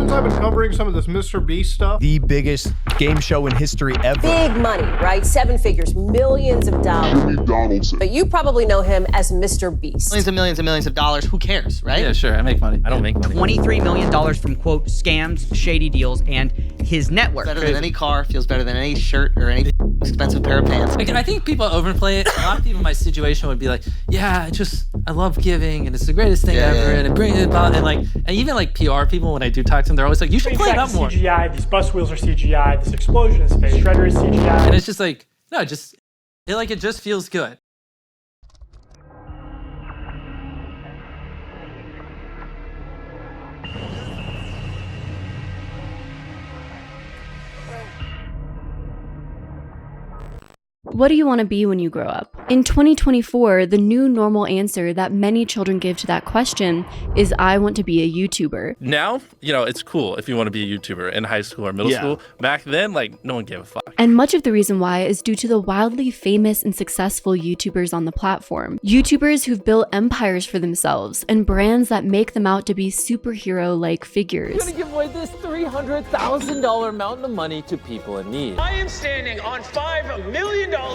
since I've been covering some of this MrBeast stuff. The biggest game show in history ever. Big money, right? 7 figures, millions of dollars. But you probably know him as MrBeast. Millions and millions of dollars. Who cares, right? Yeah, sure. I make money. I don't make money. $23 million from, quote, scams, shady deals, and his network. Better than any car, feels better than any shirt or any expensive pair of pants. Like, I think people overplay it. A lot of people in my situation would be like, yeah, I love giving, and it's the greatest thing ever, and it brings it about, and even like PR people, when I do talk to them, they're always like, you should play it up more. CGI, these bus wheels are CGI, this explosion is fake, Shredder is CGI. And it's just like, no, it just feels good. What do you want to be when you grow up? In 2024, the new normal answer that many children give to that question is, I want to be a YouTuber. Now, it's cool if you want to be a YouTuber in high school or middle school. Back then, no one gave a fuck. And much of the reason why is due to the wildly famous and successful YouTubers on the platform. YouTubers who've built empires for themselves and brands that make them out to be superhero-like figures. I'm gonna give away this $300,000 mountain of money to people in need. I am standing on $5 million. 3, 2,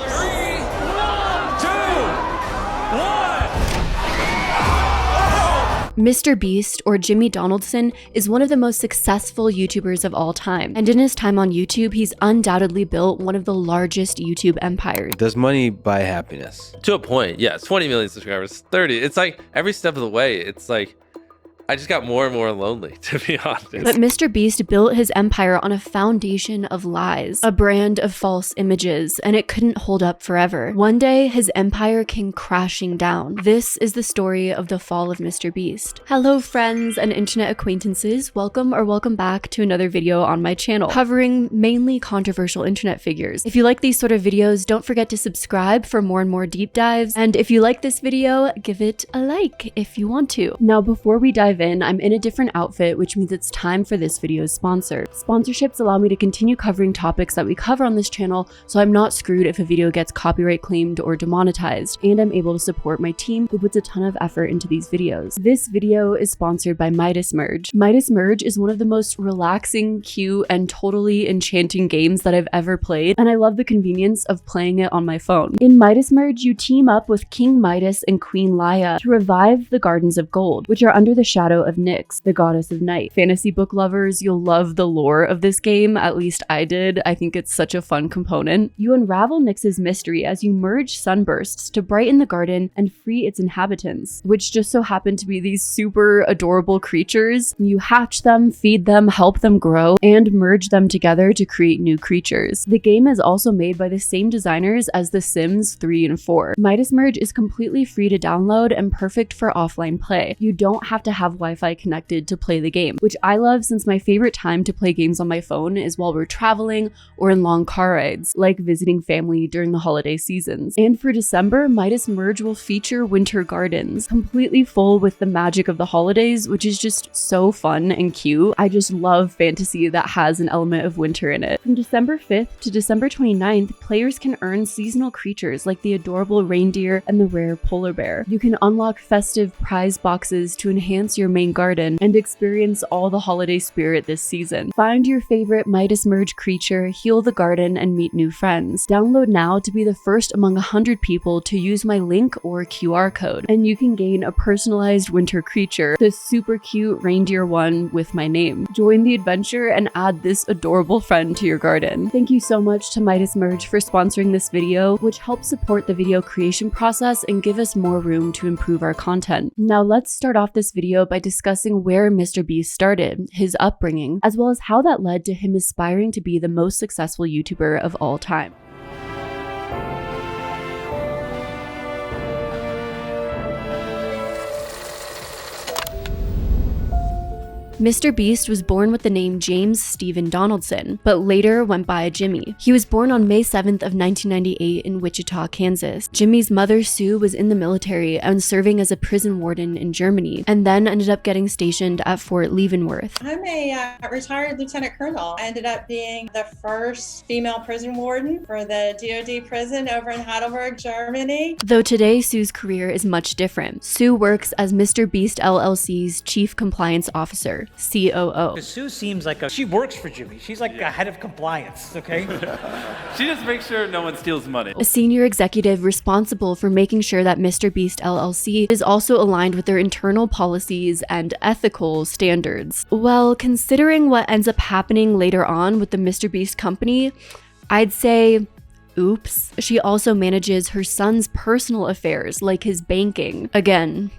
1. MrBeast, or Jimmy Donaldson, is one of the most successful YouTubers of all time. And in his time on YouTube, he's undoubtedly built one of the largest YouTube empires. Does money buy happiness? To a point, yes. 20 million subscribers, 30. It's like every step of the way, it's like I just got more and more lonely, to be honest. But MrBeast built his empire on a foundation of lies, a brand of false images, and it couldn't hold up forever. One day, his empire came crashing down. This is the story of the fall of MrBeast. Hello, friends and internet acquaintances. Welcome back to another video on my channel, covering mainly controversial internet figures. If you like these sort of videos, don't forget to subscribe for more and more deep dives. And if you like this video, give it a like if you want to. Now, before we dive in, I'm in a different outfit, which means it's time for this video's sponsor. Sponsorships allow me to continue covering topics that we cover on this channel, so I'm not screwed if a video gets copyright claimed or demonetized, and I'm able to support my team who puts a ton of effort into these videos. This video is sponsored by Midas Merge. Midas Merge is one of the most relaxing, cute, and totally enchanting games that I've ever played, and I love the convenience of playing it on my phone. In Midas Merge, you team up with King Midas and Queen Laia to revive the Gardens of Gold, which are under the shadow of Nyx, the goddess of night. Fantasy book lovers, you'll love the lore of this game, at least I did. I think it's such a fun component. You unravel Nyx's mystery as you merge sunbursts to brighten the garden and free its inhabitants, which just so happen to be these super adorable creatures. You hatch them, feed them, help them grow, and merge them together to create new creatures. The game is also made by the same designers as The Sims 3 and 4. Midas Merge is completely free to download and perfect for offline play. You don't have to have Wi-Fi connected to play the game, which I love since my favorite time to play games on my phone is while we're traveling or in long car rides, like visiting family during the holiday seasons. And for December, Midas Merge will feature winter gardens, completely full with the magic of the holidays, which is just so fun and cute. I just love fantasy that has an element of winter in it. From December 5th to December 29th, players can earn seasonal creatures like the adorable reindeer and the rare polar bear. You can unlock festive prize boxes to enhance your main garden and experience all the holiday spirit this season. Find your favorite Midas Merge creature, heal the garden, and meet new friends. Download now to be the first among 100 people to use my link or QR code, and you can gain a personalized winter creature, the super cute reindeer one with my name. Join the adventure and add this adorable friend to your garden. Thank you so much to Midas Merge for sponsoring this video, which helps support the video creation process and give us more room to improve our content. Now let's start off this video by discussing where MrBeast started, his upbringing, as well as how that led to him aspiring to be the most successful YouTuber of all time. MrBeast was born with the name James Stephen Donaldson, but later went by Jimmy. He was born on May 7th of 1998 in Wichita, Kansas. Jimmy's mother, Sue, was in the military and serving as a prison warden in Germany, and then ended up getting stationed at Fort Leavenworth. I'm a retired lieutenant colonel. I ended up being the first female prison warden for the DoD prison over in Heidelberg, Germany. Though today, Sue's career is much different. Sue works as MrBeast LLC's Chief Compliance Officer. COO. Sue seems like she works for Jimmy. She's like a head of compliance, okay? She just makes sure no one steals money. A senior executive responsible for making sure that MrBeast LLC is also aligned with their internal policies and ethical standards. Well, considering what ends up happening later on with the MrBeast company, I'd say oops. She also manages her son's personal affairs, like his banking. Again,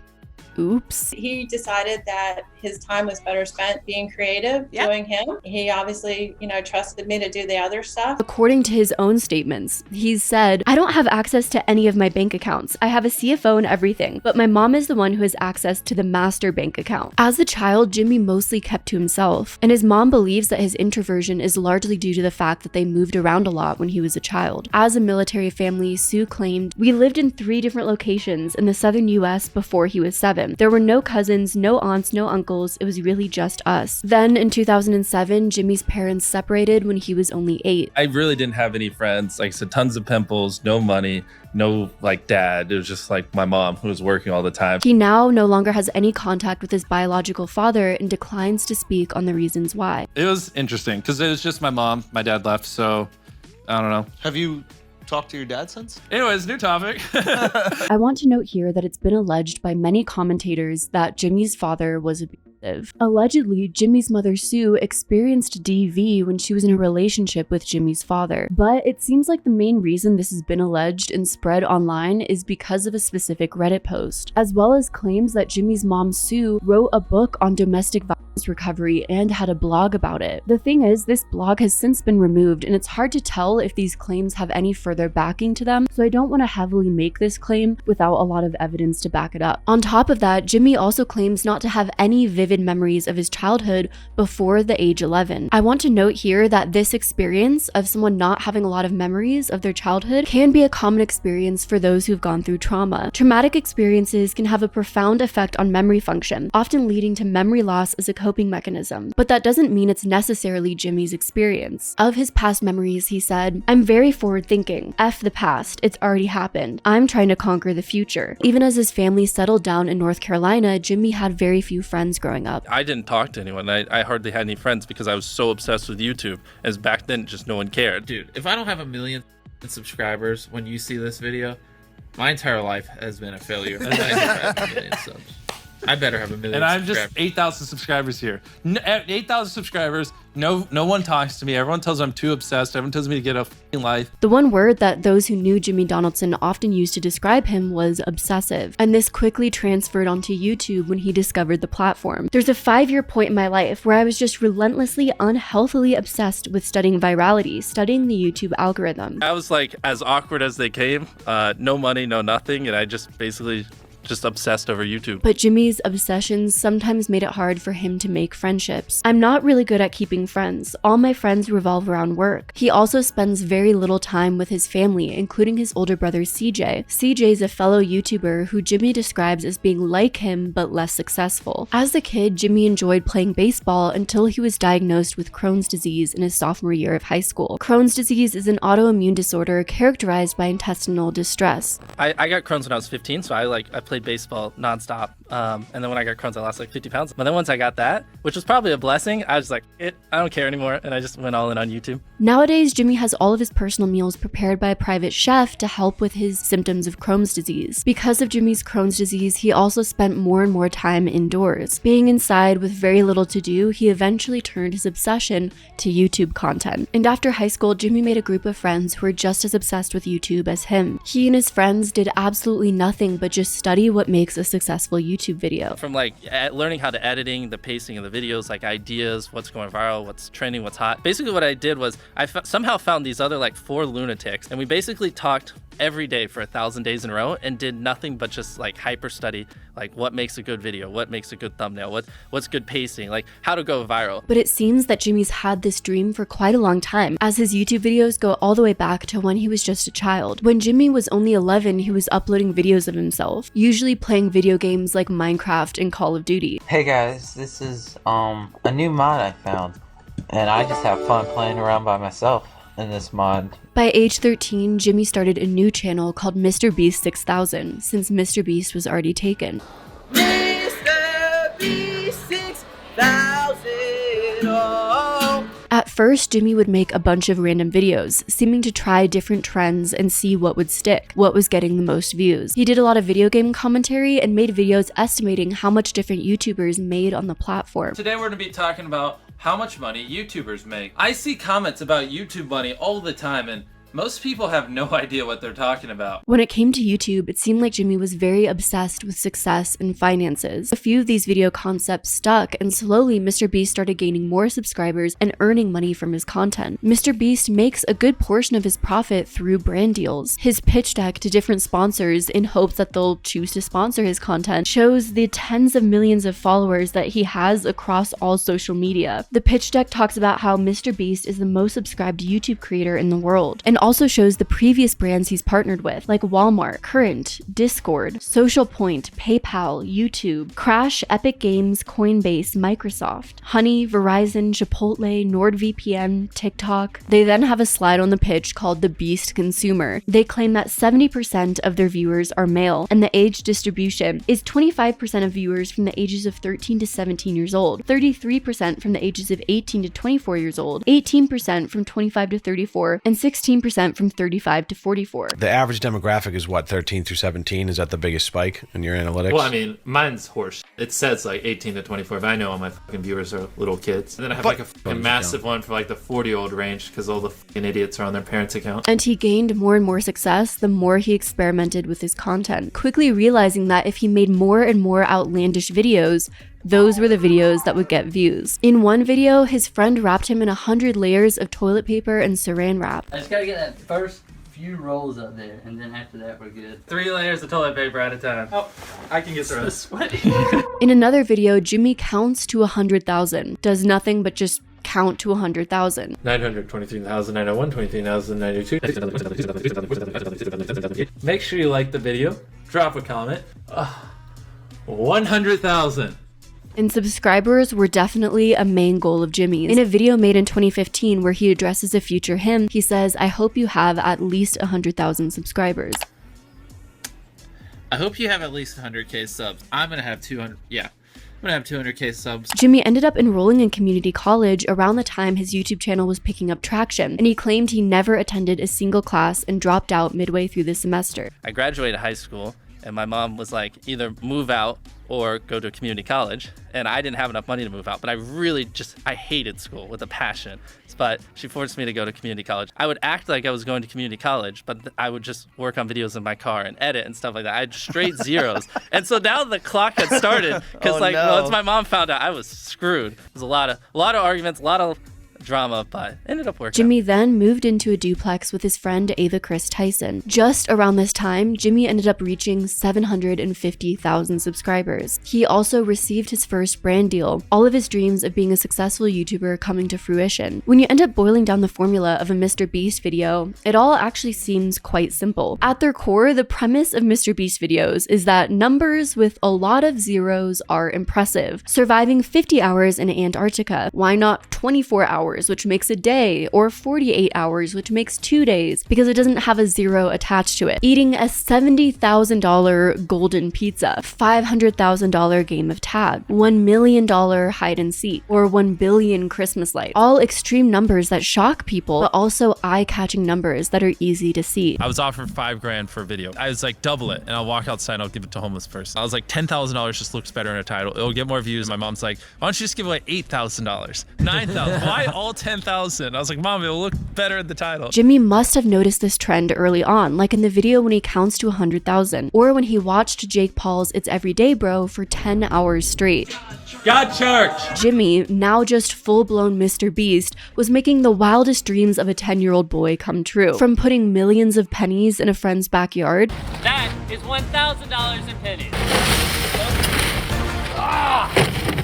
oops. He decided that his time was better spent being creative, doing him. He obviously, trusted me to do the other stuff. According to his own statements, he's said, I don't have access to any of my bank accounts. I have a CFO and everything, but my mom is the one who has access to the master bank account. As a child, Jimmy mostly kept to himself, and his mom believes that his introversion is largely due to the fact that they moved around a lot when he was a child. As a military family, Sue claimed, we lived in 3 different locations in the southern US before he was 7. There were no cousins, no aunts, no uncles. It was really just us. Then in 2007, Jimmy's parents separated when he was only 8. I really didn't have any friends. Like I said, tons of pimples, no money, no dad. It was just my mom who was working all the time. He now no longer has any contact with his biological father and declines to speak on the reasons why. It was interesting because it was just my mom. My dad left, so I don't know. Have you talked to your dad since? Anyways, new topic. I want to note here that it's been alleged by many commentators that Jimmy's father was abusive. Allegedly, Jimmy's mother Sue experienced DV when she was in a relationship with Jimmy's father. But it seems like the main reason this has been alleged and spread online is because of a specific Reddit post, as well as claims that Jimmy's mom Sue wrote a book on domestic violence recovery and had a blog about it. The thing is, this blog has since been removed, and it's hard to tell if these claims have any further backing to them, so I don't want to heavily make this claim without a lot of evidence to back it up. On top of that, Jimmy also claims not to have any vivid memories of his childhood before the age 11. I want to note here that this experience of someone not having a lot of memories of their childhood can be a common experience for those who've gone through trauma. Traumatic experiences can have a profound effect on memory function, often leading to memory loss as a coping mechanism. But that doesn't mean it's necessarily Jimmy's experience. Of his past memories, he said, I'm very forward thinking. F the past, it's already happened. I'm trying to conquer the future. Even as his family settled down in North Carolina, Jimmy had very few friends growing up. I didn't talk to anyone. I hardly had any friends because I was so obsessed with YouTube. As back then, just no one cared. Dude, if I don't have 1 million subscribers when you see this video, my entire life has been a failure. I never had 1 million subs. I better have 1 million And I'm just 8,000 subscribers here. 8,000 subscribers. No one talks to me. Everyone tells me I'm too obsessed. Everyone tells me to get a f***ing life. The one word that those who knew Jimmy Donaldson often used to describe him was obsessive, and this quickly transferred onto YouTube when he discovered the platform. There's a 5-year point in my life where I was just relentlessly, unhealthily obsessed with studying virality, studying the YouTube algorithm. I was as awkward as they came. No money, no nothing, and I just basically just obsessed over YouTube. But Jimmy's obsessions sometimes made it hard for him to make friendships. I'm not really good at keeping friends. All my friends revolve around work. He also spends very little time with his family, including his older brother CJ. CJ's a fellow YouTuber who Jimmy describes as being like him but less successful. As a kid, Jimmy enjoyed playing baseball until he was diagnosed with Crohn's disease in his sophomore year of high school. Crohn's disease is an autoimmune disorder characterized by intestinal distress. I got Crohn's when I was 15, so I played baseball nonstop. And then when I got Crohn's, I lost 50 pounds. But then once I got that, which was probably a blessing, I was like, I don't care anymore. And I just went all in on YouTube. Nowadays, Jimmy has all of his personal meals prepared by a private chef to help with his symptoms of Crohn's disease. Because of Jimmy's Crohn's disease, he also spent more and more time indoors. Being inside with very little to do, he eventually turned his obsession to YouTube content. And after high school, Jimmy made a group of friends who were just as obsessed with YouTube as him. He and his friends did absolutely nothing but just study what makes a successful YouTube video. From learning how to editing, the pacing of the videos, ideas, what's going viral, what's trending, what's hot. Basically what I did was I somehow found these other 4 lunatics, and we basically talked every day for 1,000 days in a row and did nothing but just hyper study what makes a good video, what makes a good thumbnail, what's good pacing, how to go viral. But it seems that Jimmy's had this dream for quite a long time, as his YouTube videos go all the way back to when he was just a child. When Jimmy was only 11, he was uploading videos of himself, usually playing video games like Minecraft and Call of Duty. Hey guys, this is a new mod I found, and I just have fun playing around by myself in this mod. By age 13, Jimmy started a new channel called MrBeast 6000, since MrBeast was already taken. MrBeast At first, Jimmy would make a bunch of random videos, seeming to try different trends and see what would stick, what was getting the most views. He did a lot of video game commentary and made videos estimating how much different YouTubers made on the platform. Today we're going to be talking about how much money YouTubers make. I see comments about YouTube money all the time, and most people have no idea what they're talking about. When it came to YouTube, it seemed like Jimmy was very obsessed with success and finances. A few of these video concepts stuck, and slowly MrBeast started gaining more subscribers and earning money from his content. MrBeast makes a good portion of his profit through brand deals. His pitch deck to different sponsors in hopes that they'll choose to sponsor his content shows the tens of millions of followers that he has across all social media. The pitch deck talks about how MrBeast is the most subscribed YouTube creator in the world, and also shows the previous brands he's partnered with, like Walmart, Current, Discord, Social Point, PayPal, YouTube, Crash, Epic Games, Coinbase, Microsoft, Honey, Verizon, Chipotle, NordVPN, TikTok. They then have a slide on the pitch called the Beast Consumer. They claim that 70% of their viewers are male, and the age distribution is 25% of viewers from the ages of 13 to 17 years old, 33% from the ages of 18 to 24 years old, 18% from 25 to 34, and 16% from 35 to 44. The average demographic is what, 13 through 17? Is that the biggest spike in your analytics? Well, I mean, mine's horse. It says like 18 to 24, but I know all my fucking viewers are little kids. And then I have like a fucking massive one for like the 40-year-old range because all the fucking idiots are on their parents' account. And he gained more and more success the more he experimented with his content, quickly realizing that if he made more and more outlandish videos, those were the videos that would get views. In one video, his friend wrapped him in 100 layers of toilet paper and saran wrap. I just gotta get that first few rolls up there, and then after that we're good. 3 layers of toilet paper at a time. Oh, I can get the rest. Sweaty. In another video, Jimmy counts to 100,000, does nothing but just count to 100,000. 923,901, 23,902. Make sure you like the video, drop a comment. 100,000. And subscribers were definitely a main goal of Jimmy's. In a video made in 2015 where he addresses a future him, he says, "I hope you have at least 100,000 subscribers." I hope you have at least 100k subs. I'm gonna have 200. Yeah, I'm gonna have 200k subs. Jimmy ended up enrolling in community college around the time his YouTube channel was picking up traction, and he claimed he never attended a single class and dropped out midway through the semester. I graduated high school, and my mom was like, either move out or go to a community college. And I didn't have enough money to move out, but I hated school with a passion. But she forced me to go to community college. I would act like I was going to community college, but I would just work on videos in my car and edit and stuff like that. I had straight zeros. And so now the clock had started, because once my mom found out, I was screwed. There's a lot of arguments, a lot of drama, but ended up working. Jimmy then moved into a duplex with his friend Ava Chris Tyson. Just around this time, Jimmy ended up reaching 750,000 subscribers. He also received his first brand deal, all of his dreams of being a successful YouTuber coming to fruition. When you end up boiling down the formula of a MrBeast video, it all actually seems quite simple. At their core, the premise of MrBeast videos is that numbers with a lot of zeros are impressive. Surviving 50 hours in Antarctica, why not 24 hours, which makes a day, or 48 hours, which makes 2 days, because it doesn't have a zero attached to it. Eating a $70,000 golden pizza, $500,000 game of tag, $1 million hide and seek, or 1 billion Christmas lights. All extreme numbers that shock people, but also eye-catching numbers that are easy to see. I was offered $5,000 for a video. I was like, double it, and I'll walk outside and I'll give it to a homeless person. I was like, $10,000 just looks better in a title. It'll get more views. My mom's like, why don't you just give away $8,000? $9,000? Why all 10,000? I was like, Mom, it'll look better in the title. Jimmy must have noticed this trend early on, like in the video when he counts to 100,000, or when he watched Jake Paul's It's Everyday Bro for 10 hours straight. God church! Jimmy, now just full-blown MrBeast, was making the wildest dreams of a 10-year-old boy come true. From putting millions of pennies in a friend's backyard. That is $1,000 in pennies.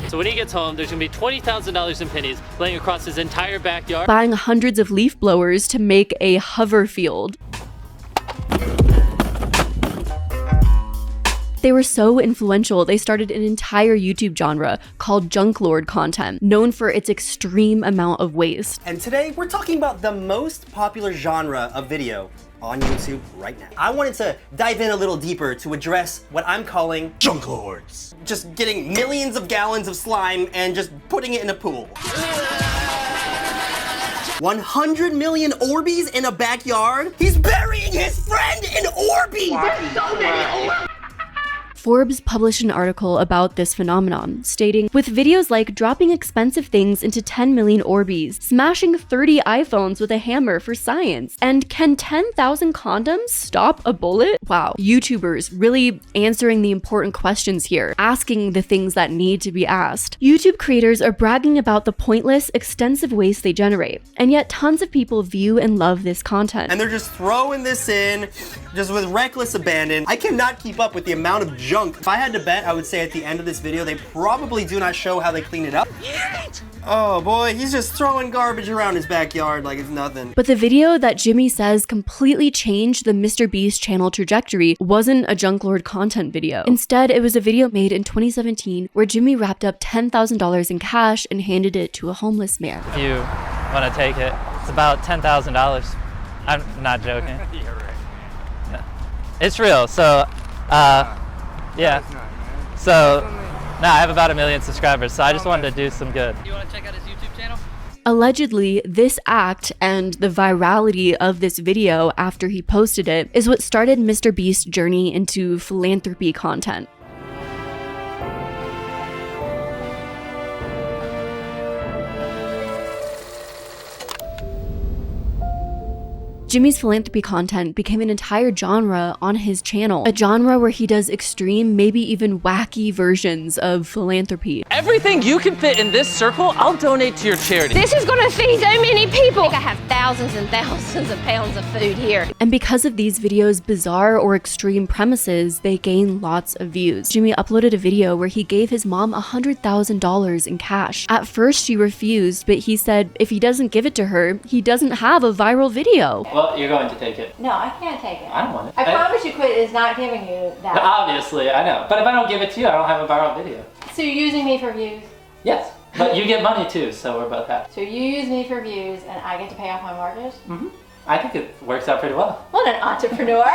So when he gets home, there's gonna be $20,000 in pennies laying across his entire backyard. Buying hundreds of leaf blowers to make a hover field. They were so influential, they started an entire YouTube genre called junk lord content, known for its extreme amount of waste. And today, we're talking about the most popular genre of video, on YouTube right now. I wanted to dive in a little deeper to address what I'm calling junk lords. Just getting millions of gallons of slime and just putting it in a pool. 100 million Orbeez in a backyard? He's burying his friend in Orbeez! There's so many Orbeez! Forbes published an article about this phenomenon, stating, with videos like dropping expensive things into 10 million Orbeez, smashing 30 iPhones with a hammer for science, and can 10,000 condoms stop a bullet? Wow, YouTubers really answering the important questions here, asking the things that need to be asked. YouTube creators are bragging about the pointless, extensive waste they generate, and yet tons of people view and love this content. And they're just throwing this in, just with reckless abandon. I cannot keep up with the amount of junk. If I had to bet, I would say at the end of this video, they probably do not show how they clean it up. Oh boy, he's just throwing garbage around his backyard like it's nothing. But the video that Jimmy says completely changed the MrBeast channel trajectory wasn't a junk lord content video. Instead, it was a video made in 2017 where Jimmy wrapped up $10,000 in cash and handed it to a homeless man. If you want to take it, it's about $10,000. I'm not joking. No. It's real. So, yeah. So, I have about 1 million subscribers, so I just wanted to do some good. You want to check out his YouTube channel? Allegedly, this act and the virality of this video after he posted it is what started MrBeast's journey into philanthropy content. Jimmy's philanthropy content became an entire genre on his channel, a genre where he does extreme, maybe even wacky versions of philanthropy. Everything you can fit in this circle, I'll donate to your charity. This is gonna feed so many people. I have thousands and thousands of pounds of food here. And because of these videos' bizarre or extreme premises, they gain lots of views. Jimmy uploaded a video where he gave his mom $100,000 in cash. At first, she refused, but he said if he doesn't give it to her, he doesn't have a viral video. Well, you're going to take it. No, I can't take it. I don't want it. I promise you Quit is not giving you that. Obviously, I know. But if I don't give it to you, I don't have a viral video. So you're using me for views? Yes. But you get money too, so we're both happy. So you use me for views and I get to pay off my mortgage? Mm-hmm. I think it works out pretty well. What an entrepreneur.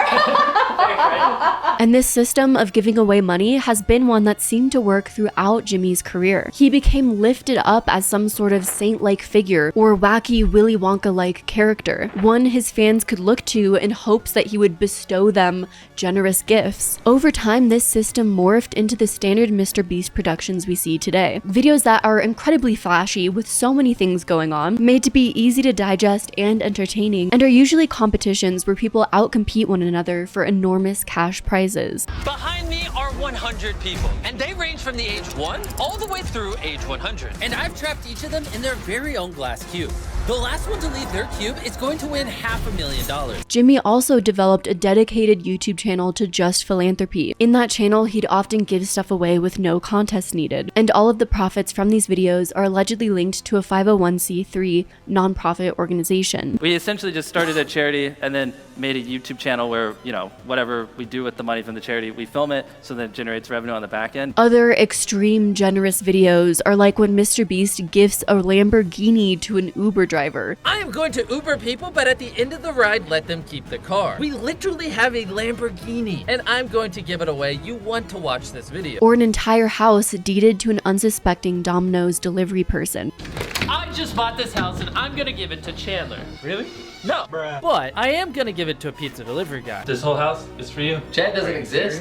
And this system of giving away money has been one that seemed to work throughout Jimmy's career. He became lifted up as some sort of saint-like figure or wacky Willy Wonka-like character, one his fans could look to in hopes that he would bestow them generous gifts. Over time, this system morphed into the standard MrBeast productions we see today. Videos that are incredibly flashy with so many things going on, made to be easy to digest and entertaining, and are usually competitions where people outcompete one another for enormous cash prizes. Behind me are 100 people, and they range from the age 1 all the way through age 100. And I've trapped each of them in their very own glass cube. The last one to leave their cube is going to win $500,000. Jimmy also developed a dedicated YouTube channel to just philanthropy. In that channel, he'd often give stuff away with no contest needed, and all of the profits from these videos are allegedly linked to a 501c3 nonprofit organization. We essentially just started a charity and then made a YouTube channel where, you know, whatever we do with the money from the charity, we film it so that it generates revenue on the back end. Other extreme generous videos are like when MrBeast gifts a Lamborghini to an Uber driver. I am going to Uber people, but at the end of the ride, let them keep the car. We literally have a Lamborghini, and I'm going to give it away. You want to watch this video. Or an entire house deeded to an unsuspecting Domino's delivery person. I just bought this house, and I'm going to give it to Chandler. Really? No, but I am going to give it to a pizza delivery guy. This whole house is for you. Chad doesn't exist.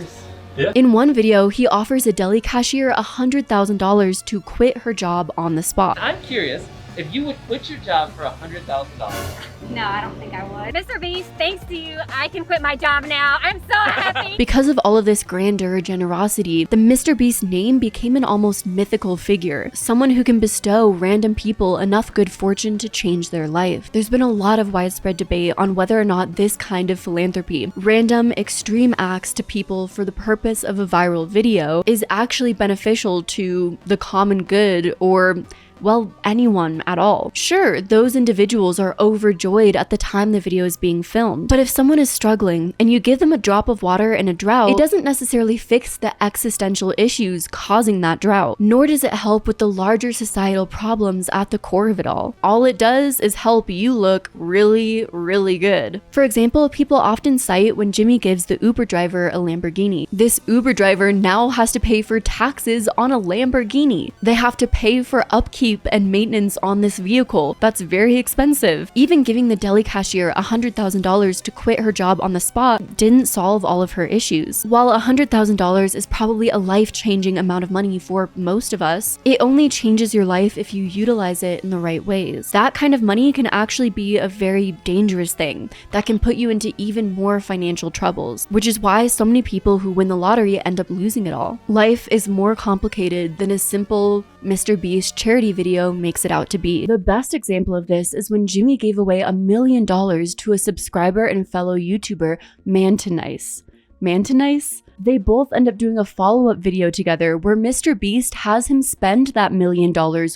Yeah. In one video, he offers a deli cashier $100,000 to quit her job on the spot. I'm curious if you would quit your job for $100,000. No, I don't think I would. MrBeast, thanks to you, I can quit my job now. I'm so happy. Because of all of this grandeur generosity, the MrBeast name became an almost mythical figure, someone who can bestow random people enough good fortune to change their life. There's been a lot of widespread debate on whether or not this kind of philanthropy, random extreme acts to people for the purpose of a viral video, is actually beneficial to the common good or well, anyone at all. Sure, those individuals are overjoyed at the time the video is being filmed, but if someone is struggling and you give them a drop of water in a drought, it doesn't necessarily fix the existential issues causing that drought, nor does it help with the larger societal problems at the core of it all. All it does is help you look really, really good. For example, people often cite when Jimmy gives the Uber driver a Lamborghini. This Uber driver now has to pay for taxes on a Lamborghini. They have to pay for upkeep and maintenance on this vehicle. That's very expensive. Even giving the deli cashier $100,000 to quit her job on the spot didn't solve all of her issues. While $100,000 is probably a life-changing amount of money for most of us, it only changes your life if you utilize it in the right ways. That kind of money can actually be a very dangerous thing that can put you into even more financial troubles, which is why so many people who win the lottery end up losing it all. Life is more complicated than a simple MrBeast charity video makes it out to be. The best example of this is when Jimmy gave away $1 million to a subscriber and fellow YouTuber, Mantinice. Mantinice? They both end up doing a follow-up video together where MrBeast has him spend that $1 million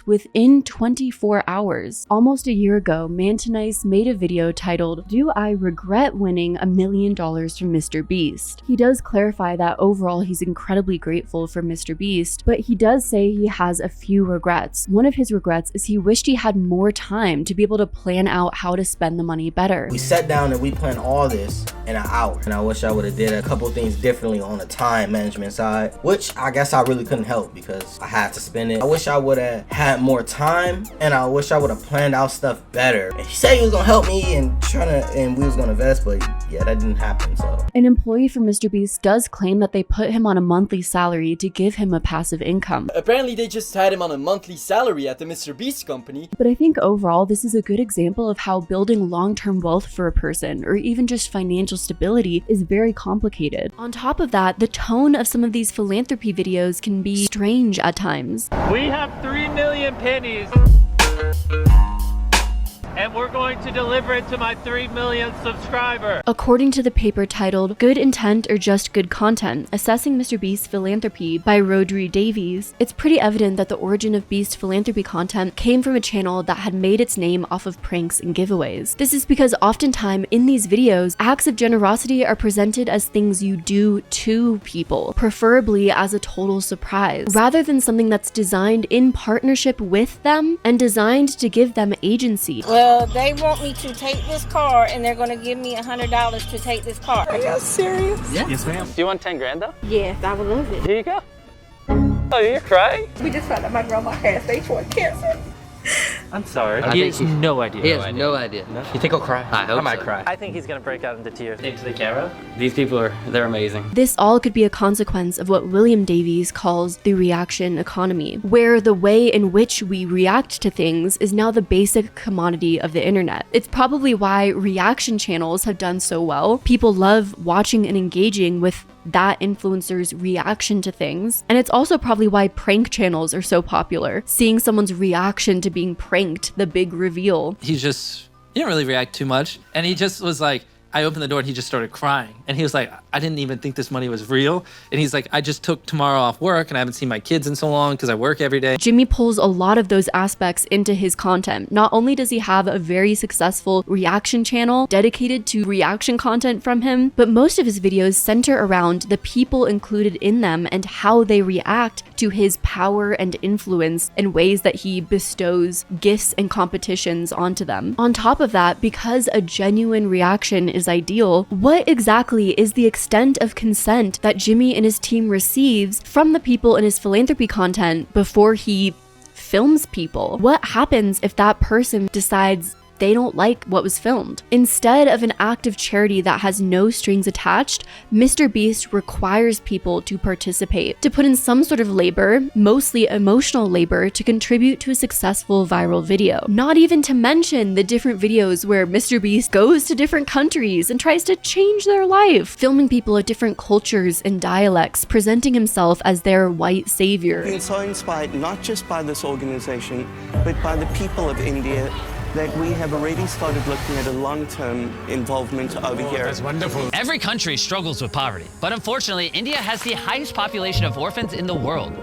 within 24 hours. Almost a year ago, Mantinice made a video titled, "Do I regret winning $1 million from MrBeast?" He does clarify that overall he's incredibly grateful for MrBeast, but he does say he has a few regrets. One of his regrets is he wished he had more time to be able to plan out how to spend the money better. We sat down and we planned all this in an hour, and I wish I would have did a couple things differently on the time management side, which I guess I really couldn't help because I had to spend it. I wish I would have had more time, and I wish I would have planned out stuff better. And he said he was gonna help me and we was gonna invest, but yeah, that didn't happen. So an employee from MrBeast does claim that they put him on a monthly salary to give him a passive income. Apparently they just had him on a monthly salary at the MrBeast company. But I think overall this is a good example of how building long-term wealth for a person, or even just financial stability, is very complicated. On top of that, the tone of some of these philanthropy videos can be strange at times. We have 3 million pennies. And we're going to deliver it to my 3 millionth subscriber. According to the paper titled "Good Intent or Just Good Content? Assessing MrBeast's Philanthropy" by Rodri Davies, it's pretty evident that the origin of Beast philanthropy content came from a channel that had made its name off of pranks and giveaways. This is because oftentimes in these videos, acts of generosity are presented as things you do to people, preferably as a total surprise, rather than something that's designed in partnership with them and designed to give them agency. Well, they want me to take this car and they're gonna give me $100 to take this car. Are you serious? Yeah. Yes, ma'am. Do you want 10 grand though? Yes, I would love it. Here you go. Oh, you're crying? We just found out my grandma has stage 1 cancer. I'm sorry. He has no idea. He has no idea. You think he'll cry? I hope I might so. cry. I think he's gonna break out into tears. Into the camera? These people they're amazing. This all could be a consequence of what William Davies calls the reaction economy, where the way in which we react to things is now the basic commodity of the internet. It's probably why reaction channels have done so well. People love watching and engaging with that influencer's reaction to things. And it's also probably why prank channels are so popular. Seeing someone's reaction to being pranked, the big reveal. He didn't really react too much. And he just was like, I opened the door and he just started crying. And he was like, I didn't even think this money was real. And he's like, I just took tomorrow off work and I haven't seen my kids in so long because I work every day. Jimmy pulls a lot of those aspects into his content. Not only does he have a very successful reaction channel dedicated to reaction content from him, but most of his videos center around the people included in them and how they react to his power and influence in ways that he bestows gifts and competitions onto them. On top of that, because a genuine reaction is ideal, what exactly is the extent of consent that Jimmy and his team receives from the people in his philanthropy content before he films people? What happens if that person decides they don't like what was filmed? Instead of an act of charity that has no strings attached, MrBeast requires people to participate, to put in some sort of labor, mostly emotional labor, to contribute to a successful viral video. Not even to mention the different videos where MrBeast goes to different countries and tries to change their life, filming people of different cultures and dialects, presenting himself as their white savior. I've been so inspired not just by this organization, but by the people of India, that we have already started looking at a long-term involvement over here. That's wonderful. Every country struggles with poverty, but unfortunately, India has the highest population of orphans in the world.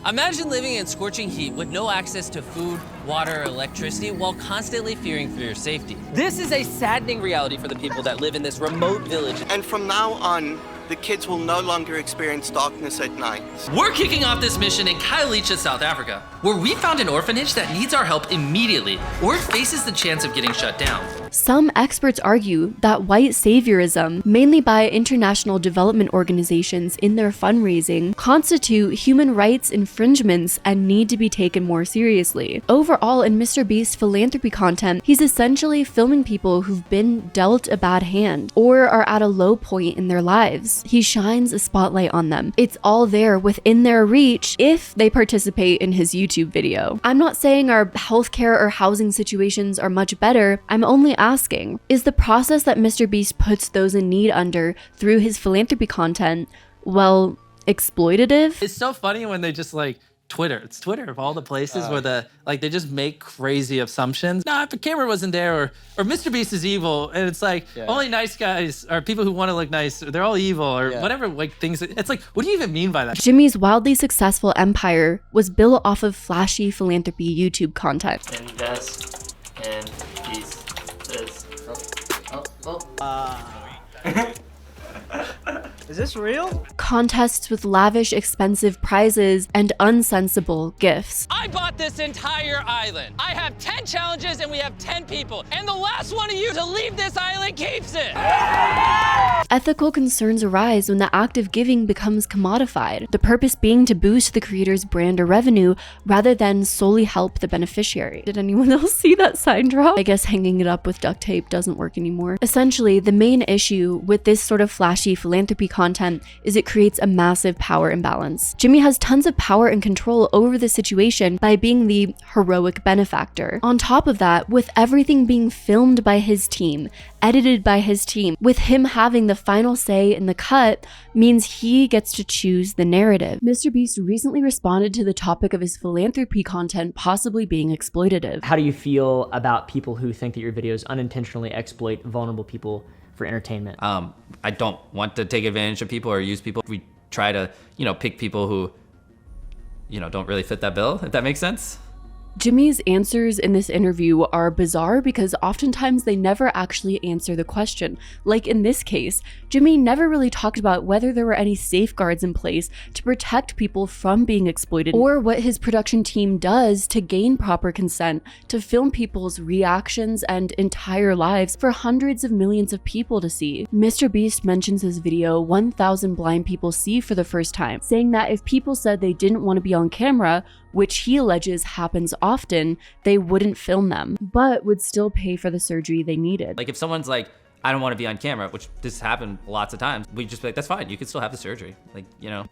Imagine living in scorching heat with no access to food, water, or electricity while constantly fearing for your safety. This is a saddening reality for the people that live in this remote village. And from now on, the kids will no longer experience darkness at night. We're kicking off this mission in Khayelitsha, South Africa, where we found an orphanage that needs our help immediately, or it faces the chance of getting shut down. Some experts argue that white saviorism, mainly by international development organizations in their fundraising, constitute human rights infringements and need to be taken more seriously. Overall, in MrBeast's philanthropy content, he's essentially filming people who've been dealt a bad hand or are at a low point in their lives. He shines a spotlight on them. It's all there within their reach if they participate in his YouTube video. I'm not saying our healthcare or housing situations are much better. I'm only asking, is the process that MrBeast puts those in need under through his philanthropy content, well, exploitative? It's so funny when they just like Twitter. It's Twitter of all the places where they just make crazy assumptions. No, if the camera wasn't there, or MrBeast is evil, and it's like only nice guys or people who want to look nice, they're all evil or whatever like things. It's like, what do you even mean by that? Jimmy's wildly successful empire was built off of flashy philanthropy YouTube content. Invest in these. Is this real? Contests with lavish, expensive prizes and unsensible gifts. I bought this entire island. I have 10 challenges and we have 10 people. And the last one of you to leave this island keeps it. Ethical concerns arise when the act of giving becomes commodified, the purpose being to boost the creator's brand or revenue rather than solely help the beneficiary. Did anyone else see that sign drop? I guess hanging it up with duct tape doesn't work anymore. Essentially, the main issue with this sort of flashy philanthropy content is it creates a massive power imbalance. Jimmy has tons of power and control over the situation by being the heroic benefactor. On top of that, with everything being filmed by his team, edited by his team, with him having the final say in the cut, means he gets to choose the narrative. MrBeast recently responded to the topic of his philanthropy content possibly being exploitative. How do you feel about people who think that your videos unintentionally exploit vulnerable people for entertainment? I don't want to take advantage of people or use people. We try to, pick people who, don't really fit that bill, if that makes sense. Jimmy's answers in this interview are bizarre because oftentimes they never actually answer the question. Like in this case, Jimmy never really talked about whether there were any safeguards in place to protect people from being exploited, or what his production team does to gain proper consent to film people's reactions and entire lives for hundreds of millions of people to see. MrBeast mentions his video 1,000 Blind People See for the first time, saying that if people said they didn't want to be on camera, which he alleges happens often, they wouldn't film them, but would still pay for the surgery they needed. Like if someone's like, I don't want to be on camera, which this happened lots of times, we just be like, that's fine, you can still have the surgery,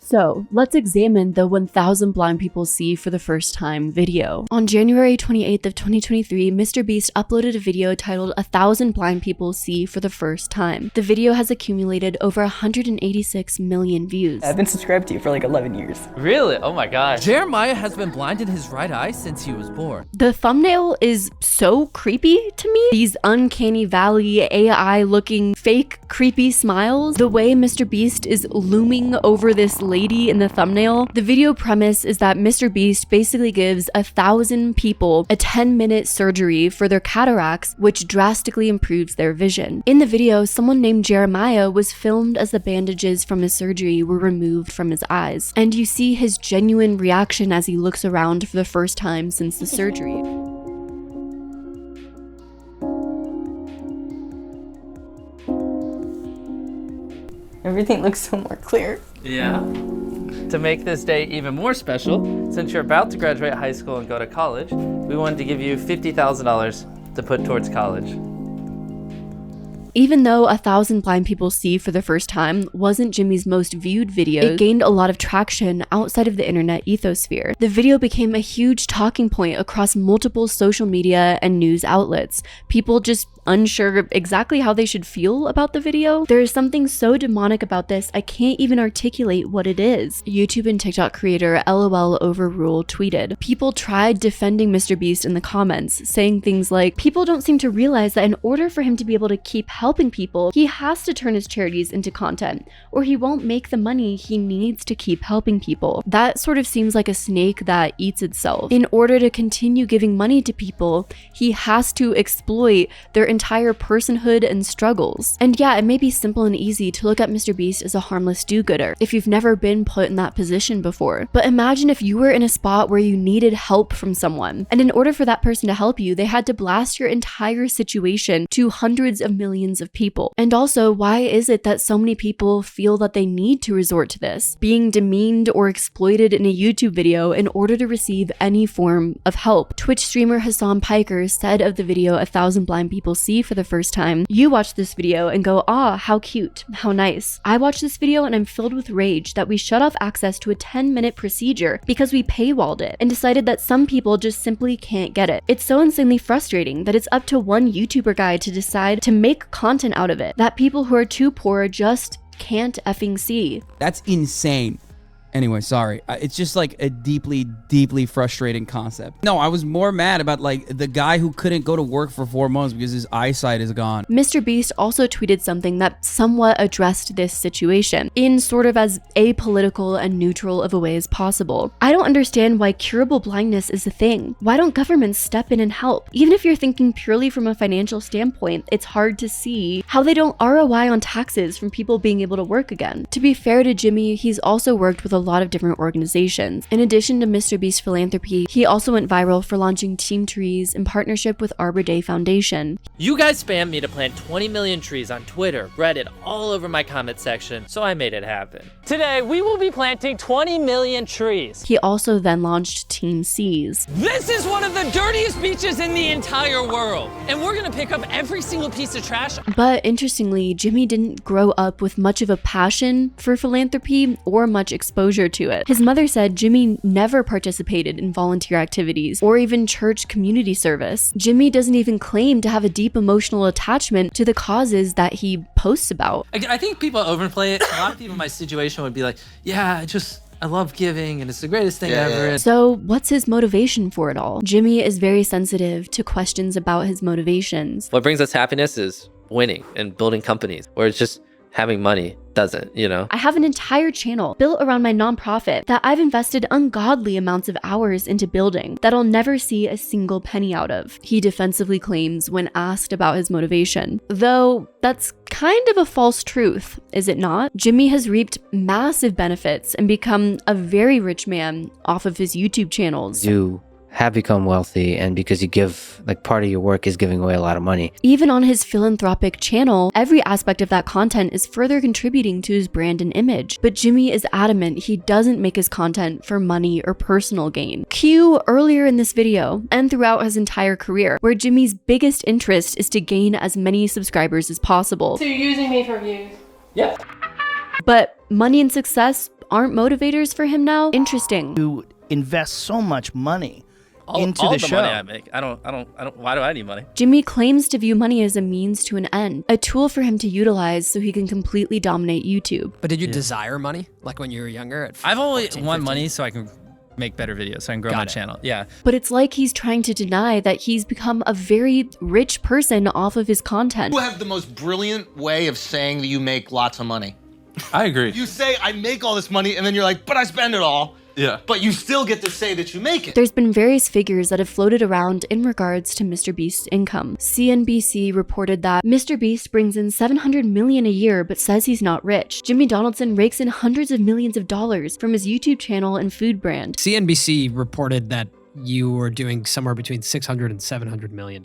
So let's examine the 1,000 Blind People See for the First Time video. On January 28th of 2023, MrBeast uploaded a video titled 1,000 Blind People See for the First Time. The video has accumulated over 186 million views. I've been subscribed to you for like 11 years. Really? Oh my gosh. Jeremiah has been blind in his right eye since he was born. The thumbnail is so creepy to me. These uncanny valley AI looking fake creepy smiles, the way MrBeast is looming over this lady in the thumbnail. The video premise is that MrBeast basically gives 1,000 people a 10-minute surgery for their cataracts, which drastically improves their vision. In the video, someone named Jeremiah was filmed as the bandages from his surgery were removed from his eyes, and you see his genuine reaction as he looks around for the first time since the surgery. Everything looks so more clear. Yeah. To make this day even more special, since you're about to graduate high school and go to college, we wanted to give you $50,000 to put towards college. Even though 1,000 Blind People See for the First Time wasn't Jimmy's most viewed video, it gained a lot of traction outside of the internet ethosphere. The video became a huge talking point across multiple social media and news outlets. People just unsure exactly how they should feel about the video. There is something so demonic about this, I can't even articulate what it is. YouTube and TikTok creator LOL Overrule tweeted, "People tried defending MrBeast in the comments, saying things like, people don't seem to realize that in order for him to be able to keep helping people, he has to turn his charities into content, or he won't make the money he needs to keep helping people." That sort of seems like a snake that eats itself. In order to continue giving money to people, he has to exploit their entire personhood and struggles. And yeah, it may be simple and easy to look at MrBeast as a harmless do-gooder if you've never been put in that position before. But imagine if you were in a spot where you needed help from someone, and in order for that person to help you, they had to blast your entire situation to hundreds of millions of people. And also, why is it that so many people feel that they need to resort to this, being demeaned or exploited in a YouTube video in order to receive any form of help? Twitch streamer Hassan Piker said of the video 1,000 Blind People See for the first time, "You watch this video and go, ah, how cute, how nice. I watch this video and I'm filled with rage that we shut off access to a 10-minute procedure because we paywalled it and decided that some people just simply can't get it. It's so insanely frustrating that it's up to one YouTuber guy to decide to make content out of it that people who are too poor just can't effing see." That's insane. Anyway, sorry. It's just like a deeply, deeply frustrating concept. No, I was more mad about like the guy who couldn't go to work for 4 months because his eyesight is gone. MrBeast also tweeted something that somewhat addressed this situation in sort of as apolitical and neutral of a way as possible. "I don't understand why curable blindness is a thing. Why don't governments step in and help? Even if you're thinking purely from a financial standpoint, it's hard to see how they don't ROI on taxes from people being able to work again." To be fair to Jimmy, he's also worked with a lot of different organizations. In addition to MrBeast philanthropy, he also went viral for launching Team Trees in partnership with Arbor Day Foundation. You guys spammed me to plant 20 million trees on Twitter, Reddit, all over my comment section, so I made it happen. Today, we will be planting 20 million trees. He also then launched Team Seas. This is one of the dirtiest beaches in the entire world, and we're gonna pick up every single piece of trash. But interestingly, Jimmy didn't grow up with much of a passion for philanthropy or much exposure to it. His mother said Jimmy never participated in volunteer activities or even church community service. Jimmy doesn't even claim to have a deep emotional attachment to the causes that he posts about. I think people overplay it. A lot of people in my situation would be like, yeah, I love giving and it's the greatest thing ever. So what's his motivation for it all? Jimmy is very sensitive to questions about his motivations. What brings us happiness is winning and building companies, or it's just having money doesn't, you know? I have an entire channel built around my nonprofit that I've invested ungodly amounts of hours into building that I'll never see a single penny out of, he defensively claims when asked about his motivation. Though that's kind of a false truth, is it not? Jimmy has reaped massive benefits and become a very rich man off of his YouTube channels. You have become wealthy, and because you give, like, part of your work is giving away a lot of money. Even on his philanthropic channel, every aspect of that content is further contributing to his brand and image. But Jimmy is adamant he doesn't make his content for money or personal gain. Cue earlier in this video and throughout his entire career, where Jimmy's biggest interest is to gain as many subscribers as possible. So you're using me for views? Yeah. But money and success aren't motivators for him now? Interesting. You invest so much money into all the the show. money I make. I don't. Why do I need money? Jimmy claims to view money as a means to an end, a tool for him to utilize so he can completely dominate YouTube. But did you desire money, like when you were younger? I've always wanted money so I can make better videos, so I can grow my channel. Yeah. But it's like he's trying to deny that he's become a very rich person off of his content. You have the most brilliant way of saying that you make lots of money. I agree. You say, I make all this money, and then you're like, but I spend it all. Yeah. But you still get to say that you make it. There's been various figures that have floated around in regards to MrBeast's income. CNBC reported that MrBeast brings in $700 million a year but says he's not rich. Jimmy Donaldson rakes in hundreds of millions of dollars from his YouTube channel and food brand. CNBC reported that you were doing somewhere between $600 and $700 million.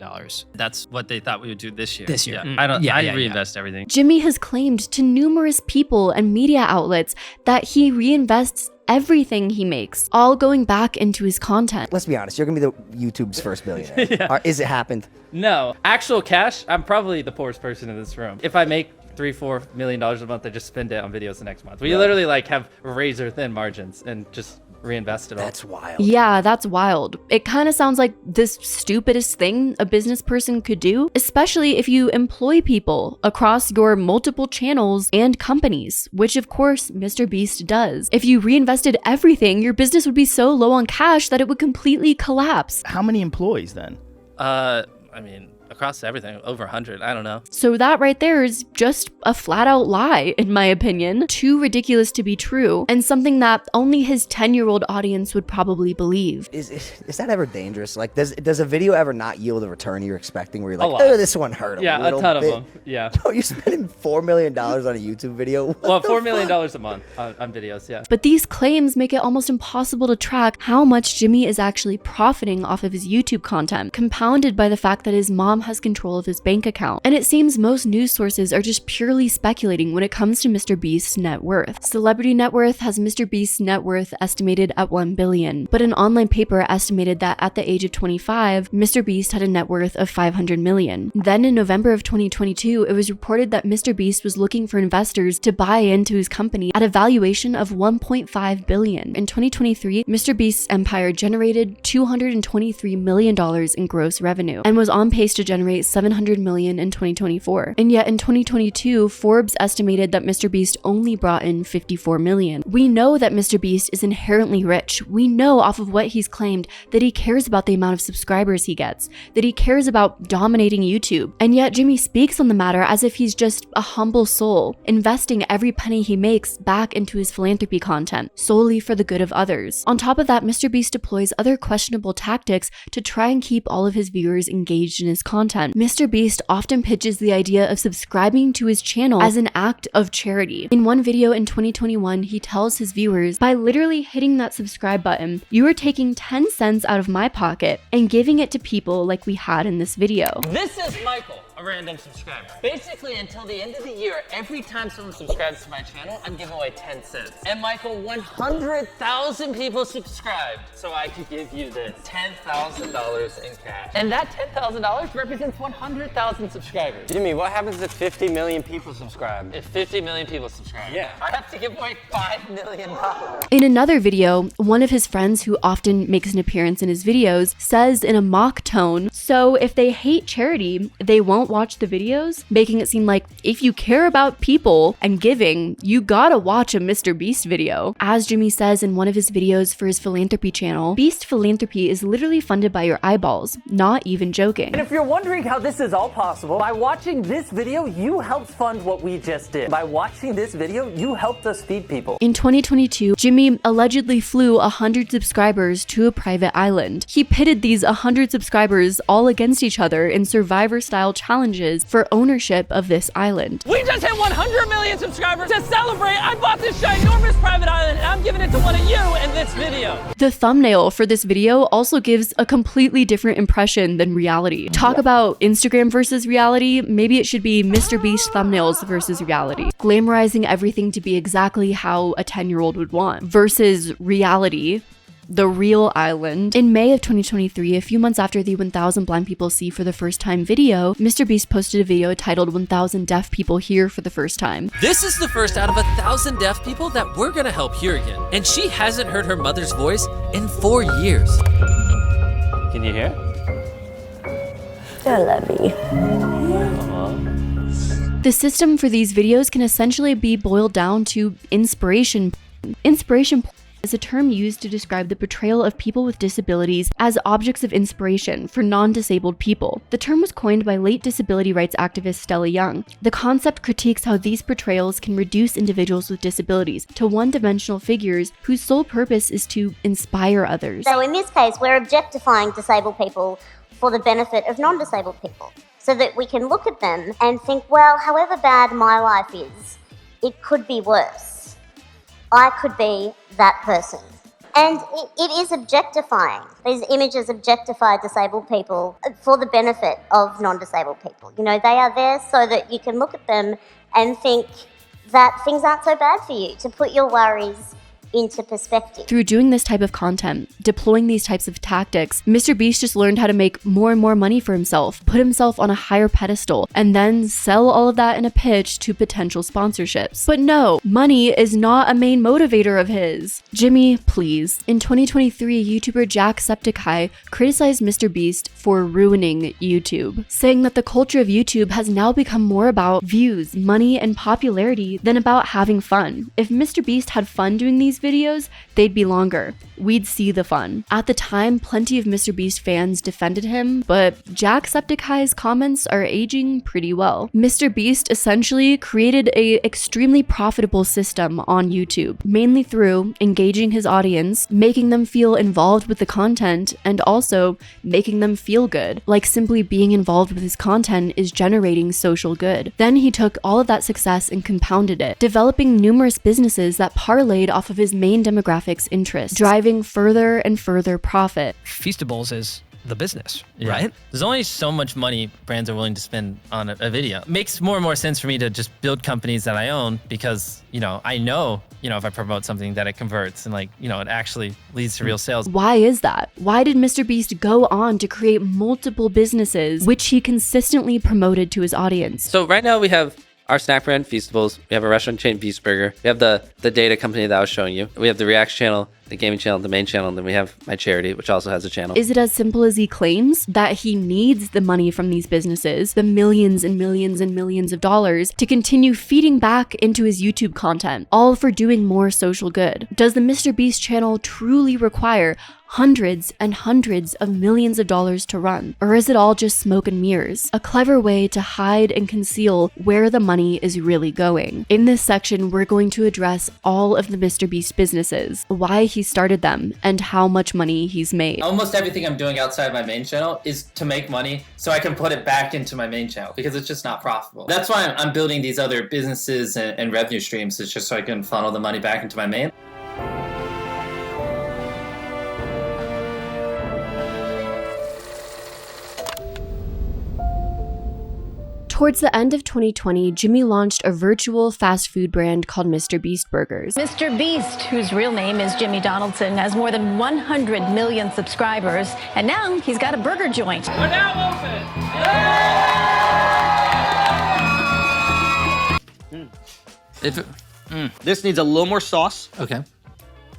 That's what they thought we would do this year. This year. Yeah. I reinvest everything. Jimmy has claimed to numerous people and media outlets that he reinvests everything he makes, all going back into his content. Let's be honest, you're gonna be the YouTube's first billionaire. Yeah. Is it happened? No. Actual cash, I'm probably the poorest person in this room. If I make $3-4 million a month, I just spend it on videos the next month. We literally like have razor thin margins and just reinvest it all. That's wild. Yeah, that's wild. It kind of sounds like this stupidest thing a business person could do, especially if you employ people across your multiple channels and companies, which of course MrBeast does. If you reinvested everything, your business would be so low on cash that it would completely collapse. How many employees then? I mean, across everything, over 100, I don't know. So that right there is just a flat out lie, in my opinion. Too ridiculous to be true, and something that only his 10-year-old audience would probably believe. Is that ever dangerous? Like, does a video ever not yield a return you're expecting where you're A like, lot. oh, this one hurt a Yeah, little a ton bit. of them. Yeah. Oh, you're spending $4 million on a YouTube video? Well, $4 million a month on videos, yeah. But these claims make it almost impossible to track how much Jimmy is actually profiting off of his YouTube content, compounded by the fact that his mom has control of his bank account. And it seems most news sources are just purely speculating when it comes to MrBeast's net worth. Celebrity Net Worth has MrBeast's net worth estimated at $1 billion, but an online paper estimated that at the age of 25, MrBeast had a net worth of $500 million. Then in November of 2022, it was reported that MrBeast was looking for investors to buy into his company at a valuation of $1.5 billion. In 2023, MrBeast's empire generated $223 million in gross revenue and was on pace to generate $700 million in 2024. And yet in 2022, Forbes estimated that MrBeast only brought in $54 million. We know that MrBeast is inherently rich. We know off of what he's claimed that he cares about the amount of subscribers he gets, that he cares about dominating YouTube. And yet Jimmy speaks on the matter as if he's just a humble soul, investing every penny he makes back into his philanthropy content, solely for the good of others. On top of that, MrBeast deploys other questionable tactics to try and keep all of his viewers engaged in his content. MrBeast often pitches the idea of subscribing to his channel as an act of charity. In one video in 2021, he tells his viewers, by literally hitting that subscribe button, you are taking 10 cents out of my pocket and giving it to people like we had in this video. This is Michael, a random subscriber. Basically, until the end of the year, every time someone subscribes to my channel, I'm giving away 10 cents. And Michael, 100,000 people subscribed, so I could give you this $10,000 in cash. And that $10,000 represents 100,000 subscribers. Jimmy, what happens if 50 million people subscribe? If 50 million people subscribe, Yeah. I have to give away $5 million. In another video, one of his friends who often makes an appearance in his videos says in a mock tone, so if they hate charity, they won't watch the videos, making it seem like if you care about people and giving, you gotta watch a MrBeast video. As Jimmy says in one of his videos for his philanthropy channel, Beast Philanthropy is literally funded by your eyeballs, not even joking. And if you're wondering how this is all possible, by watching this video, you helped fund what we just did. By watching this video, you helped us feed people. In 2022, Jimmy allegedly flew 100 subscribers to a private island. He pitted these 100 subscribers all against each other in Survivor-style challenges for ownership of this island. We just hit 100 million subscribers. To celebrate, I bought this ginormous private island and I'm giving it to one of you in this video. The thumbnail for this video also gives a completely different impression than reality. Talk about Instagram versus reality, maybe it should be MrBeast thumbnails versus reality. Glamorizing everything to be exactly how a 10-year-old would want versus reality. The real island. In May of 2023, a few months after the 1,000 Blind People See for the First Time video, MrBeast posted a video titled 1,000 Deaf People Hear for the First time. This is the first out of 1,000 deaf people that we're gonna help hear again. And she hasn't heard her mother's voice in 4 years. Can you hear? I love you. The system for these videos can essentially be boiled down to inspiration. Inspiration is a term used to describe the portrayal of people with disabilities as objects of inspiration for non-disabled people. The term was coined by late disability rights activist Stella Young. The concept critiques how these portrayals can reduce individuals with disabilities to one-dimensional figures whose sole purpose is to inspire others. So in this case, we're objectifying disabled people for the benefit of non-disabled people, so that we can look at them and think, well, however bad my life is, it could be worse. I could be that person. And it is objectifying. These images objectify disabled people for the benefit of non-disabled people. You know, they are there so that you can look at them and think that things aren't so bad for you, to put your worries into perspective. Through doing this type of content, deploying these types of tactics, MrBeast just learned how to make more and more money for himself, put himself on a higher pedestal, and then sell all of that in a pitch to potential sponsorships. But no, money is not a main motivator of his. Jimmy, please. In 2023, YouTuber Jacksepticeye criticized MrBeast for ruining YouTube, saying that the culture of YouTube has now become more about views, money, and popularity than about having fun. If MrBeast had fun doing these videos, they'd be longer. We'd see the fun. At the time, plenty of MrBeast fans defended him, but Jacksepticeye's comments are aging pretty well. MrBeast essentially created an extremely profitable system on YouTube, mainly through engaging his audience, making them feel involved with the content, and also making them feel good. Like simply being involved with his content is generating social good. Then he took all of that success and compounded it, developing numerous businesses that parlayed off of his main demographic's interests, driving further and further profit. Feastables is the business, Yeah. right? There's only so much money brands are willing to spend on a video. It makes more and more sense for me to just build companies that I own because, I know, if I promote something that it converts and it actually leads to real sales. Why is that? Why did MrBeast go on to create multiple businesses, which he consistently promoted to his audience? So right now we have our snack brand, Feastables. We have a restaurant chain, Beast Burger. We have the data company that I was showing you. We have the Reacts channel, the gaming channel, the main channel, and then we have my charity, which also has a channel. Is it as simple as he claims, that he needs the money from these businesses, the millions and millions and millions of dollars, to continue feeding back into his YouTube content, all for doing more social good? Does the MrBeast channel truly require hundreds and hundreds of millions of dollars to run? Or is it all just smoke and mirrors? A clever way to hide and conceal where the money is really going. In this section, we're going to address all of the MrBeast businesses, why he started them, and how much money he's made. Almost everything I'm doing outside my main channel is to make money so I can put it back into my main channel because it's just not profitable. That's why I'm building these other businesses and revenue streams. It's just so I can funnel the money back into my main. Towards the end of 2020, Jimmy launched a virtual fast food brand called MrBeast Burgers. MrBeast, whose real name is Jimmy Donaldson, has more than 100 million subscribers, and now he's got a burger joint. We're now open! This needs a little more sauce. Okay.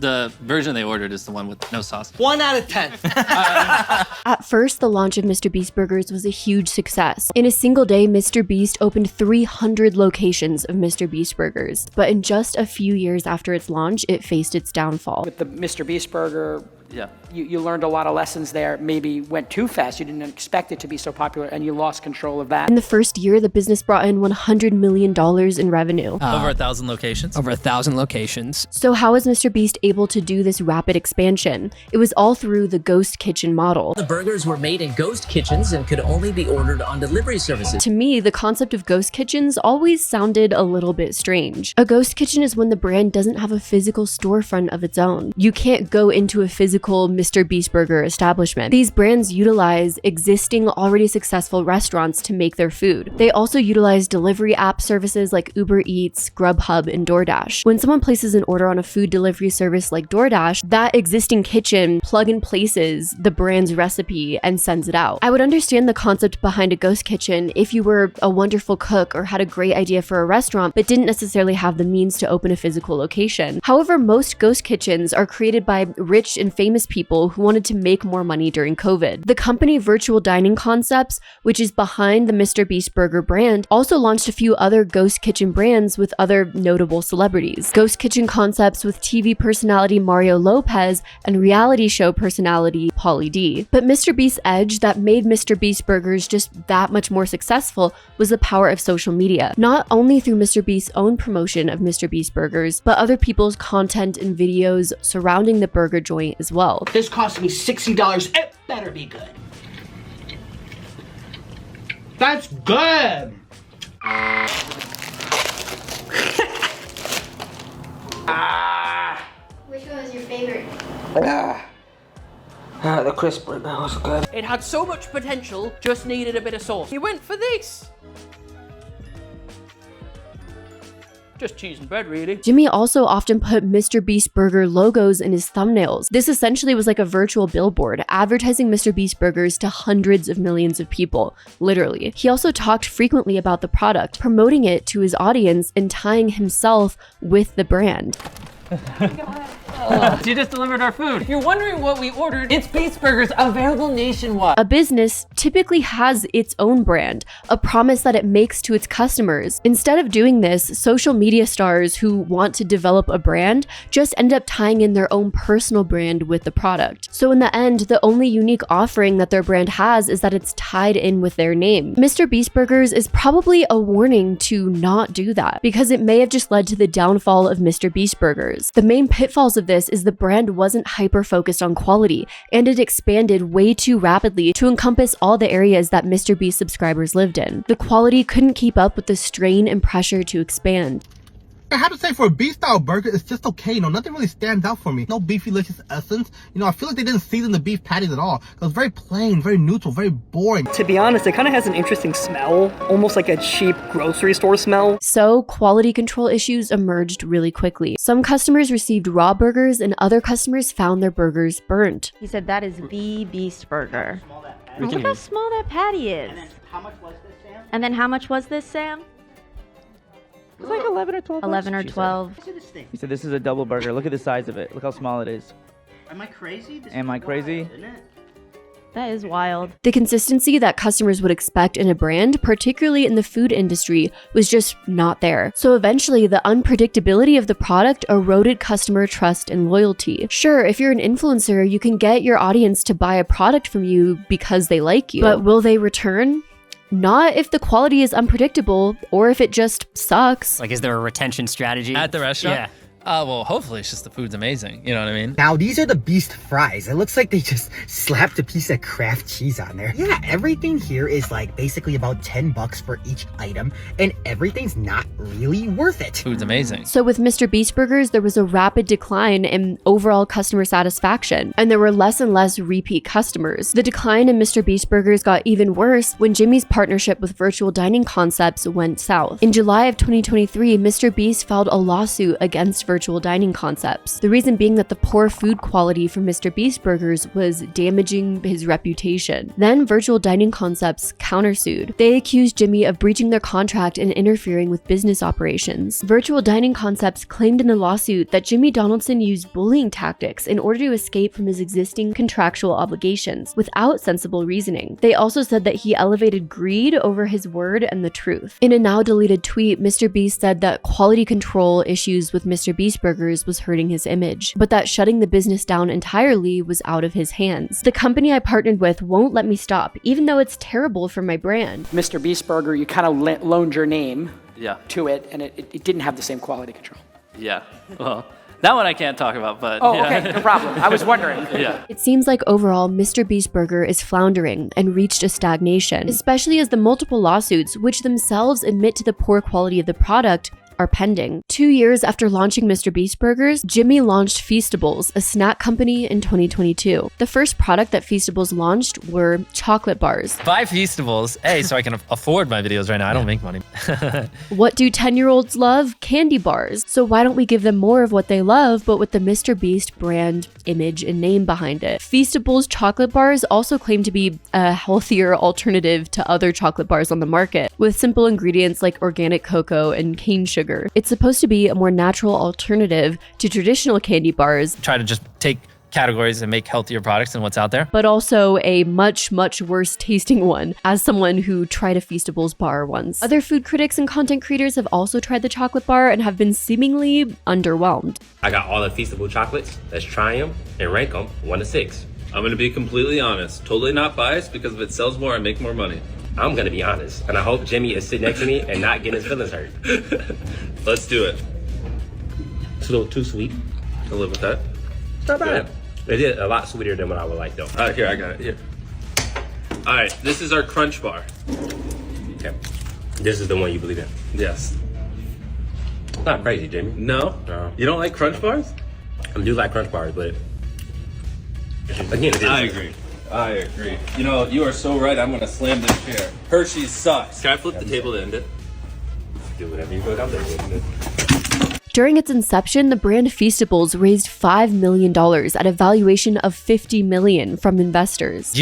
The version they ordered is the one with no sauce. 1 out of 10. At first, the launch of MrBeast Burgers was a huge success. In a single day, MrBeast opened 300 locations of MrBeast Burgers. But in just a few years after its launch, it faced its downfall. With the MrBeast Burger, yeah, you learned a lot of lessons there. Maybe went too fast. You didn't expect it to be so popular, and you lost control of that. In the first year, the business brought in $100 million in revenue. Over 1,000 locations. Over 1,000 locations. So how was MrBeast able to do this rapid expansion? It was all through the ghost kitchen model. The burgers were made in ghost kitchens and could only be ordered on delivery services. To me, the concept of ghost kitchens always sounded a little bit strange. A ghost kitchen is when the brand doesn't have a physical storefront of its own. You can't go into a physical MrBeast Burger establishment. These brands utilize existing, already successful restaurants to make their food. They also utilize delivery app services like Uber Eats, Grubhub, and DoorDash. When someone places an order on a food delivery service like DoorDash, that existing kitchen plug and places the brand's recipe and sends it out. I would understand the concept behind a ghost kitchen if you were a wonderful cook or had a great idea for a restaurant but didn't necessarily have the means to open a physical location. However, most ghost kitchens are created by rich and famous people who wanted to make more money during COVID. The company Virtual Dining Concepts, which is behind the MrBeast Burger brand, also launched a few other ghost kitchen brands with other notable celebrities. Ghost Kitchen Concepts with TV personality Mario Lopez and reality show personality Pauly D. But MrBeast's edge that made MrBeast Burgers just that much more successful was the power of social media. Not only through MrBeast's own promotion of MrBeast Burgers, but other people's content and videos surrounding the burger joint as well. This cost me $60. It better be good. That's good. Which one was your favorite? The crisp burger was good. It had so much potential, just needed a bit of sauce. You went for this. Just cheese and bread, really. Jimmy also often put MrBeast Burger logos in his thumbnails. This essentially was like a virtual billboard, advertising MrBeast Burgers to hundreds of millions of people, literally. He also talked frequently about the product, promoting it to his audience and tying himself with the brand. She just delivered our food. If you're wondering what we ordered, it's Beast Burgers, available nationwide. A business typically has its own brand, a promise that it makes to its customers. Instead of doing this, social media stars who want to develop a brand just end up tying in their own personal brand with the product. So in the end, the only unique offering that their brand has is that it's tied in with their name. MrBeast Burgers is probably a warning to not do that, because it may have just led to the downfall of MrBeast Burgers. The main pitfalls of this is the brand wasn't hyper-focused on quality, and it expanded way too rapidly to encompass all the areas that MrBeast subscribers lived in. The quality couldn't keep up with the strain and pressure to expand. I have to say, for a beef style burger, it's just okay. You know, nothing really stands out for me. No beefy-licious essence. You know, I feel like they didn't season the beef patties at all. It was very plain, very neutral, very boring. To be honest, it kind of has an interesting smell, almost like a cheap grocery store smell. So, quality control issues emerged really quickly. Some customers received raw burgers, and other customers found their burgers burnt. He said that is the Beast Burger. We Look can how use- small that patty is. And then how much was this, Sam? It's like 11 or 12 11 or 12. He said this is a double burger. Look at the size of it. Look how small it is. Am I crazy? Am I crazy? That is wild. The consistency that customers would expect in a brand, particularly in the food industry, was just not there. So eventually, the unpredictability of the product eroded customer trust and loyalty. Sure, if you're an influencer, you can get your audience to buy a product from you because they like you. But will they return? Not if the quality is unpredictable or if it just sucks. Like, is there a retention strategy? At the restaurant? Yeah. Well, hopefully it's just the food's amazing. You know what I mean? Now, these are the Beast fries. It looks like they just slapped a piece of Kraft cheese on there. Yeah, everything here is like basically about $10 for each item, and everything's not really worth it. Food's amazing. So with MrBeast Burgers, there was a rapid decline in overall customer satisfaction, and there were less and less repeat customers. The decline in MrBeast Burgers got even worse when Jimmy's partnership with Virtual Dining Concepts went south. In July of 2023, MrBeast filed a lawsuit against Virtual Dining Concepts. The reason being that the poor food quality from MrBeast Burgers was damaging his reputation. Then Virtual Dining Concepts countersued. They accused Jimmy of breaching their contract and interfering with business operations. Virtual Dining Concepts claimed in the lawsuit that Jimmy Donaldson used bullying tactics in order to escape from his existing contractual obligations without sensible reasoning. They also said that he elevated greed over his word and the truth. In a now deleted tweet, MrBeast said that quality control issues with MrBeast Burgers was hurting his image, but that shutting the business down entirely was out of his hands. The company I partnered with won't let me stop, even though it's terrible for my brand. MrBeast Burger, you kind of loaned your name Yeah. to it, and it didn't have the same quality control. Yeah. Well, that one I can't talk about, but Oh, yeah. okay, no problem. I was wondering. Yeah. It seems like overall, MrBeast Burger is floundering and reached a stagnation, especially as the multiple lawsuits, which themselves admit to the poor quality of the product, are pending. 2 years after launching MrBeast Burgers, Jimmy launched Feastables, a snack company, in 2022. The first product that Feastables launched were chocolate bars. Buy Feastables. Hey, so I can afford my videos right now. I don't make money. What do 10-year-olds love? Candy bars. So why don't we give them more of what they love, but with the MrBeast brand, image, and name behind it? Feastables chocolate bars also claim to be a healthier alternative to other chocolate bars on the market, with simple ingredients like organic cocoa and cane sugar. It's supposed to be a more natural alternative to traditional candy bars, Try to just take categories and make healthier products than what's out there. but also a much, much worse tasting one, as someone who tried a Feastables bar once. Other food critics and content creators have also tried the chocolate bar and have been seemingly underwhelmed. I got all the Feastable chocolates. Let's try them and rank them 1 to 6. I'm gonna be completely honest. Totally not biased, because if it sells more, I make more money. I'm gonna be honest, and I hope Jimmy is sitting next to me and not getting his feelings hurt. Let's do it. It's a little too sweet. I'll live with that. It's not bad. It is a lot sweeter than what I would like, though. Here, I got it. Here. All right, this is our Crunch Bar. Okay. This is the one you believe in? Yes. It's not crazy, Jimmy. No? No. You don't like Crunch Bars? I do like Crunch Bars, but again, it is. I agree. I agree. You know, you are so right. I'm gonna slam this chair. Hershey's sucks. Can I flip the table to end it? do whatever you go down there with. During its inception, the brand Feastables raised $5 million at a valuation of $50 million from investors.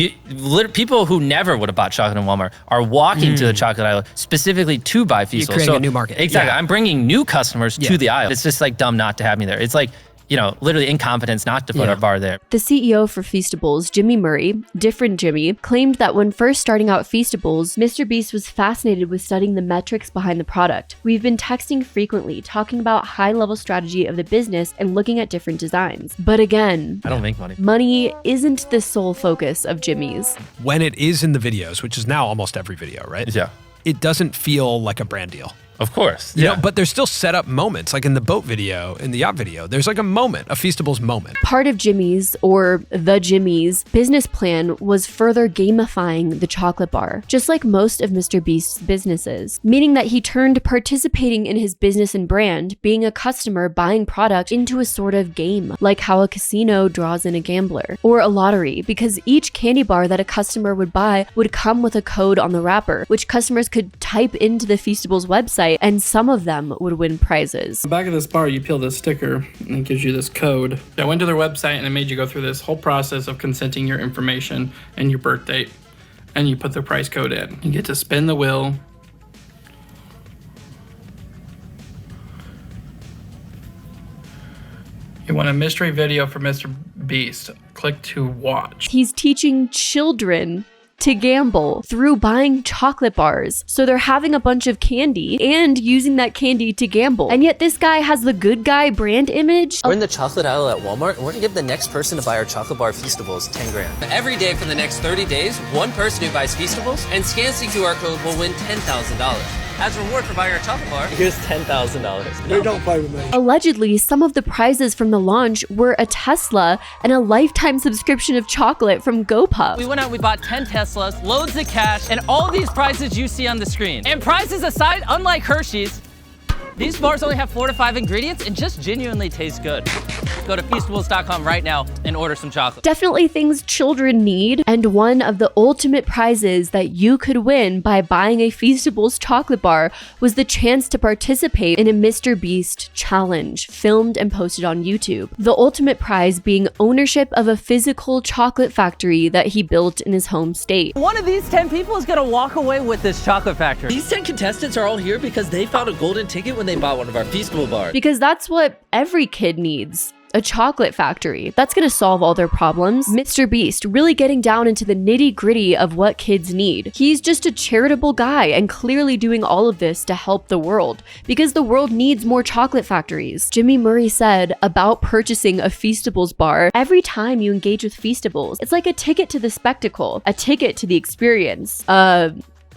People who never would have bought chocolate in Walmart are walking to the chocolate aisle specifically to buy Feastables. You're creating a new market. Exactly. Yeah. I'm bringing new customers to the aisle. It's just like dumb not to have me there. It's like, you know, literally incompetence not to put our bar there. The CEO for Feastables, Jimmy Murray, different Jimmy, claimed that when first starting out Feastables, MrBeast was fascinated with studying the metrics behind the product. We've been texting frequently, talking about high-level strategy of the business and looking at different designs. But again, I don't make money. Money isn't the sole focus of Jimmy's. When it is in the videos, which is now almost every video, right? Yeah. It doesn't feel like a brand deal. Of course. You know, but there's still set up moments, like in the boat video, in the yacht video, there's like a moment, a Feastables moment. Part of Jimmy's, or the Jimmy's, business plan was further gamifying the chocolate bar, just like most of MrBeast's businesses, meaning that he turned participating in his business and brand, being a customer buying product, into a sort of game, like how a casino draws in a gambler, or a lottery, because each candy bar that a customer would buy would come with a code on the wrapper, which customers could type into the Feastables website, and some of them would win prizes. On the back of this bar, you peel this sticker and it gives you this code. I went to their website and it made you go through this whole process of consenting your information and your birth date, and you put the price code in. You get to spin the wheel. You want a mystery video for MrBeast. Click to watch. He's teaching children to gamble through buying chocolate bars. So they're having a bunch of candy and using that candy to gamble. And yet this guy has the good guy brand image. We're in the chocolate aisle at Walmart, and we're gonna give the next person to buy our chocolate bar Feastables 10 grand. Every day for the next 30 days, one person who buys Feastables and scans the QR code will win $10,000. As a reward for buying our chocolate bar, here's $10,000. They don't play with me. Allegedly, some of the prizes from the launch were a Tesla and a lifetime subscription of chocolate from GoPuff. We went out, we bought 10 Teslas, loads of cash, and all these prizes you see on the screen. And prizes aside, unlike Hershey's, these bars only have 4 to 5 ingredients and just genuinely taste good. Go to Feastables.com right now and order some chocolate. Definitely things children need, and one of the ultimate prizes that you could win by buying a Feastables chocolate bar was the chance to participate in a MrBeast challenge filmed and posted on YouTube. The ultimate prize being ownership of a physical chocolate factory that he built in his home state. One of these 10 people is gonna walk away with this chocolate factory. These 10 contestants are all here because they found a golden ticket when they bought one of our Feastable bars. Because that's what every kid needs. A chocolate factory. That's gonna solve all their problems. MrBeast really getting down into the nitty-gritty of what kids need. He's just a charitable guy and clearly doing all of this to help the world because the world needs more chocolate factories. Jimmy Murray said about purchasing a Feastables bar, every time you engage with Feastables, it's like a ticket to the spectacle, a ticket to the experience.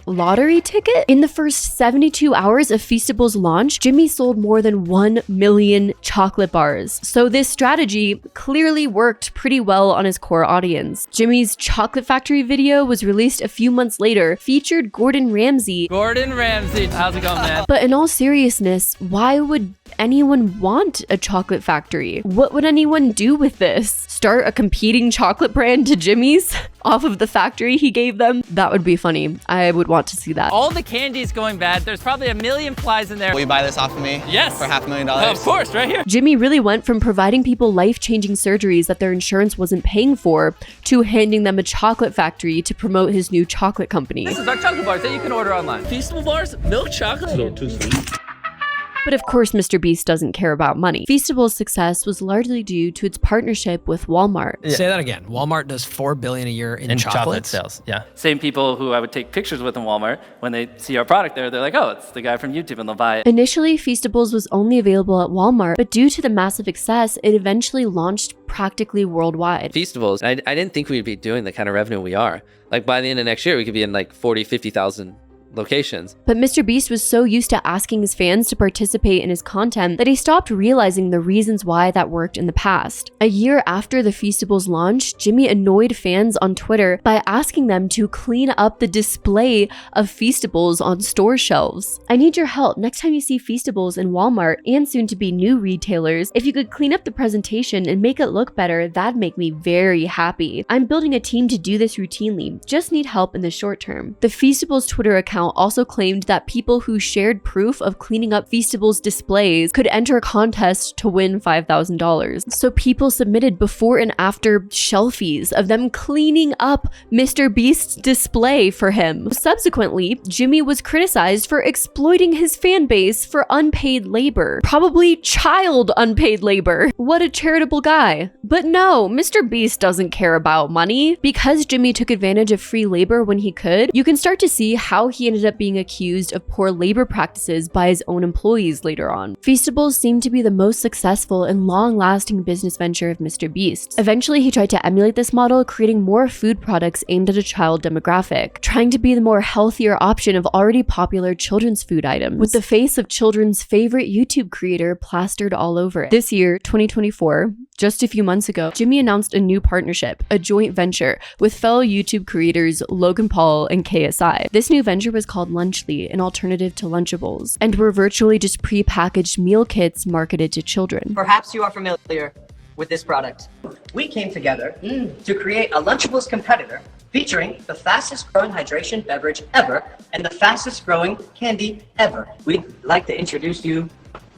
Lottery ticket? In the first 72 hours of Feastables launch, Jimmy sold more than 1 million chocolate bars. So this strategy clearly worked pretty well on his core audience. Jimmy's chocolate factory video was released a few months later, featured Gordon Ramsay. Gordon Ramsay, how's it going, man? But in all seriousness, why would anyone want a chocolate factory? What would anyone do with this? Start a competing chocolate brand to Jimmy's off of the factory he gave them? That would be funny. I would want to see that. All the candy's going bad. There's probably a million flies in there. Will you buy this off of me? Yes. For $500,000? Of course, right here. Jimmy really went from providing people life-changing surgeries that their insurance wasn't paying for to handing them a chocolate factory to promote his new chocolate company. This is our chocolate bars that you can order online. Feastable bars, milk chocolate. It's a little too sweet. But of course, MrBeast doesn't care about money. Feastable's success was largely due to its partnership with Walmart. Yeah. Say that again. Walmart does $4 billion a year in chocolate sales. Yeah. Same people who I would take pictures with in Walmart, when they see our product there, they're like, oh, it's the guy from YouTube, and they'll buy it. Initially, Feastables was only available at Walmart, but due to the massive success, it eventually launched practically worldwide. Feastables, I didn't think we'd be doing the kind of revenue we are. Like by the end of next year, we could be in like 40, 50,000 locations. But MrBeast was so used to asking his fans to participate in his content that he stopped realizing the reasons why that worked in the past. A year after the Feastables launch, Jimmy annoyed fans on Twitter by asking them to clean up the display of Feastables on store shelves. I need your help next time you see Feastables in Walmart and soon to be new retailers. If you could clean up the presentation and make it look better, that'd make me very happy. I'm building a team to do this routinely, just need help in the short term. The Feastables Twitter account account also claimed that people who shared proof of cleaning up Feastables displays could enter a contest to win $5,000. So people submitted before and after shelfies of them cleaning up MrBeast's display for him. Subsequently, Jimmy was criticized for exploiting his fan base for unpaid labor. Probably child unpaid labor. What a charitable guy. But no, MrBeast doesn't care about money. Because Jimmy took advantage of free labor when he could, you can start to see how he ended up being accused of poor labor practices by his own employees later on. Feastables seemed to be the most successful and long-lasting business venture of MrBeast. Eventually, he tried to emulate this model, creating more food products aimed at a child demographic, trying to be the more healthier option of already popular children's food items, with the face of children's favorite YouTube creator plastered all over it. This year, 2024, just a few months ago, Jimmy announced a new partnership, a joint venture, with fellow YouTube creators Logan Paul and KSI. This new venture was called Lunchly, an alternative to Lunchables, and were virtually just pre-packaged meal kits marketed to children. Perhaps you are familiar with this product. We came together to create a Lunchables competitor featuring the fastest growing hydration beverage ever and the fastest growing candy ever. We'd like to introduce you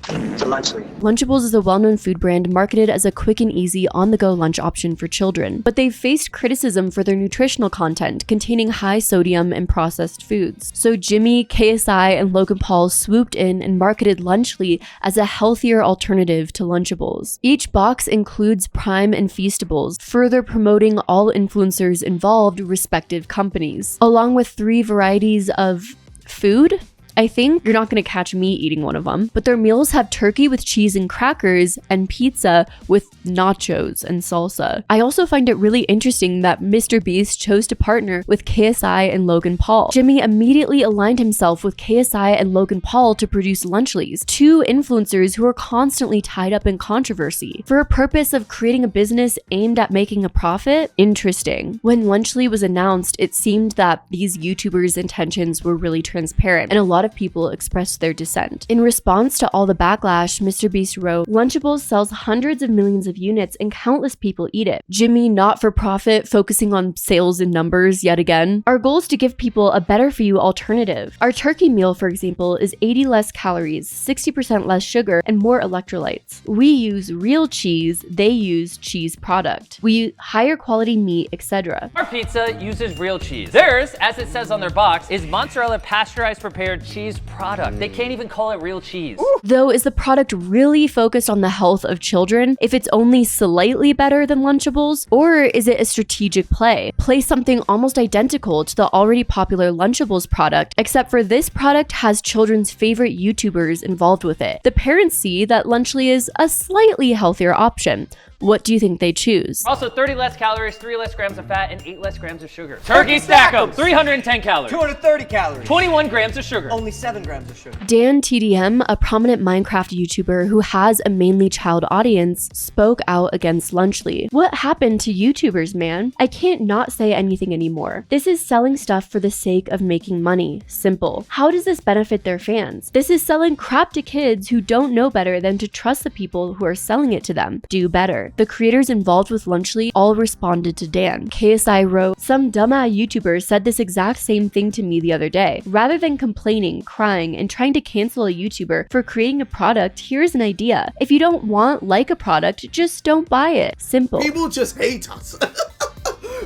to Lunchly. Lunchables is a well-known food brand marketed as a quick and easy on-the-go lunch option for children, but they've faced criticism for their nutritional content containing high sodium and processed foods. So Jimmy, KSI, and Logan Paul swooped in and marketed Lunchly as a healthier alternative to Lunchables. Each box includes Prime and Feastables, further promoting all influencers involved respective companies, along with 3 varieties of food. I think you're not going to catch me eating one of them, but their meals have turkey with cheese and crackers and pizza with nachos and salsa. I also find it really interesting that MrBeast chose to partner with KSI and Logan Paul. Jimmy immediately aligned himself with KSI and Logan Paul to produce Lunchlys, 2 influencers who are constantly tied up in controversy. For a purpose of creating a business aimed at making a profit? Interesting. When Lunchly was announced, it seemed that these YouTubers' intentions were really transparent, and a lot of people expressed their dissent. In response to all the backlash, MrBeast wrote, "Lunchables sells hundreds of millions of units and countless people eat it. Jimmy, not for profit, focusing on sales and numbers yet again. Our goal is to give people a better for you alternative. Our turkey meal, for example, is 80 less calories, 60% less sugar, and more electrolytes. We use real cheese, they use cheese product. We use higher quality meat, etc." Our pizza uses real cheese. Theirs, as it says on their box, is mozzarella pasteurized prepared cheese product. They can't even call it real cheese. Though, is the product really focused on the health of children if it's only slightly better than Lunchables? Or is it a strategic play? Play something almost identical to the already popular Lunchables product, except for this product has children's favorite YouTubers involved with it. The parents see that Lunchly is a slightly healthier option. What do you think they choose? Also 30 less calories, 3 less grams of fat, and 8 less grams of sugar. Turkey stack 'em! 310 calories. 230 calories. 21 grams of sugar. Only 7 grams of sugar. Dan TDM, a prominent Minecraft YouTuber who has a mainly child audience, spoke out against Lunchly. "What happened to YouTubers, man? I can't not say anything anymore. This is selling stuff for the sake of making money. Simple. How does this benefit their fans? This is selling crap to kids who don't know better than to trust the people who are selling it to them. Do better." The creators involved with Lunchly all responded to Dan. KSI wrote, "Some dumbass YouTuber said this exact same thing to me the other day. Rather than complaining, crying, and trying to cancel a YouTuber for creating a product, here's an idea. If you don't like a product, just don't buy it. Simple." People just hate us.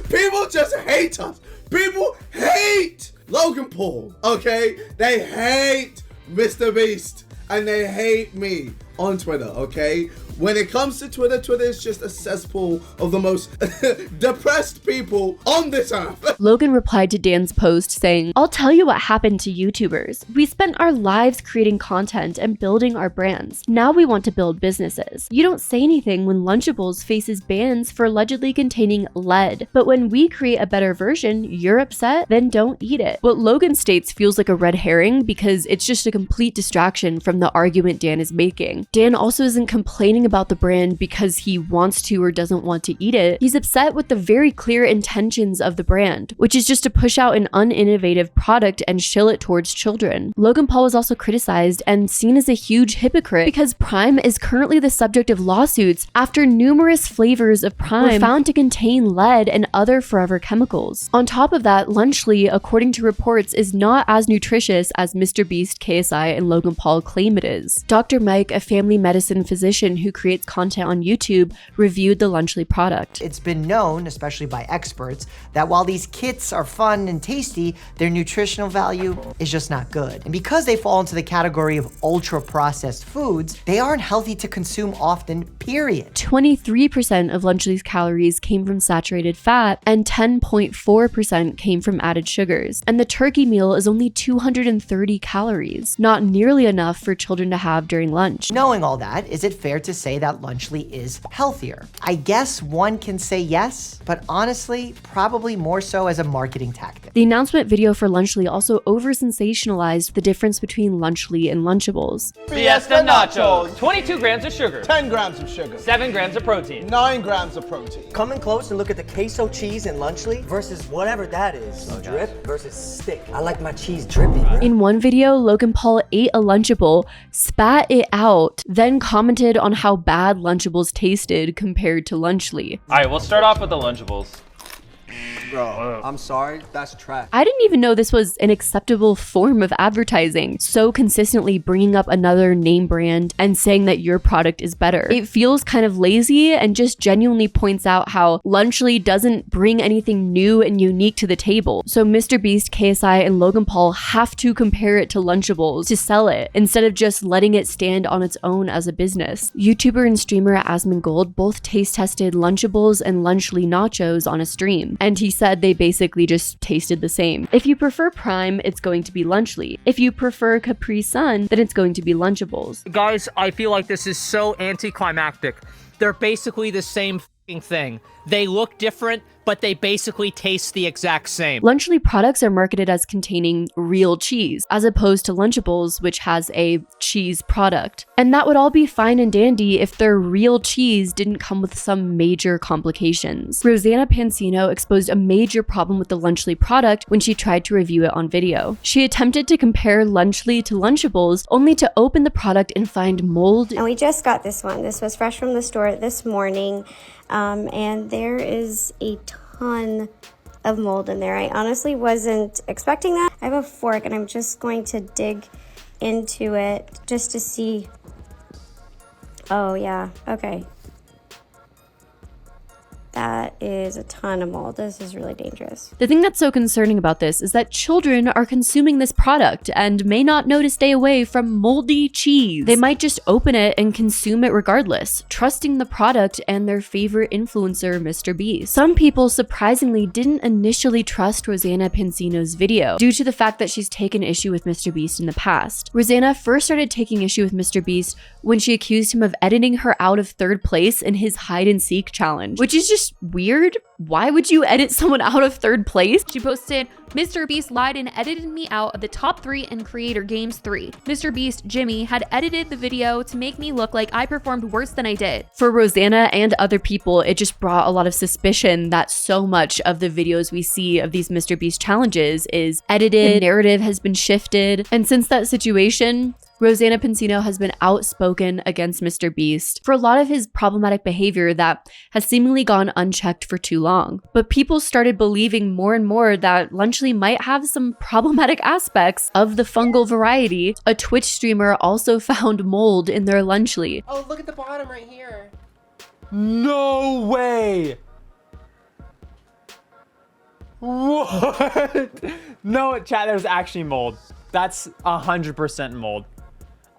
People just hate us. People hate Logan Paul, okay? They hate MrBeast, and they hate me on Twitter, okay? When it comes to Twitter, Twitter is just a cesspool of the most depressed people on this earth. Logan replied to Dan's post saying, "I'll tell you what happened to YouTubers. We spent our lives creating content and building our brands. Now we want to build businesses. You don't say anything when Lunchables faces bans for allegedly containing lead. But when we create a better version, you're upset? Then don't eat it." What Logan states feels like a red herring because it's just a complete distraction from the argument Dan is making. Dan also isn't complaining about the brand because he wants to or doesn't want to eat it. He's upset with the very clear intentions of the brand, which is just to push out an uninnovative product and shill it towards children. Logan Paul was also criticized and seen as a huge hypocrite because Prime is currently the subject of lawsuits after numerous flavors of Prime were found to contain lead and other forever chemicals. On top of that, Lunchly, according to reports, is not as nutritious as MrBeast, KSI, and Logan Paul claim it is. Dr. Mike, a family medicine physician who creates content on YouTube, reviewed the Lunchly product. It's been known, especially by experts, that while these kits are fun and tasty, their nutritional value is just not good. And because they fall into the category of ultra-processed foods, they aren't healthy to consume often, period. 23% of Lunchly's calories came from saturated fat, and 10.4% came from added sugars. And the turkey meal is only 230 calories, not nearly enough for children to have during lunch. Knowing all that, is it fair to say that Lunchly is healthier? I guess one can say yes, but honestly, probably more so as a marketing tactic. The announcement video for Lunchly also over-sensationalized the difference between Lunchly and Lunchables. Fiesta nachos. 22 grams of sugar. 10 grams of sugar. 7 grams of protein. 9 grams of protein. Come in close and look at the queso cheese in Lunchly versus whatever that is. Drip versus stick. I like my cheese drippy. In one video, Logan Paul ate a Lunchable, spat it out, then commented on how bad Lunchables tasted compared to Lunchly. All right, we'll start off with the Lunchables. Bro, I'm sorry, that's trash. I didn't even know this was an acceptable form of advertising, so consistently bringing up another name brand and saying that your product is better. It feels kind of lazy and just genuinely points out how Lunchly doesn't bring anything new and unique to the table. So MrBeast, KSI, and Logan Paul have to compare it to Lunchables to sell it, instead of just letting it stand on its own as a business. YouTuber and streamer Asmongold both taste tested Lunchables and Lunchly nachos on a stream, and he said they basically just tasted the same. If you prefer Prime, it's going to be Lunchly. If you prefer Capri Sun, then it's going to be Lunchables. Guys, I feel like this is so anticlimactic. They're basically the same thing. They look different, but they basically taste the exact same. Lunchly products are marketed as containing real cheese, as opposed to Lunchables, which has a cheese product. And that would all be fine and dandy if their real cheese didn't come with some major complications. Rosanna Pansino exposed a major problem with the Lunchly product when she tried to review it on video. She attempted to compare Lunchly to Lunchables, only to open the product and find mold. And we just got this one. This was fresh from the store this morning. And there is a ton of mold in there. I honestly wasn't expecting that. I have a fork and I'm just going to dig into it just to see. Oh yeah, okay. That is a ton of mold. This is really dangerous. The thing that's so concerning about this is that children are consuming this product and may not know to stay away from moldy cheese. They might just open it and consume it regardless, trusting the product and their favorite influencer, MrBeast. Some people surprisingly didn't initially trust Rosanna Pansino's video due to the fact that she's taken issue with MrBeast in the past. Rosanna first started taking issue with MrBeast when she accused him of editing her out of third place in his hide and seek challenge, which is just weird. Why would you edit someone out of third place? She posted, MrBeast lied and edited me out of the top 3 in Creator Games 3. MrBeast Jimmy had edited the video to make me look like I performed worse than I did. For Rosanna and other people, it just brought a lot of suspicion that so much of the videos we see of these MrBeast challenges is edited, the narrative has been shifted. And since that situation, Rosanna Pansino has been outspoken against MrBeast for a lot of his problematic behavior that has seemingly gone unchecked for too long. But people started believing more and more that Lunchly might have some problematic aspects of the fungal variety. A Twitch streamer also found mold in their Lunchly. Oh, look at the bottom right here. No way! What? No, chat, there's actually mold. That's 100% mold.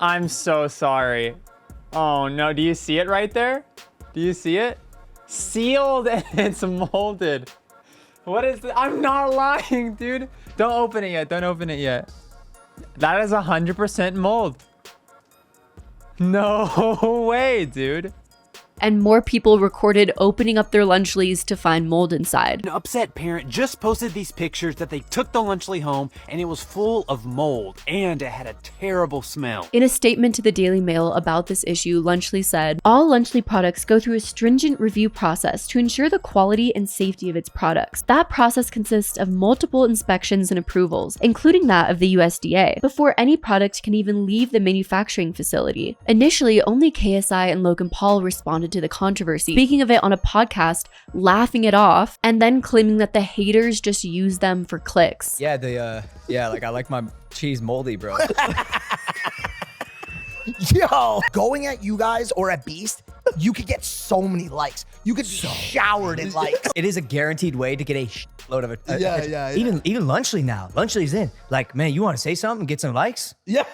I'm so sorry. Oh no, do you see it right there? Do you see it? Sealed and it's molded. What is this? I'm not lying, dude. Don't open it yet. Don't open it yet. That is 100% mold. No way, dude. and more people recorded opening up their Lunchleys to find mold inside. An upset parent just posted these pictures that they took the Lunchly home and it was full of mold and it had a terrible smell. In a statement to the Daily Mail about this issue, Lunchly said, "All Lunchly products go through a stringent review process to ensure the quality and safety of its products. That process consists of multiple inspections and approvals, including that of the USDA, before any product can even leave the manufacturing facility." Initially, only KSI and Logan Paul responded to the controversy, speaking of it on a podcast, laughing it off, and then claiming that the haters just use them for clicks. Yeah, like I like my cheese moldy, bro. Yo, going at you guys or at Beast, you could get so many likes. You could be showered in likes. It is a guaranteed way to get a load of Yeah. Even Lunchly now. Lunchly's in. Like, man, you want to say something and get some likes? Yeah.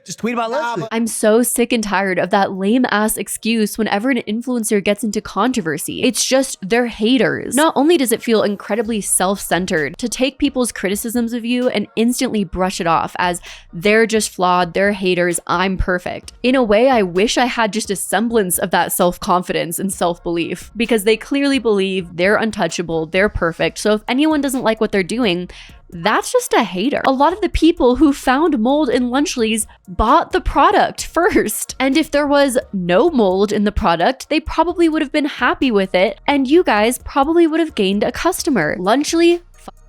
Just tweet about Lunchly. I'm so sick and tired of that lame ass excuse whenever an influencer gets into controversy. It's just they're haters. Not only does it feel incredibly self-centered to take people's criticisms of you and instantly brush it off as they're just flawed, they're haters, I'm perfect. In a way, I wish I had just a semblance of that self-confidence and self-belief, because they clearly believe they're untouchable, they're perfect. So if anyone doesn't like what they're doing, that's just a hater. A lot of the people who found mold in Lunchleys bought the product first. And if there was no mold in the product, they probably would have been happy with it, and you guys probably would have gained a customer. Lunchly,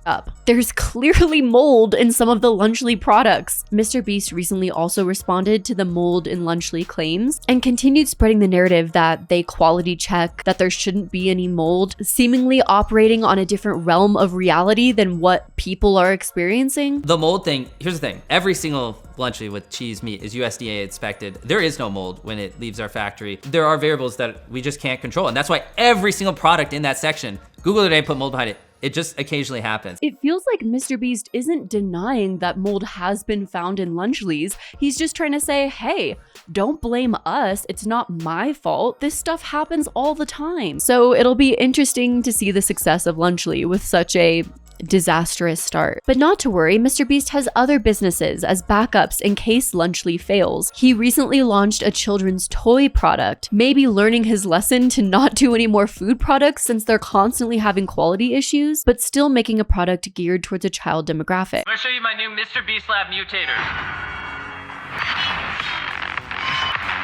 up. There's clearly mold in some of the Lunchly products. MrBeast recently also responded to the mold in Lunchly claims and continued spreading the narrative that they quality check, that there shouldn't be any mold, seemingly operating on a different realm of reality than what people are experiencing. The mold thing, here's the thing. Every single Lunchly with cheese meat is USDA inspected. There is no mold when it leaves our factory. There are variables that we just can't control, and that's why every single product in that section, Google today put mold behind it. It just occasionally happens. It feels like MrBeast isn't denying that mold has been found in Lunchleys. He's just trying to say, hey, don't blame us. It's not my fault. This stuff happens all the time. So it'll be interesting to see the success of Lunchly with such a disastrous start. But not to worry, MrBeast has other businesses as backups in case Lunchly fails. He recently launched a children's toy product, maybe learning his lesson to not do any more food products since they're constantly having quality issues, but still making a product geared towards a child demographic. I'm gonna show you my new MrBeast Lab mutators.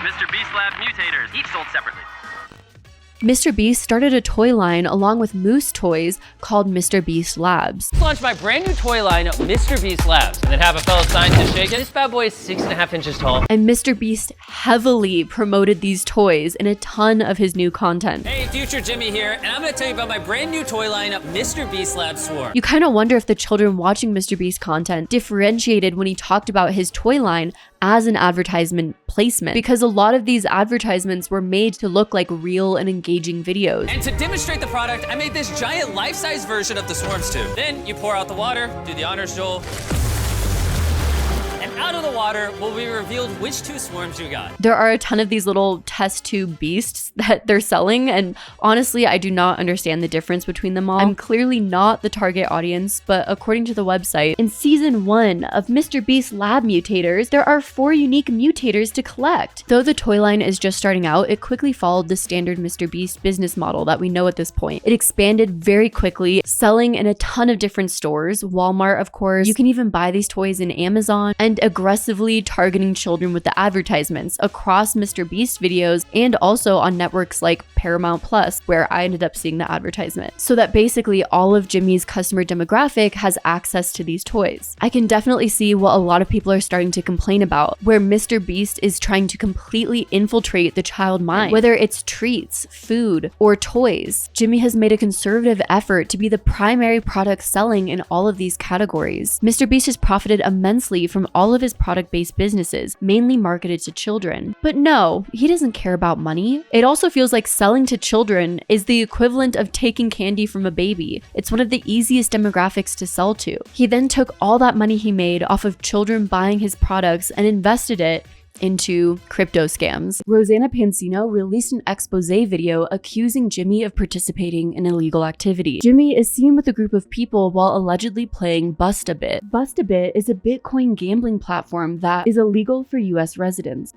MrBeast Lab mutators, each sold separately. MrBeast started a toy line along with Moose Toys called MrBeast Labs. Launch my brand new toy line, MrBeast Labs, and then have a fellow scientist shake it. This bad boy is 6.5 inches tall. And MrBeast heavily promoted these toys in a ton of his new content. Hey, Future Jimmy here, and I'm gonna tell you about my brand new toy line, MrBeast Lab Swarm. You kind of wonder if the children watching MrBeast content differentiated when he talked about his toy line as an advertisement placement, because a lot of these advertisements were made to look like real and engaging videos. And to demonstrate the product, I made this giant life-size version of the Swarms tube. Then you pour out the water, do the honors, Joel. And out of the water will be revealed which two swarms you got. There are a ton of these little test tube beasts that they're selling, and honestly, I do not understand the difference between them all. I'm clearly not the target audience, but according to the website, in season 1 of MrBeast Lab Mutators, there are 4 unique mutators to collect. Though the toy line is just starting out, it quickly followed the standard MrBeast business model that we know at this point. It expanded very quickly, selling in a ton of different stores, Walmart, of course. You can even buy these toys in Amazon, and aggressively targeting children with the advertisements across MrBeast videos and also on networks like Paramount Plus, where I ended up seeing the advertisement. So that basically all of Jimmy's customer demographic has access to these toys. I can definitely see what a lot of people are starting to complain about, where MrBeast is trying to completely infiltrate the child mind, whether it's treats, food, or toys. Jimmy has made a conservative effort to be the primary product selling in all of these categories. MrBeast has profited immensely from all of his product-based businesses, mainly marketed to children. But no, he doesn't care about money. It also feels like selling to children is the equivalent of taking candy from a baby. It's one of the easiest demographics to sell to. He then took all that money he made off of children buying his products and invested it into crypto scams. Rosanna Pansino released an expose video accusing Jimmy of participating in illegal activity. Jimmy is seen with a group of people while allegedly playing Bust-A-Bit. Bust-A-Bit is a Bitcoin gambling platform that is illegal for US residents.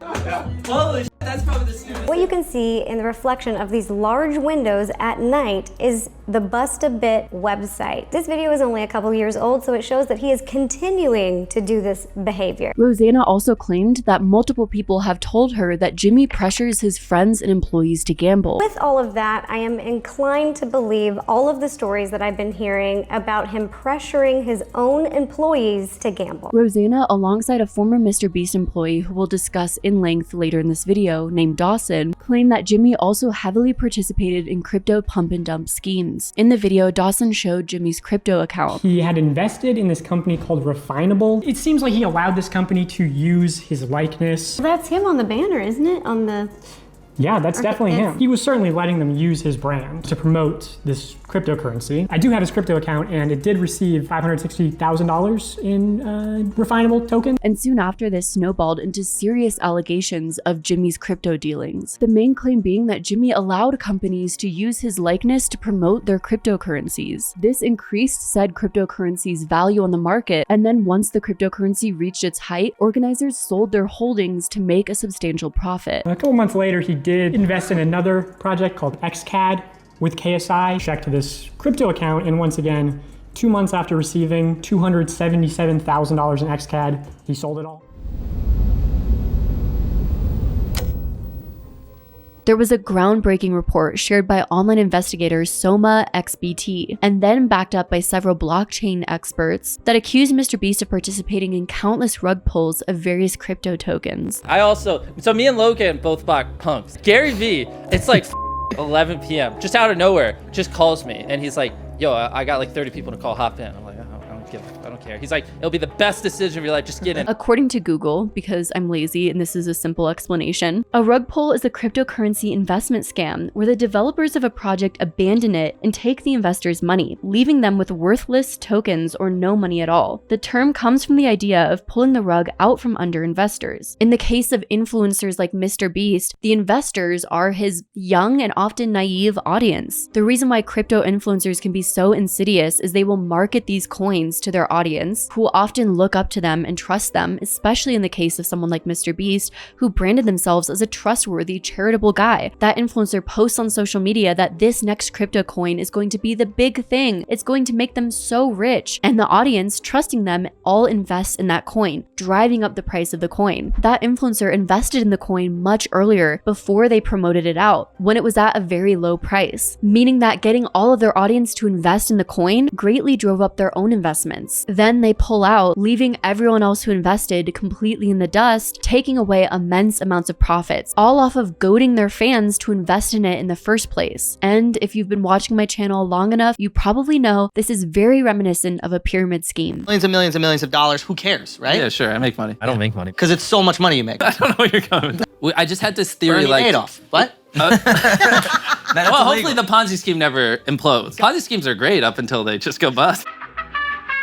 Holy shit, that's probably the stupidest. What you can see in the reflection of these large windows at night is the Bust-A-Bit website. This video is only a couple years old, so it shows that he is continuing to do this behavior. Rosanna also claimed that multiple people have told her that Jimmy pressures his friends and employees to gamble. With all of that, I am inclined to believe all of the stories that I've been hearing about him pressuring his own employees to gamble. Rosanna, alongside a former MrBeast employee who we'll discuss in length later in this video, named Dawson, claimed that Jimmy also heavily participated in crypto pump and dump schemes. In the video, Dawson showed Jimmy's crypto account. He had invested in this company called Refinable. It seems like he allowed this company to use his likeness. That's him on the banner, isn't it? On the... Yeah, that's definitely him. He was certainly letting them use his brand to promote this cryptocurrency. I do have his crypto account, and it did receive $560,000 in refinable tokens. And soon after this snowballed into serious allegations of Jimmy's crypto dealings. The main claim being that Jimmy allowed companies to use his likeness to promote their cryptocurrencies. This increased said cryptocurrency's value on the market, and then once the cryptocurrency reached its height, organizers sold their holdings to make a substantial profit. A couple months later, he did invest in another project called XCAD with KSI. Checked this crypto account, and once again, 2 months after receiving $277,000 in XCAD, he sold it all. There was a groundbreaking report shared by online investigators Soma XBT, and then backed up by several blockchain experts that accused MrBeast of participating in countless rug pulls of various crypto tokens. So me and Logan both bought punks. Gary V, it's like 11 p.m. just out of nowhere, just calls me and he's like, yo, I got like 30 people to call, hop in. I'm like, I don't care. He's like, it'll be the best decision of your life, just get in. According to Google, because I'm lazy and this is a simple explanation, a rug pull is a cryptocurrency investment scam where the developers of a project abandon it and take the investors' money, leaving them with worthless tokens or no money at all. The term comes from the idea of pulling the rug out from under investors. In the case of influencers like MrBeast, the investors are his young and often naive audience. The reason why crypto influencers can be so insidious is they will market these coins to their audience, who often look up to them and trust them, especially in the case of someone like MrBeast, who branded themselves as a trustworthy, charitable guy. That influencer posts on social media that this next crypto coin is going to be the big thing. It's going to make them so rich. And the audience, trusting them, all invests in that coin, driving up the price of the coin. That influencer invested in the coin much earlier, before they promoted it out, when it was at a very low price, meaning that getting all of their audience to invest in the coin greatly drove up their own investments. Then they pull out, leaving everyone else who invested completely in the dust, taking away immense amounts of profits, all off of goading their fans to invest in it in the first place. And if you've been watching my channel long enough, you probably know this is very reminiscent of a pyramid scheme. Millions and millions of dollars, who cares, right? Yeah, sure, I make money. I don't make money. Because it's so much money you make. I don't know where you're going. I just had this theory Bernie like... Madoff. What? Well, hopefully the Ponzi scheme never implodes. Ponzi schemes are great up until they just go bust.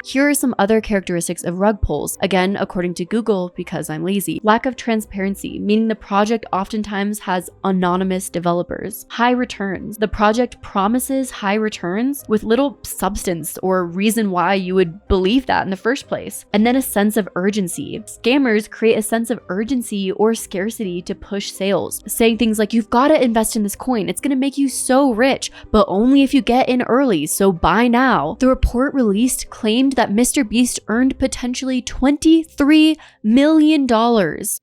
Here are some other characteristics of rug pulls, again according to Google because I'm lazy. Lack of transparency, meaning the project oftentimes has anonymous developers. High returns. The project promises high returns with little substance or reason why you would believe that in the first place. And then a sense of urgency. Scammers create a sense of urgency or scarcity to push sales, saying things like, you've got to invest in this coin, it's going to make you so rich, but only if you get in early, so buy now. The report released claimed that MrBeast earned potentially $23 million,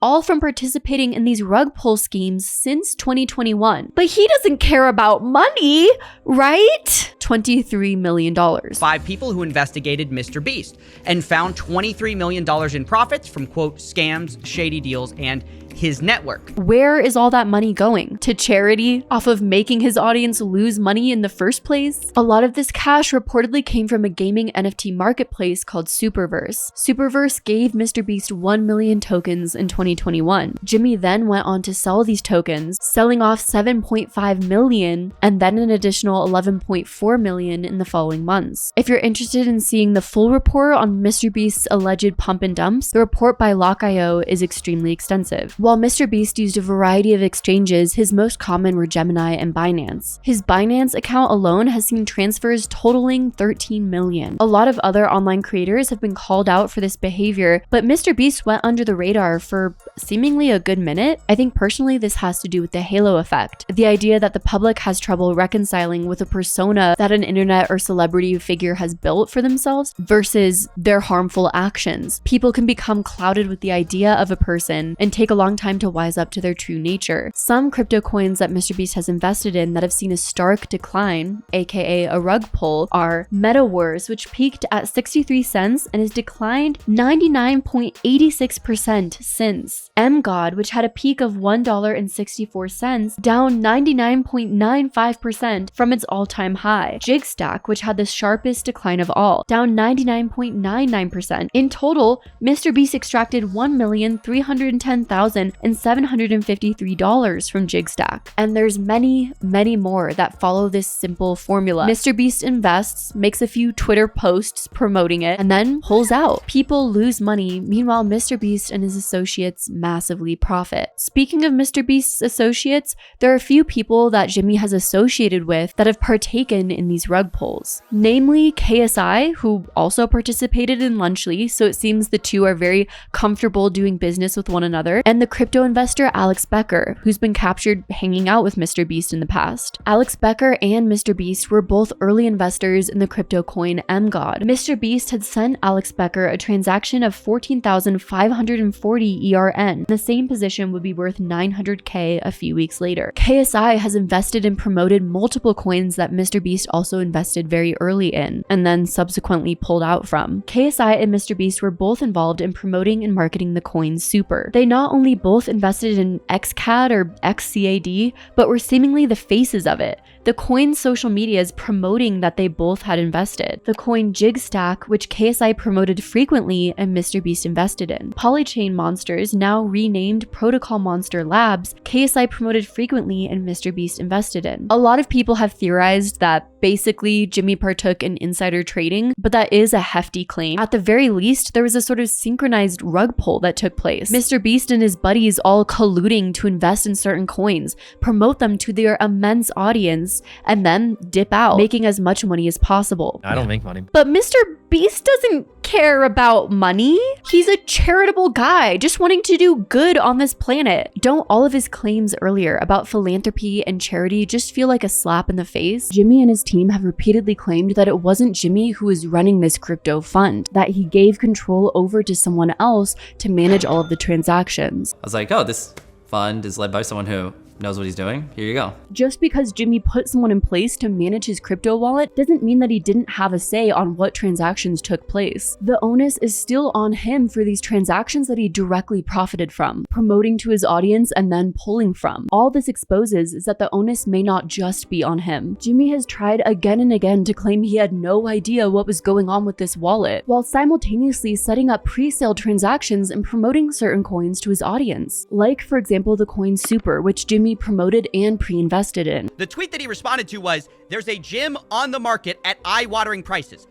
all from participating in these rug pull schemes since 2021. But he doesn't care about money, right? $23 million. 5 people who investigated MrBeast and found $23 million in profits from, quote, scams, shady deals, and his network. Where is all that money going? To charity? Off of making his audience lose money in the first place? A lot of this cash reportedly came from a gaming NFT marketplace called Superverse. Superverse gave MrBeast 1 million tokens in 2021. Jimmy then went on to sell these tokens, selling off 7.5 million and then an additional 11.4 million in the following months. If you're interested in seeing the full report on MrBeast's alleged pump and dumps, the report by Lock.io is extremely extensive. While MrBeast used a variety of exchanges, his most common were Gemini and Binance. His Binance account alone has seen transfers totaling 13 million. A lot of other online creators have been called out for this behavior, but MrBeast went under the radar for seemingly a good minute. I think personally this has to do with the halo effect. The idea that the public has trouble reconciling with a persona that an internet or celebrity figure has built for themselves versus their harmful actions. People can become clouded with the idea of a person and take a long time to wise up to their true nature. Some crypto coins that MrBeast has invested in that have seen a stark decline, aka a rug pull, are MetaWars, which peaked at 63 cents and has declined 99.86% since. MGod, which had a peak of $1.64, down 99.95% from its all-time high. Jigstack, which had the sharpest decline of all, down 99.99%. In total, MrBeast extracted $1,310,753 from Jigstack. And there's many, many more that follow this simple formula. MrBeast invests, makes a few Twitter posts promoting it, and then pulls out. People lose money, meanwhile MrBeast and his associates massively profit. Speaking of MrBeast's associates, there are a few people that Jimmy has associated with that have partaken in these rug pulls. Namely KSI, who also participated in Lunchly, so it seems the two are very comfortable doing business with one another, and the crypto investor Alex Becker, who's been captured hanging out with MrBeast in the past. Alex Becker and MrBeast were both early investors in the crypto coin MGod. MrBeast had sent Alex Becker a transaction of 14,540 ERN. The same position would be worth 900k a few weeks later. KSI has invested and promoted multiple coins that MrBeast also invested very early in, and then subsequently pulled out from. KSI and MrBeast were both involved in promoting and marketing the coin Super. They not only both invested in XCAD or XCAD, but were seemingly the faces of it. The coin's social media is promoting that they both had invested. The coin Jigstack, which KSI promoted frequently and MrBeast invested in. Polychain Monsters, now renamed Protocol Monster Labs, KSI promoted frequently and MrBeast invested in. A lot of people have theorized that basically Jimmy partook in insider trading, but that is a hefty claim. At the very least, there was a sort of synchronized rug pull that took place. MrBeast and his buddies all colluding to invest in certain coins, promote them to their immense audience, and then dip out, making as much money as possible. I don't make money. But MrBeast doesn't care about money. He's a charitable guy, just wanting to do good on this planet. Don't all of his claims earlier about philanthropy and charity just feel like a slap in the face? Jimmy and his team have repeatedly claimed that it wasn't Jimmy who was running this crypto fund, that he gave control over to someone else to manage all of the transactions. I was like, oh, this fund is led by someone who knows what he's doing. Here you go. Just because Jimmy put someone in place to manage his crypto wallet doesn't mean that he didn't have a say on what transactions took place. The onus is still on him for these transactions that he directly profited from, promoting to his audience and then pulling from. All this exposes is that the onus may not just be on him. Jimmy has tried again and again to claim he had no idea what was going on with this wallet, while simultaneously setting up pre-sale transactions and promoting certain coins to his audience. Like, for example, the coin Super, which Jimmy promoted and pre-invested in. The tweet that he responded to was, "There's a gym on the market at eye-watering prices."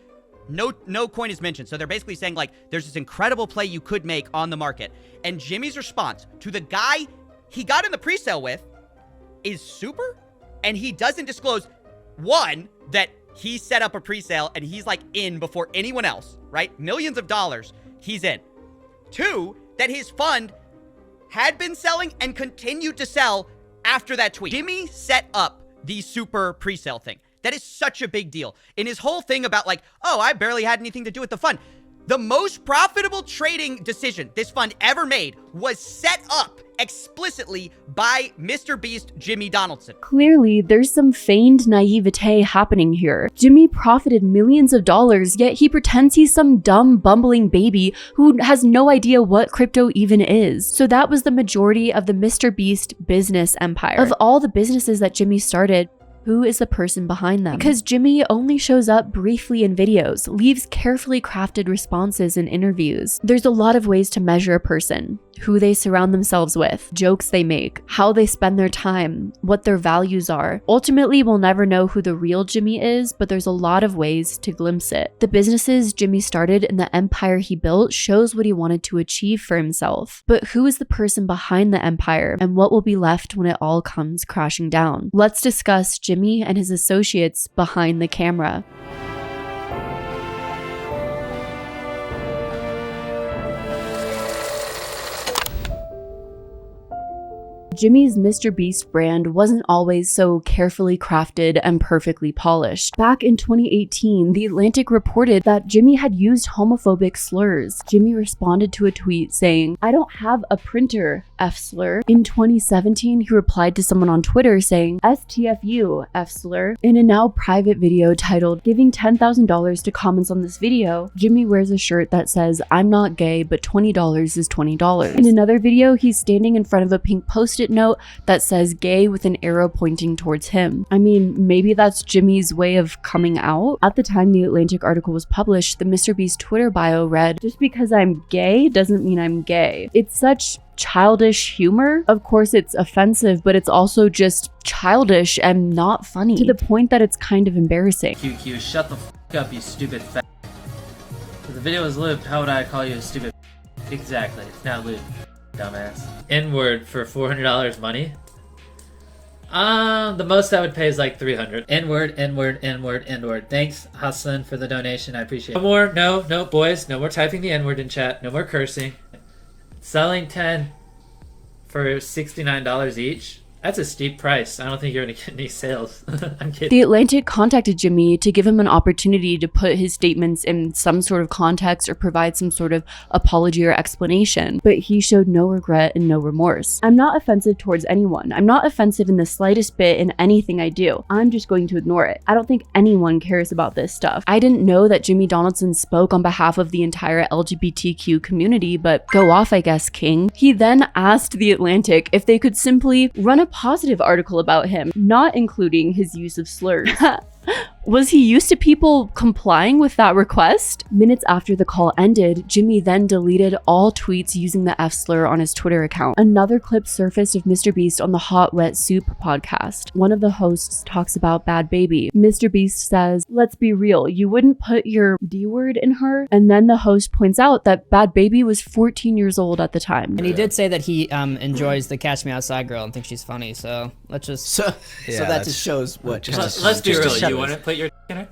No coin is mentioned. So they're basically saying, like, there's this incredible play you could make on the market. And Jimmy's response to the guy he got in the pre-sale with is Super, and he doesn't disclose, one, that he set up a pre-sale and he's like in before anyone else, right? Millions of dollars, he's in. Two, that his fund had been selling and continued to sell after that tweet. Jimmy set up the Super pre-sale thing. That is such a big deal. In his whole thing about like, oh, I barely had anything to do with the fund. The most profitable trading decision this fund ever made was set up explicitly by MrBeast Jimmy Donaldson. Clearly, there's some feigned naivete happening here. Jimmy profited millions of dollars, yet he pretends he's some dumb, bumbling baby who has no idea what crypto even is. So that was the majority of the MrBeast business empire. Of all the businesses that Jimmy started, who is the person behind them? Because Jimmy only shows up briefly in videos, leaves carefully crafted responses in interviews. There's a lot of ways to measure a person. who they surround themselves with, jokes they make, how they spend their time, what their values are. Ultimately, we'll never know who the real Jimmy is, but there's a lot of ways to glimpse it. The businesses Jimmy started and the empire he built shows what he wanted to achieve for himself. But who is the person behind the empire, and what will be left when it all comes crashing down? Let's discuss Jimmy and his associates behind the camera. Jimmy's MrBeast brand wasn't always so carefully crafted and perfectly polished. Back in 2018, The Atlantic reported that Jimmy had used homophobic slurs. Jimmy responded to a tweet saying, "I don't have a printer, F slur." In 2017, he replied to someone on Twitter saying, "STFU, F slur." In a now private video titled "Giving $10,000 to Comments on This Video," Jimmy wears a shirt that says, "I'm not gay, but $20 is $20. In another video, he's standing in front of a pink post-it note that says "gay" with an arrow pointing towards him. I mean, maybe that's Jimmy's way of coming out? At the time the Atlantic article was published, the MrBeast Twitter bio read, "Just because I'm gay doesn't mean I'm gay." It's such childish humor. Of course it's offensive, but it's also just childish and not funny, to the point that it's kind of embarrassing. QQ, shut the f up, you stupid f. If the video was lewd, how would I call you a stupid f? Exactly, it's not lewd, dumbass. N-word for $400 money? The most I would pay is like $300. N-word, N-word, N-word, N-word. Thanks, Hassan, for the donation. I appreciate it. No, boys. No more typing the N-word in chat. No more cursing. Selling 10 for $69 each. That's a steep price. I don't think you're gonna get any sales. I'm kidding. The Atlantic contacted Jimmy to give him an opportunity to put his statements in some sort of context or provide some sort of apology or explanation, but he showed no regret and no remorse. "I'm not offensive towards anyone. I'm not offensive in the slightest bit in anything I do. I'm just going to ignore it. I don't think anyone cares about this stuff. I didn't know that Jimmy Donaldson spoke on behalf of the entire LGBTQ community, but go off, I guess, King." He then asked The Atlantic if they could simply run a positive article about him, not including his use of slurs. Was he used to people complying with that request? Minutes after the call ended, Jimmy then deleted all tweets using the F slur on his Twitter account. Another clip surfaced of MrBeast on the Hot Wet Soup podcast. One of the hosts talks about Bad Baby. MrBeast says, "Let's be real, you wouldn't put your D word in her?" And then the host points out that Bad Baby was 14 years old at the time. And he did say that he enjoys the Catch Me Outside girl and thinks she's funny, so let's just... So that just shows what... Let's be real, you wouldn't put your in her?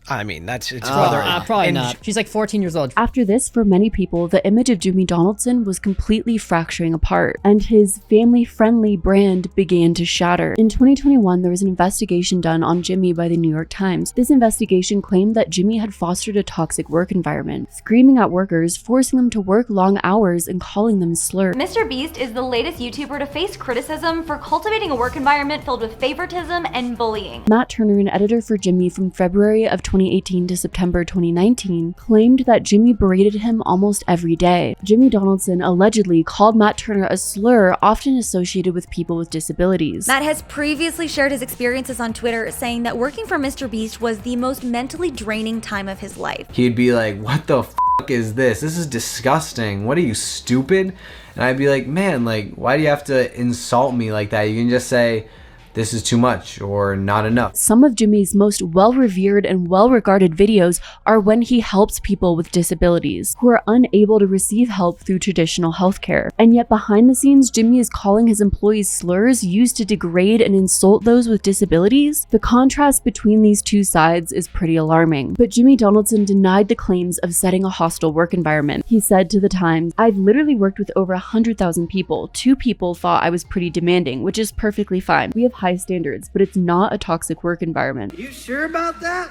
I mean, it's probably not. She's like 14 years old. After this, for many people, the image of Jimmy Donaldson was completely fracturing apart, and his family-friendly brand began to shatter. In 2021, there was an investigation done on Jimmy by the New York Times. This investigation claimed that Jimmy had fostered a toxic work environment, screaming at workers, forcing them to work long hours, and calling them slurs. MrBeast is the latest YouTuber to face criticism for cultivating a work environment filled with favoritism and bullying. Matt Turner, an editor for Jimmy from February of 2018 to September 2019, claimed that Jimmy berated him almost every day. Jimmy Donaldson allegedly called Matt Turner a slur often associated with people with disabilities. Matt has previously shared his experiences on Twitter, saying that working for MrBeast was the most mentally draining time of his life. He'd be like, "What the f is this? This is disgusting. What are you, stupid?" And I'd be like, "Man, like, why do you have to insult me like that? You can just say, this is too much or not enough." Some of Jimmy's most well-revered and well-regarded videos are when he helps people with disabilities who are unable to receive help through traditional healthcare. And yet behind the scenes, Jimmy is calling his employees slurs used to degrade and insult those with disabilities. The contrast between these two sides is pretty alarming. But Jimmy Donaldson denied the claims of setting a hostile work environment. He said to the Times, "I've literally worked with over 100,000 people. 2 people thought I was pretty demanding, which is perfectly fine. We have high standards, but it's not a toxic work environment." You sure about that?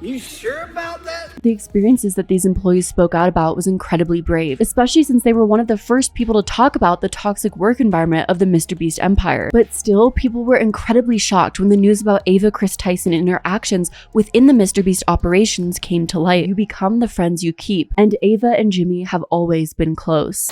You sure about that? The experiences that these employees spoke out about was incredibly brave, especially since they were one of the first people to talk about the toxic work environment of the MrBeast empire. But still, people were incredibly shocked when the news about Ava Chris Tyson and her actions within the MrBeast operations came to light. You become the friends you keep, and Ava and Jimmy have always been close.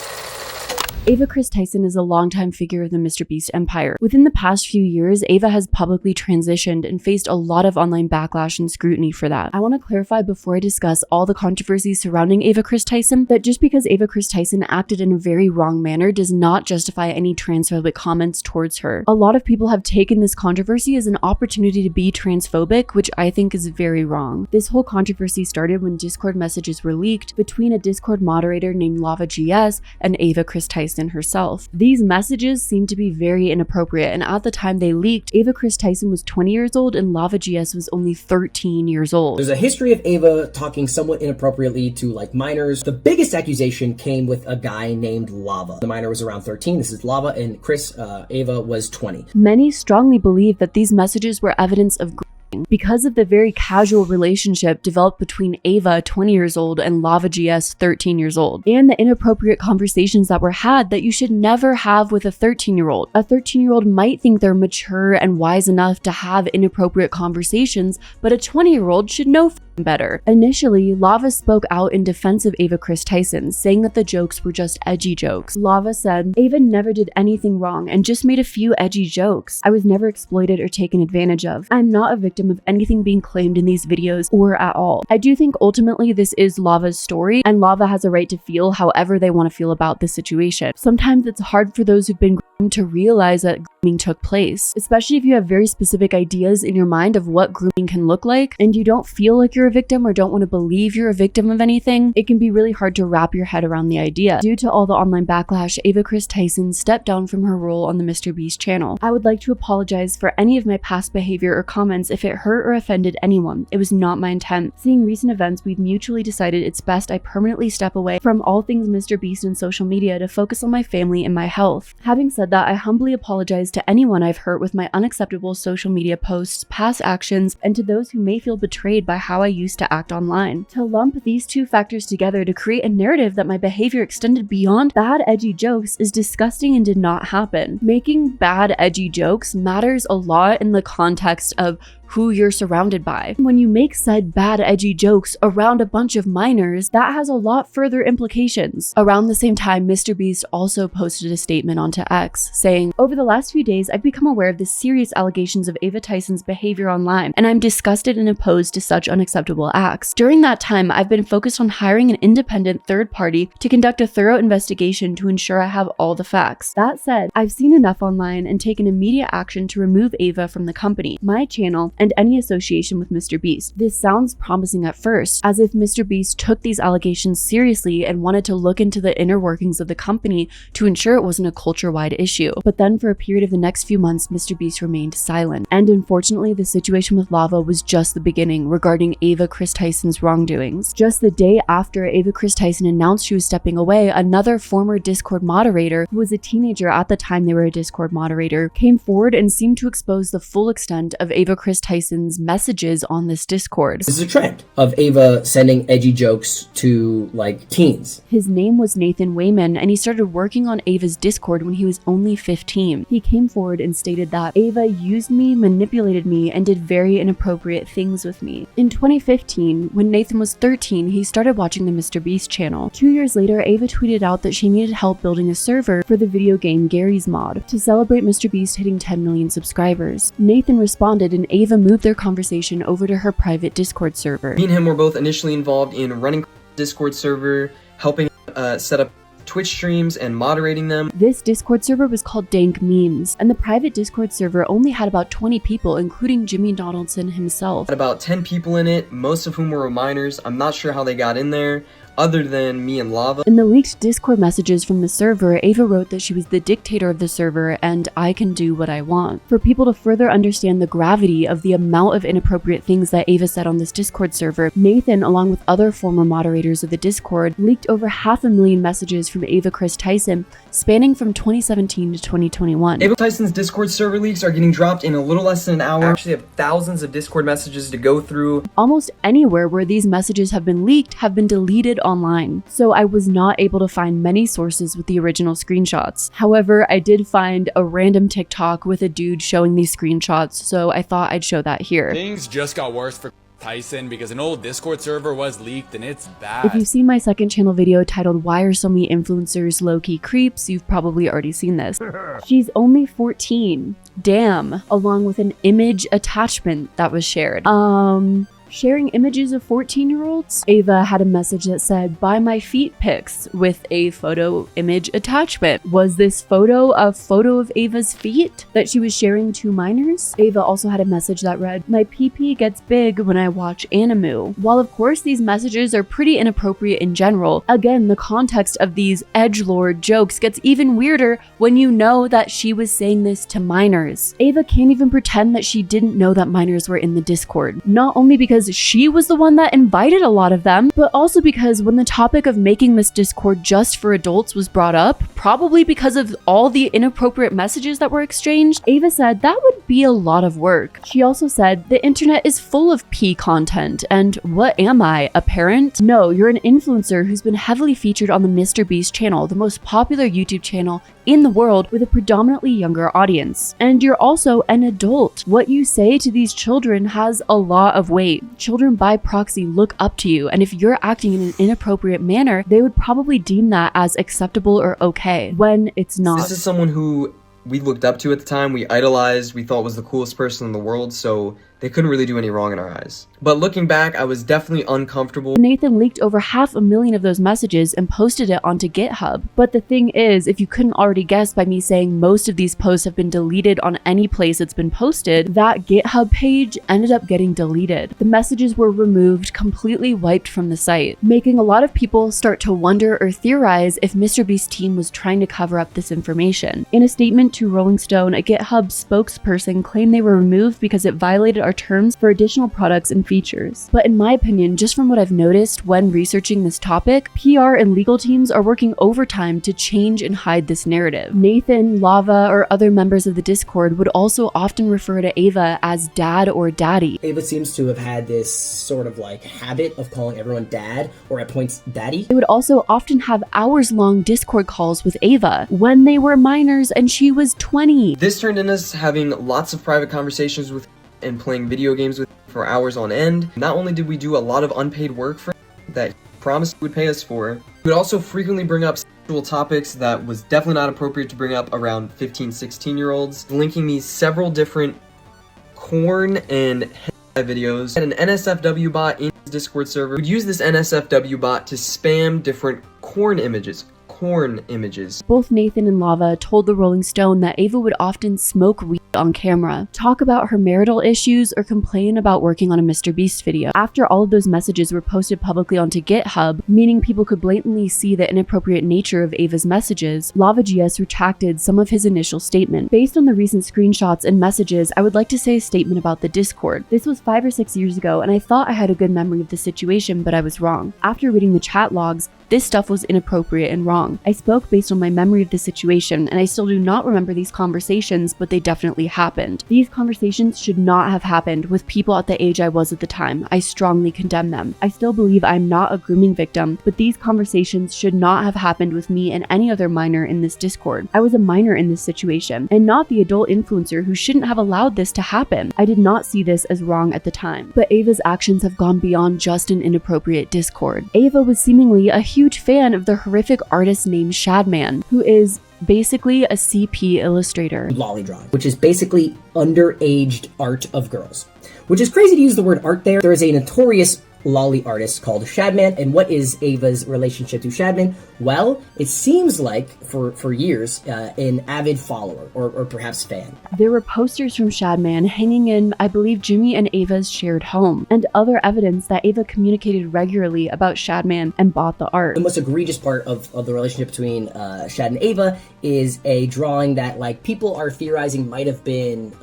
Ava Chris Tyson is a longtime figure of the MrBeast empire. Within the past few years, Ava has publicly transitioned and faced a lot of online backlash and scrutiny for that. I want to clarify before I discuss all the controversies surrounding Ava Chris Tyson that just because Ava Chris Tyson acted in a very wrong manner does not justify any transphobic comments towards her. A lot of people have taken this controversy as an opportunity to be transphobic, which I think is very wrong. This whole controversy started when Discord messages were leaked between a Discord moderator named LavaGS and Ava Chris Tyson herself. These messages seemed to be very inappropriate, and at the time they leaked, Ava Chris Tyson was 20 years old and LavaGS was only 13 years old. There's a history of Ava talking somewhat inappropriately to like minors. The biggest accusation came with a guy named Lava. The minor was around 13. This is Lava, and Ava was 20. Many strongly believe that these messages were evidence of because of the very casual relationship developed between Ava, 20 years old, and LavaGS, 13 years old, and the inappropriate conversations that were had that you should never have with a 13-year-old. A 13-year-old might think they're mature and wise enough to have inappropriate conversations, but a 20-year-old should know better. Initially, Lava spoke out in defense of Ava Chris Tyson, saying that the jokes were just edgy jokes. Lava said, "Ava never did anything wrong and just made a few edgy jokes. I was never exploited or taken advantage of. I'm not a victim of anything being claimed in these videos or at all." I do think ultimately this is Lava's story, and Lava has a right to feel however they want to feel about this situation. Sometimes it's hard for those who've been groomed to realize that grooming took place, especially if you have very specific ideas in your mind of what grooming can look like, and you don't feel like you're a victim or don't want to believe you're a victim of anything. It can be really hard to wrap your head around the idea. Due to all the online backlash, Ava Chris Tyson stepped down from her role on the MrBeast channel. I would like to apologize for any of my past behavior or comments if it hurt or offended anyone. It was not my intent. Seeing recent events, we've mutually decided it's best I permanently step away from all things MrBeast and social media to focus on my family and my health. Having said that, I humbly apologize to anyone I've hurt with my unacceptable social media posts, past actions, and to those who may feel betrayed by how I used to act online. To lump these two factors together to create a narrative that my behavior extended beyond bad edgy jokes is disgusting and did not happen. Making bad edgy jokes matters a lot in the context of who you're surrounded by. When you make said bad edgy jokes around a bunch of minors, that has a lot further implications. Around the same time, MrBeast also posted a statement onto X saying, "Over the last few days, I've become aware of the serious allegations of Ava Tyson's behavior online, and I'm disgusted and opposed to such unacceptable acts. During that time, I've been focused on hiring an independent third party to conduct a thorough investigation to ensure I have all the facts. That said, I've seen enough online and taken immediate action to remove Ava from the company, my channel, and any association with MrBeast." This sounds promising at first, as if MrBeast took these allegations seriously and wanted to look into the inner workings of the company to ensure it wasn't a culture-wide issue. But then for a period of the next few months, MrBeast remained silent. And unfortunately, the situation with Lava was just the beginning regarding Ava Chris Tyson's wrongdoings. Just the day after Ava Chris Tyson announced she was stepping away, another former Discord moderator, who was a teenager at the time they were a Discord moderator, came forward and seemed to expose the full extent of Ava Chris Tyson's messages on this Discord. This is a trend of Ava sending edgy jokes to like teens. His name was Nathan Wayman, and he started working on Ava's Discord when he was only 15. He came forward and stated that Ava used me, manipulated me, and did very inappropriate things with me. In 2015, when Nathan was 13, he started watching the MrBeast channel. 2 years later, Ava tweeted out that she needed help building a server for the video game Gary's Mod to celebrate MrBeast hitting 10 million subscribers. Nathan responded, and Ava moved their conversation over to her private Discord server. Me and him were both initially involved in running Discord server, helping set up Twitch streams and moderating them. This Discord server was called Dank Memes, and the private Discord server only had about 20 people, including Jimmy Donaldson himself. Had about 10 people in it, most of whom were minors. I'm not sure how they got in there, other than me and Lava. In the leaked Discord messages from the server, Ava wrote that she was the dictator of the server and I can do what I want. For people to further understand the gravity of the amount of inappropriate things that Ava said on this Discord server, Nathan, along with other former moderators of the Discord, leaked over 500,000 messages from Ava Chris Tyson, spanning from 2017 to 2021. Ava Tyson's Discord server leaks are getting dropped in a little less than an hour. I actually have thousands of Discord messages to go through. Almost anywhere where these messages have been leaked have been deleted online, so I was not able to find many sources with the original screenshots. However, I did find a random TikTok with a dude showing these screenshots, so I thought I'd show that here. Things just got worse for Tyson because an old Discord server was leaked and it's bad. If you've seen my second channel video titled Why Are So Many Influencers Low-Key Creeps, you've probably already seen this. She's only 14. Damn. Along with an image attachment that was shared. Sharing images of 14-year-olds? Ava had a message that said, buy my feet pics with a photo image attachment. Was this photo a photo of Ava's feet that she was sharing to minors? Ava also had a message that read, my PP gets big when I watch anime. While of course these messages are pretty inappropriate in general, again, the context of these edgelord jokes gets even weirder when you know that she was saying this to minors. Ava can't even pretend that she didn't know that minors were in the Discord. Not only because she was the one that invited a lot of them, but also because when the topic of making this Discord just for adults was brought up, probably because of all the inappropriate messages that were exchanged, Ava said that would be a lot of work. She also said, the internet is full of P content, and what am I, a parent? No, you're an influencer who's been heavily featured on the MrBeast channel, the most popular YouTube channel in the world with a predominantly younger audience. And you're also an adult. What you say to these children has a lot of weight. Children by proxy look up to you, and if you're acting in an inappropriate manner, they would probably deem that as acceptable or okay, when it's not. This is someone who we looked up to at the time, we idolized, we thought was the coolest person in the world, so they couldn't really do any wrong in our eyes. But looking back, I was definitely uncomfortable. Nathan leaked over 500,000 of those messages and posted it onto GitHub. But the thing is, if you couldn't already guess by me saying most of these posts have been deleted on any place it's been posted, that GitHub page ended up getting deleted. The messages were removed, completely wiped from the site, making a lot of people start to wonder or theorize if MrBeast's team was trying to cover up this information. In a statement to Rolling Stone, a GitHub spokesperson claimed they were removed because it violated our terms for additional products and features. But in my opinion, just from what I've noticed when researching this topic, PR and legal teams are working overtime to change and hide this narrative. Nathan, Lava, or other members of the Discord would also often refer to Ava as dad or daddy. Ava seems to have had this sort of like habit of calling everyone dad, or at points daddy. They would also often have hours-long Discord calls with Ava when they were minors and she was 20. This turned into us having lots of private conversations with and playing video games with for hours on end. Not only did we do a lot of unpaid work for that he promised he would pay us for, he would also frequently bring up sexual topics that was definitely not appropriate to bring up around 15, 16-year-olds, linking me several different corn and hentai videos. And an NSFW bot in his Discord server would use this NSFW bot to spam different corn images. Both Nathan and Lava told the Rolling Stone that Ava would often smoke weed on camera, talk about her marital issues, or complain about working on a MrBeast video. After all of those messages were posted publicly onto GitHub, meaning people could blatantly see the inappropriate nature of Ava's messages, LavaGS retracted some of his initial statement. Based on the recent screenshots and messages, I would like to say a statement about the Discord. This was 5 or 6 years ago, and I thought I had a good memory of the situation, but I was wrong. After reading the chat logs, this stuff was inappropriate and wrong. I spoke based on my memory of the situation, and I still do not remember these conversations, but they definitely happened. These conversations should not have happened with people at the age I was at the time. I strongly condemn them. I still believe I'm not a grooming victim, but these conversations should not have happened with me and any other minor in this Discord. I was a minor in this situation, and not the adult influencer who shouldn't have allowed this to happen. I did not see this as wrong at the time. But Ava's actions have gone beyond just an inappropriate Discord. Ava was seemingly a huge fan of the horrific artist named Shadman, who is basically a CP illustrator. Lolly drawing, which is basically underaged art of girls. Which is crazy to use the word art there. There is a notorious lolly artist called Shadman, and what is Ava's relationship to Shadman? Well, it seems like, for years, an avid follower, or perhaps fan. There were posters from Shadman hanging in, I believe, Jimmy and Ava's shared home, and other evidence that Ava communicated regularly about Shadman and bought the art. The most egregious part of the relationship between Shad and Ava is a drawing that, like, people are theorizing might have been,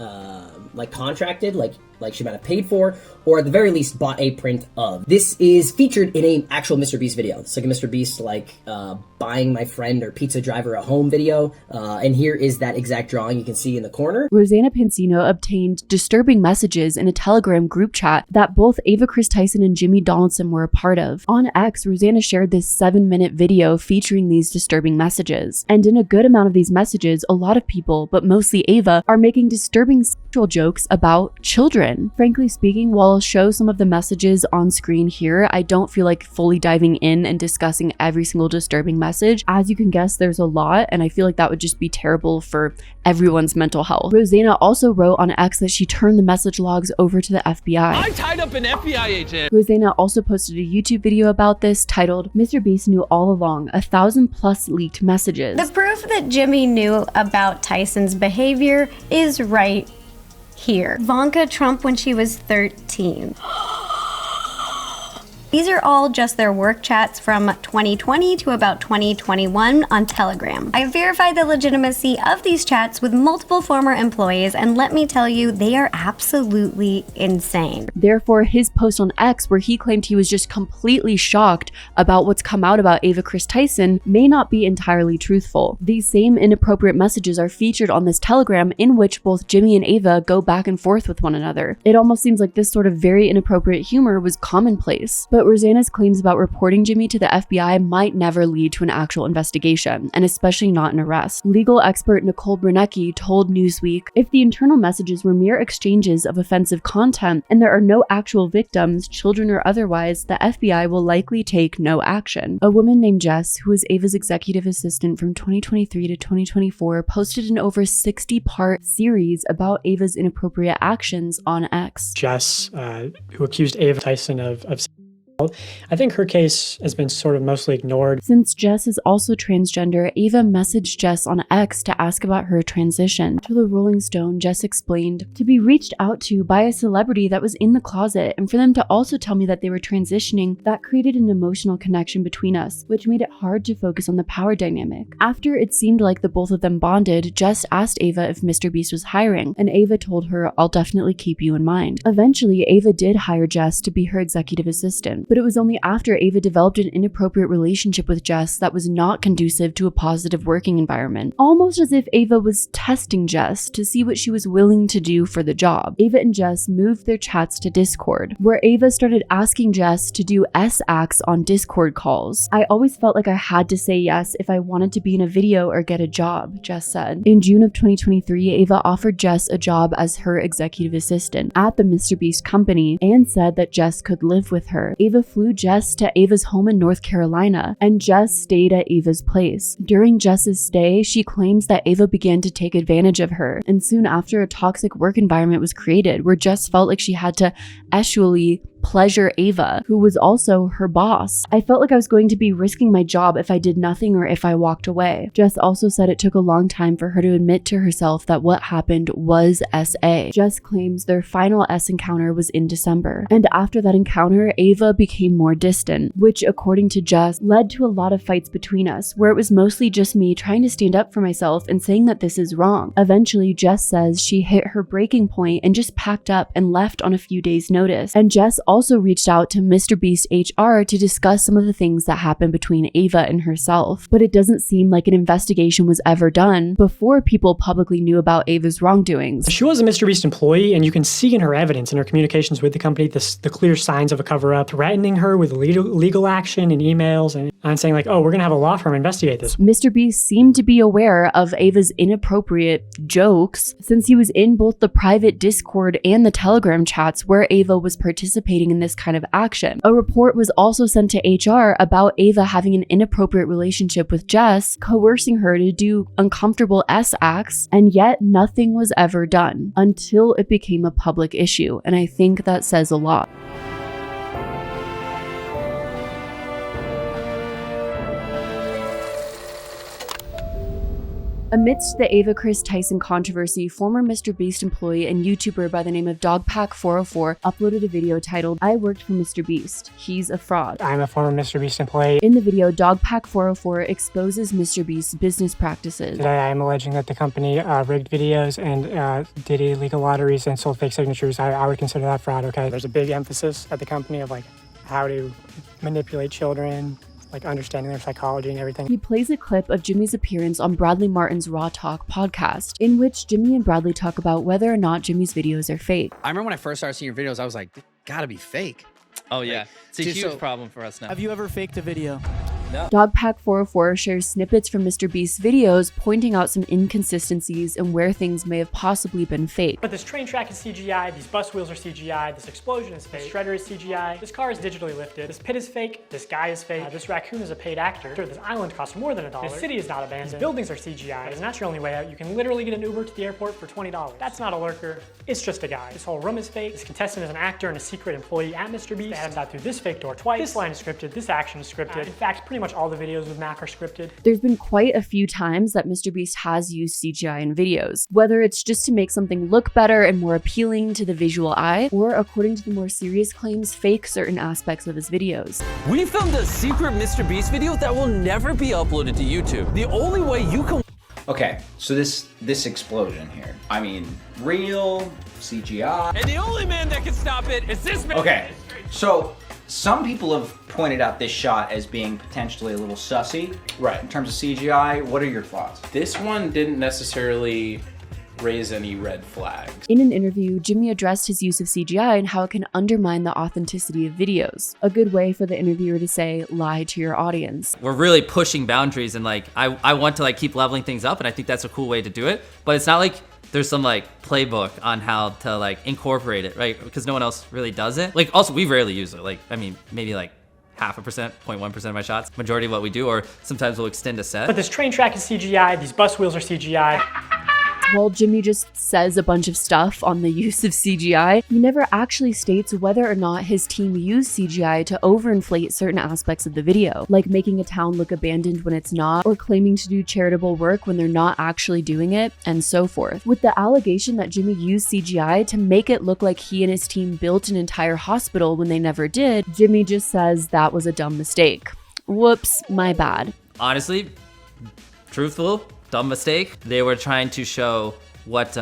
like, contracted, like she might have paid for, or at the very least bought a print of. This is featured in an actual MrBeast video. It's like a MrBeast, like, buying my friend or pizza driver a home video, and here is that exact drawing you can see in the corner. Rosanna Pansino obtained disturbing messages in a Telegram group chat that both Ava Chris Tyson and Jimmy Donaldson were a part of. On X, Rosanna shared this 7-minute video featuring these disturbing messages. And in a good amount of these messages, a lot of people, but mostly Ava, are making disturbing sexual jokes about children. in. Frankly speaking, while I'll show some of the messages on screen here, I don't feel like fully diving in and discussing every single disturbing message. As you can guess, there's a lot, and I feel like that would just be terrible for everyone's mental health. Rosanna also wrote on X that she turned the message logs over to the FBI. I tied up an FBI agent. Rosanna also posted a YouTube video about this titled, "MrBeast knew all along, 1,000+ leaked messages." The proof that Jimmy knew about Tyson's behavior is right here. Ivanka Trump when she was 13. These are all just their work chats from 2020 to about 2021 on Telegram. I verified the legitimacy of these chats with multiple former employees, and let me tell you, they are absolutely insane. Therefore, his post on X, where he claimed he was just completely shocked about what's come out about Ava Chris Tyson, may not be entirely truthful. These same inappropriate messages are featured on this Telegram, in which both Jimmy and Ava go back and forth with one another. It almost seems like this sort of very inappropriate humor was commonplace. But Rosanna's claims about reporting Jimmy to the FBI might never lead to an actual investigation, and especially not an arrest. Legal expert Nicole Brunecki told Newsweek, "If the internal messages were mere exchanges of offensive content and there are no actual victims, children or otherwise, the FBI will likely take no action." A woman named Jess, who was Ava's executive assistant from 2023 to 2024, posted an over 60-part series about Ava's inappropriate actions on X. Jess, who accused Ava Tyson of I think her case has been sort of mostly ignored. Since Jess is also transgender, Ava messaged Jess on X to ask about her transition. To the Rolling Stone, Jess explained, "To be reached out to by a celebrity that was in the closet, and for them to also tell me that they were transitioning, that created an emotional connection between us, which made it hard to focus on the power dynamic." After it seemed like the both of them bonded, Jess asked Ava if MrBeast was hiring, and Ava told her, "I'll definitely keep you in mind." Eventually, Ava did hire Jess to be her executive assistant. But it was only after Ava developed an inappropriate relationship with Jess that was not conducive to a positive working environment. Almost as if Ava was testing Jess to see what she was willing to do for the job. Ava and Jess moved their chats to Discord, where Ava started asking Jess to do S-acts on Discord calls. "I always felt like I had to say yes if I wanted to be in a video or get a job," Jess said. In June of 2023, Ava offered Jess a job as her executive assistant at the MrBeast company and said that Jess could live with her. Ava flew Jess to Ava's home in North Carolina, and Jess stayed at Ava's place. During Jess's stay, she claims that Ava began to take advantage of her, and soon after, a toxic work environment was created where Jess felt like she had to actually pleasure Ava, who was also her boss. "I felt like I was going to be risking my job if I did nothing or if I walked away." Jess also said it took a long time for her to admit to herself that what happened was SA. Jess claims their final S encounter was in December, and after that encounter, Ava became more distant, which, according to Jess, led to a lot of fights between us, where it was mostly just me trying to stand up for myself and saying that this is wrong. Eventually, Jess says she hit her breaking point and just packed up and left on a few days' notice. And Jess also reached out to MrBeast HR to discuss some of the things that happened between Ava and herself. But it doesn't seem like an investigation was ever done before people publicly knew about Ava's wrongdoings. She was a MrBeast employee, and you can see in her evidence in her communications with the company the clear signs of a cover-up, threatening her with legal action and emails and saying like, "Oh, we're gonna have a law firm investigate this." MrBeast seemed to be aware of Ava's inappropriate jokes since he was in both the private Discord and the Telegram chats where Ava was participating in this kind of action. A report was also sent to HR about Ava having an inappropriate relationship with Jess, coercing her to do uncomfortable S-acts, and yet nothing was ever done until it became a public issue, and I think that says a lot. Amidst the Ava Chris Tyson controversy, former MrBeast employee and YouTuber by the name of Dogpack404 uploaded a video titled, "I worked for MrBeast. He's a fraud." I'm a former MrBeast employee. In the video, Dogpack404 exposes MrBeast's business practices. Today, I am alleging that the company rigged videos and did illegal lotteries and sold fake signatures. I would consider that fraud, okay? There's a big emphasis at the company of like how to manipulate children, like understanding their psychology and everything. He plays a clip of Jimmy's appearance on Bradley Martin's Raw Talk podcast, in which Jimmy and Bradley talk about whether or not Jimmy's videos are fake. I remember when I first started seeing your videos, I was like, this gotta be fake. Oh yeah, it's a huge problem for us now. Have you ever faked a video? No. Dogpack404 shares snippets from MrBeast's videos pointing out some inconsistencies and where things may have possibly been fake. But this train track is CGI, these bus wheels are CGI, this explosion is fake, this shredder is CGI, this car is digitally lifted, this pit is fake, this guy is fake, this raccoon is a paid actor, sure, this island costs more than $1, this city is not abandoned, these buildings are CGI, and that's your only way out. You can literally get an Uber to the airport for $20. That's not a lurker, it's just a guy. This whole room is fake, this contestant is an actor and a secret employee at MrBeast. They had him out through this fake door twice, this line is scripted, this action is scripted. In fact, pretty much all the videos with Mac are scripted. There's been quite a few times that MrBeast has used CGI in videos, whether it's just to make something look better and more appealing to the visual eye, or according to the more serious claims, fake certain aspects of his videos. We filmed a secret MrBeast video that will never be uploaded to YouTube. The only way you can... Okay, so this explosion here. I mean, real, CGI. And the only man that can stop it is this man. Okay, so some people have pointed out this shot as being potentially a little sussy. Right. In terms of CGI, what are your thoughts? This one didn't necessarily raise any red flags. In an interview, Jimmy addressed his use of CGI and how it can undermine the authenticity of videos. A good way for the interviewer to say, lie to your audience. We're really pushing boundaries, and like I want to like keep leveling things up, and I think that's a cool way to do it. But it's not like there's some like playbook on how to like incorporate it, right? Because no one else really does it. Like also, we rarely use it. Like, I mean, maybe like 0.5%, 0.1% of my shots. Majority of what we do, or sometimes we'll extend a set. But this train track is CGI, these bus wheels are CGI. While Jimmy just says a bunch of stuff on the use of CGI, he never actually states whether or not his team used CGI to overinflate certain aspects of the video, like making a town look abandoned when it's not, or claiming to do charitable work when they're not actually doing it, and so forth. With the allegation that Jimmy used CGI to make it look like he and his team built an entire hospital when they never did, Jimmy just says that was a dumb mistake. Whoops, my bad. Honestly, truthful, dumb mistake. They were trying to show what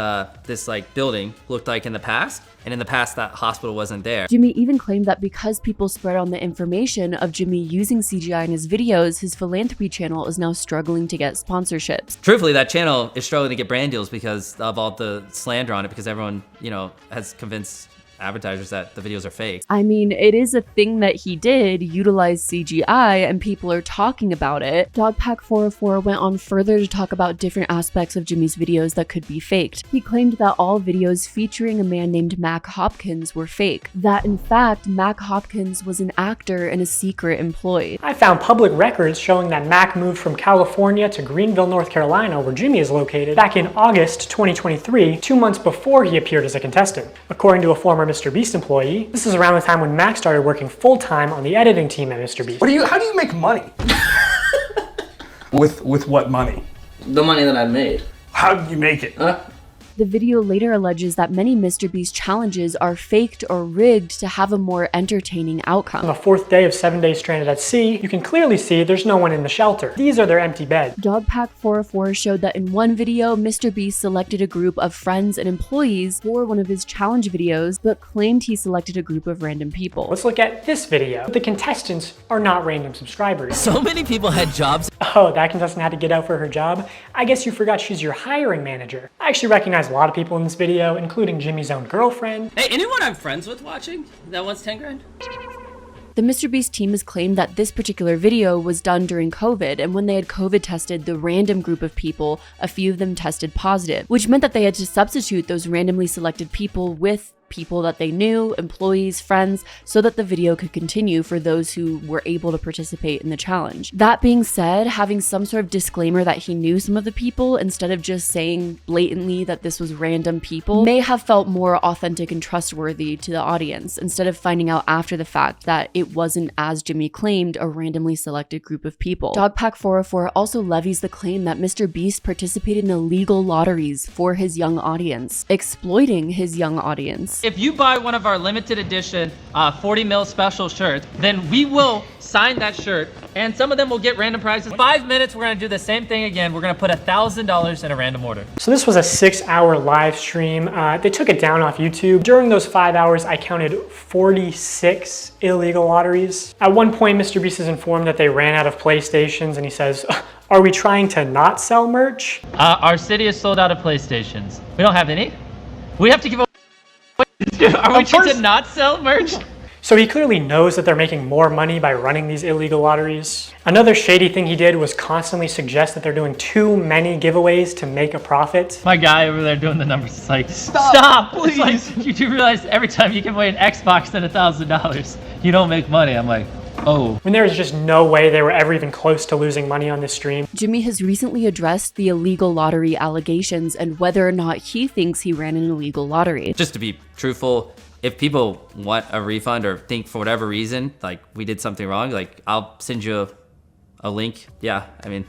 this like building looked like in the past, and in the past that hospital wasn't there. Jimmy even claimed that because people spread on the information of Jimmy using CGI in his videos, his philanthropy channel is now struggling to get sponsorships. Truthfully, that channel is struggling to get brand deals because of all the slander on it, because everyone, you know, has convinced advertisers that the videos are fake. I mean, it is a thing that he did utilize CGI, and people are talking about it. Dogpack404 went on further to talk about different aspects of Jimmy's videos that could be faked. He claimed that all videos featuring a man named Mac Hopkins were fake. That in fact, Mac Hopkins was an actor and a secret employee. I found public records showing that Mac moved from California to Greenville, North Carolina, where Jimmy is located, back in August 2023, 2 months before he appeared as a contestant. According to a former MrBeast employee, this is around the time when Mac started working full-time on the editing team at MrBeast. How do you make money? with what money? The money that I made. How did you make it? The video later alleges that many MrBeast challenges are faked or rigged to have a more entertaining outcome. On the 4th day of 7 days stranded at sea, you can clearly see there's no one in the shelter. These are their empty beds. Dogpack404 showed that in one video, MrBeast selected a group of friends and employees for one of his challenge videos, but claimed he selected a group of random people. Let's look at this video. The contestants are not random subscribers. So many people had jobs. Oh, that contestant had to get out for her job? I guess you forgot she's your hiring manager. I actually recognize a lot of people in this video, including Jimmy's own girlfriend. Hey, anyone I'm friends with watching that wants 10 grand? The MrBeast team has claimed that this particular video was done during COVID, and when they had COVID tested the random group of people, a few of them tested positive, which meant that they had to substitute those randomly selected people with people that they knew, employees, friends, so that the video could continue for those who were able to participate in the challenge. That being said, having some sort of disclaimer that he knew some of the people instead of just saying blatantly that this was random people may have felt more authentic and trustworthy to the audience, instead of finding out after the fact that it wasn't, as Jimmy claimed, a randomly selected group of people. Dogpack404 also levies the claim that MrBeast participated in illegal lotteries for his young audience, exploiting his young audience. If you buy one of our limited edition 40 mil special shirts, then we will sign that shirt, and some of them will get random prizes. 5 minutes, we're gonna do the same thing again. We're gonna put $1,000 in a random order. So this was a 6-hour live stream. They took it down off YouTube. During those 5 hours, I counted 46 illegal lotteries. At one point, MrBeast is informed that they ran out of PlayStations, and he says, "Are we trying to not sell merch?" Our city is sold out of PlayStations. We don't have any. We have to give away. Are we trying to not sell merch? So he clearly knows that they're making more money by running these illegal lotteries. Another shady thing he did was constantly suggest that they're doing too many giveaways to make a profit. My guy over there doing the numbers is like, stop, please. It's like, you do realize every time you give away an Xbox and $1,000, you don't make money. I'm like, oh. When there was just no way they were ever even close to losing money on this stream. Jimmy has recently addressed the illegal lottery allegations and whether or not he thinks he ran an illegal lottery. Just to be truthful, if people want a refund or think for whatever reason, like we did something wrong, like I'll send you a link. Yeah, I mean,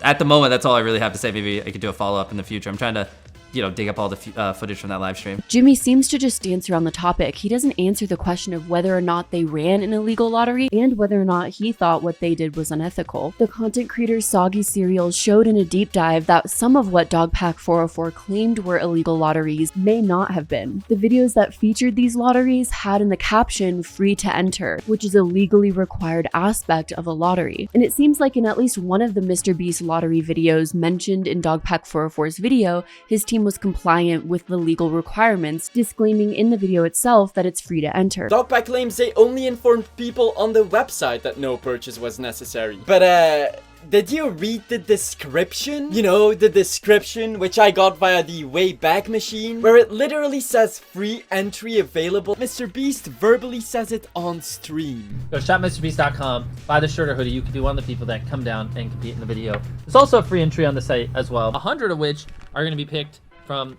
at the moment, that's all I really have to say. Maybe I could do a follow-up in the future. I'm trying to, dig up all the footage from that live stream. Jimmy seems to just dance around the topic. He doesn't answer the question of whether or not they ran an illegal lottery and whether or not he thought what they did was unethical. The content creator's Soggy Cereals showed in a deep dive that some of what Dogpack404 claimed were illegal lotteries may not have been. The videos that featured these lotteries had in the caption "free to enter," which is a legally required aspect of a lottery. And it seems like in at least one of the MrBeast lottery videos mentioned in Dogpack404's video, his team was compliant with the legal requirements, disclaiming in the video itself that it's free to enter. Dogpack claims they only informed people on the website that no purchase was necessary. But did you read the description? You know, the description which I got via the Wayback Machine, where it literally says free entry available. MrBeast verbally says it on stream. Go shopmrbeast.com, buy the shirt or hoodie. You can be one of the people that come down and compete in the video. There's also a free entry on the site as well. 100 of which are going to be picked from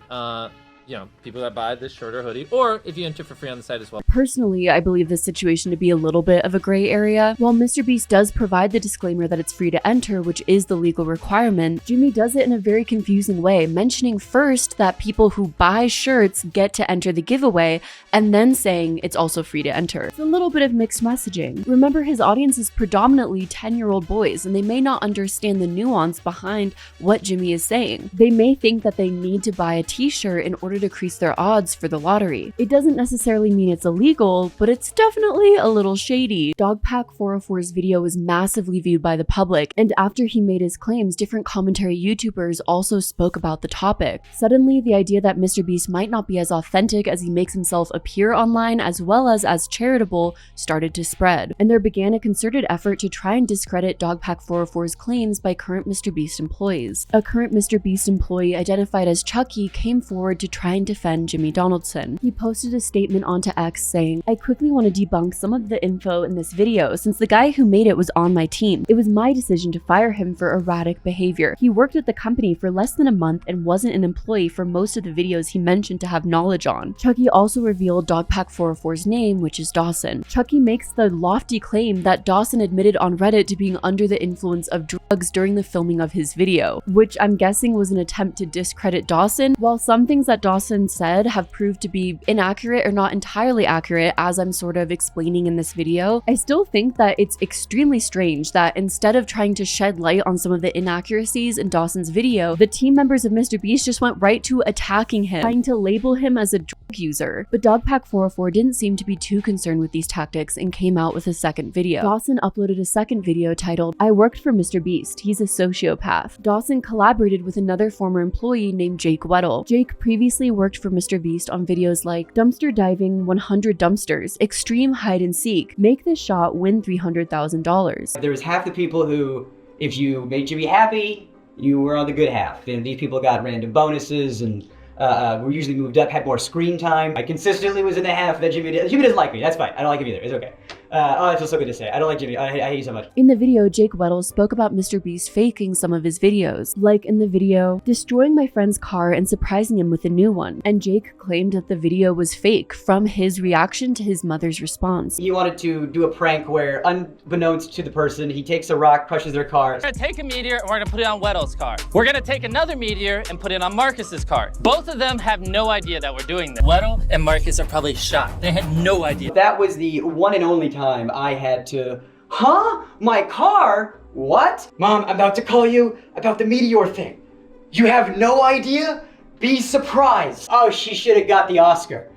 people that buy this shirt or hoodie, or if you enter for free on the site as well. Personally, I believe this situation to be a little bit of a gray area. While MrBeast does provide the disclaimer that it's free to enter, which is the legal requirement, Jimmy does it in a very confusing way, mentioning first that people who buy shirts get to enter the giveaway, and then saying it's also free to enter. It's a little bit of mixed messaging. Remember, his audience is predominantly 10-year-old boys, and they may not understand the nuance behind what Jimmy is saying. They may think that they need to buy a t-shirt in order to increase their odds for the lottery. It doesn't necessarily mean it's illegal, but it's definitely a little shady. Dogpack404's video was massively viewed by the public, and after he made his claims, different commentary YouTubers also spoke about the topic. Suddenly, the idea that MrBeast might not be as authentic as he makes himself appear online, as well as charitable, started to spread, and there began a concerted effort to try and discredit Dogpack404's claims by current MrBeast employees. A current MrBeast employee identified as Chucky came forward to try and defend Jimmy Donaldson. He posted a statement onto X saying, "I quickly want to debunk some of the info in this video since the guy who made it was on my team. It was my decision to fire him for erratic behavior. He worked at the company for less than a month and wasn't an employee for most of the videos he mentioned to have knowledge on." Chucky also revealed Dogpack404's name, which is Dawson. Chucky makes the lofty claim that Dawson admitted on Reddit to being under the influence of drugs during the filming of his video, which I'm guessing was an attempt to discredit Dawson. While some things that Dawson said have proved to be inaccurate or not entirely accurate, as I'm sort of explaining in this video, I still think that it's extremely strange that instead of trying to shed light on some of the inaccuracies in Dawson's video, the team members of MrBeast just went right to attacking him, trying to label him as a drug user. But Dogpack404 didn't seem to be too concerned with these tactics and came out with a second video. Dawson uploaded a second video titled, "I worked for MrBeast. He's a sociopath." Dawson collaborated with another former employee named Jake Weddle. Jake previously worked for MrBeast on videos like dumpster diving 100 dumpsters, extreme hide and seek, make this shot, win $300,000. There was half the people who, if you made Jimmy happy, you were on the good half. And these people got random bonuses and were usually moved up, had more screen time. I consistently was in the half that Jimmy did. Jimmy doesn't like me, that's fine. I don't like him either, it's okay. Oh, that feels so good to say. I don't like Jimmy. I hate you so much. In the video, Jake Weddle spoke about MrBeast faking some of his videos, like in the video, destroying my friend's car and surprising him with a new one. And Jake claimed that the video was fake from his reaction to his mother's response. He wanted to do a prank where, unbeknownst to the person, he takes a rock, crushes their car. We're gonna take a meteor and we're gonna put it on Weddle's car. We're gonna take another meteor and put it on Marcus's car. Both of them have no idea that we're doing this. Weddle and Marcus are probably shocked. They had no idea. That was the one and only time I had to, huh? My car? What? Mom, I'm about to call you about the meteor thing. You have no idea? Be surprised. Oh, she should have got the Oscar.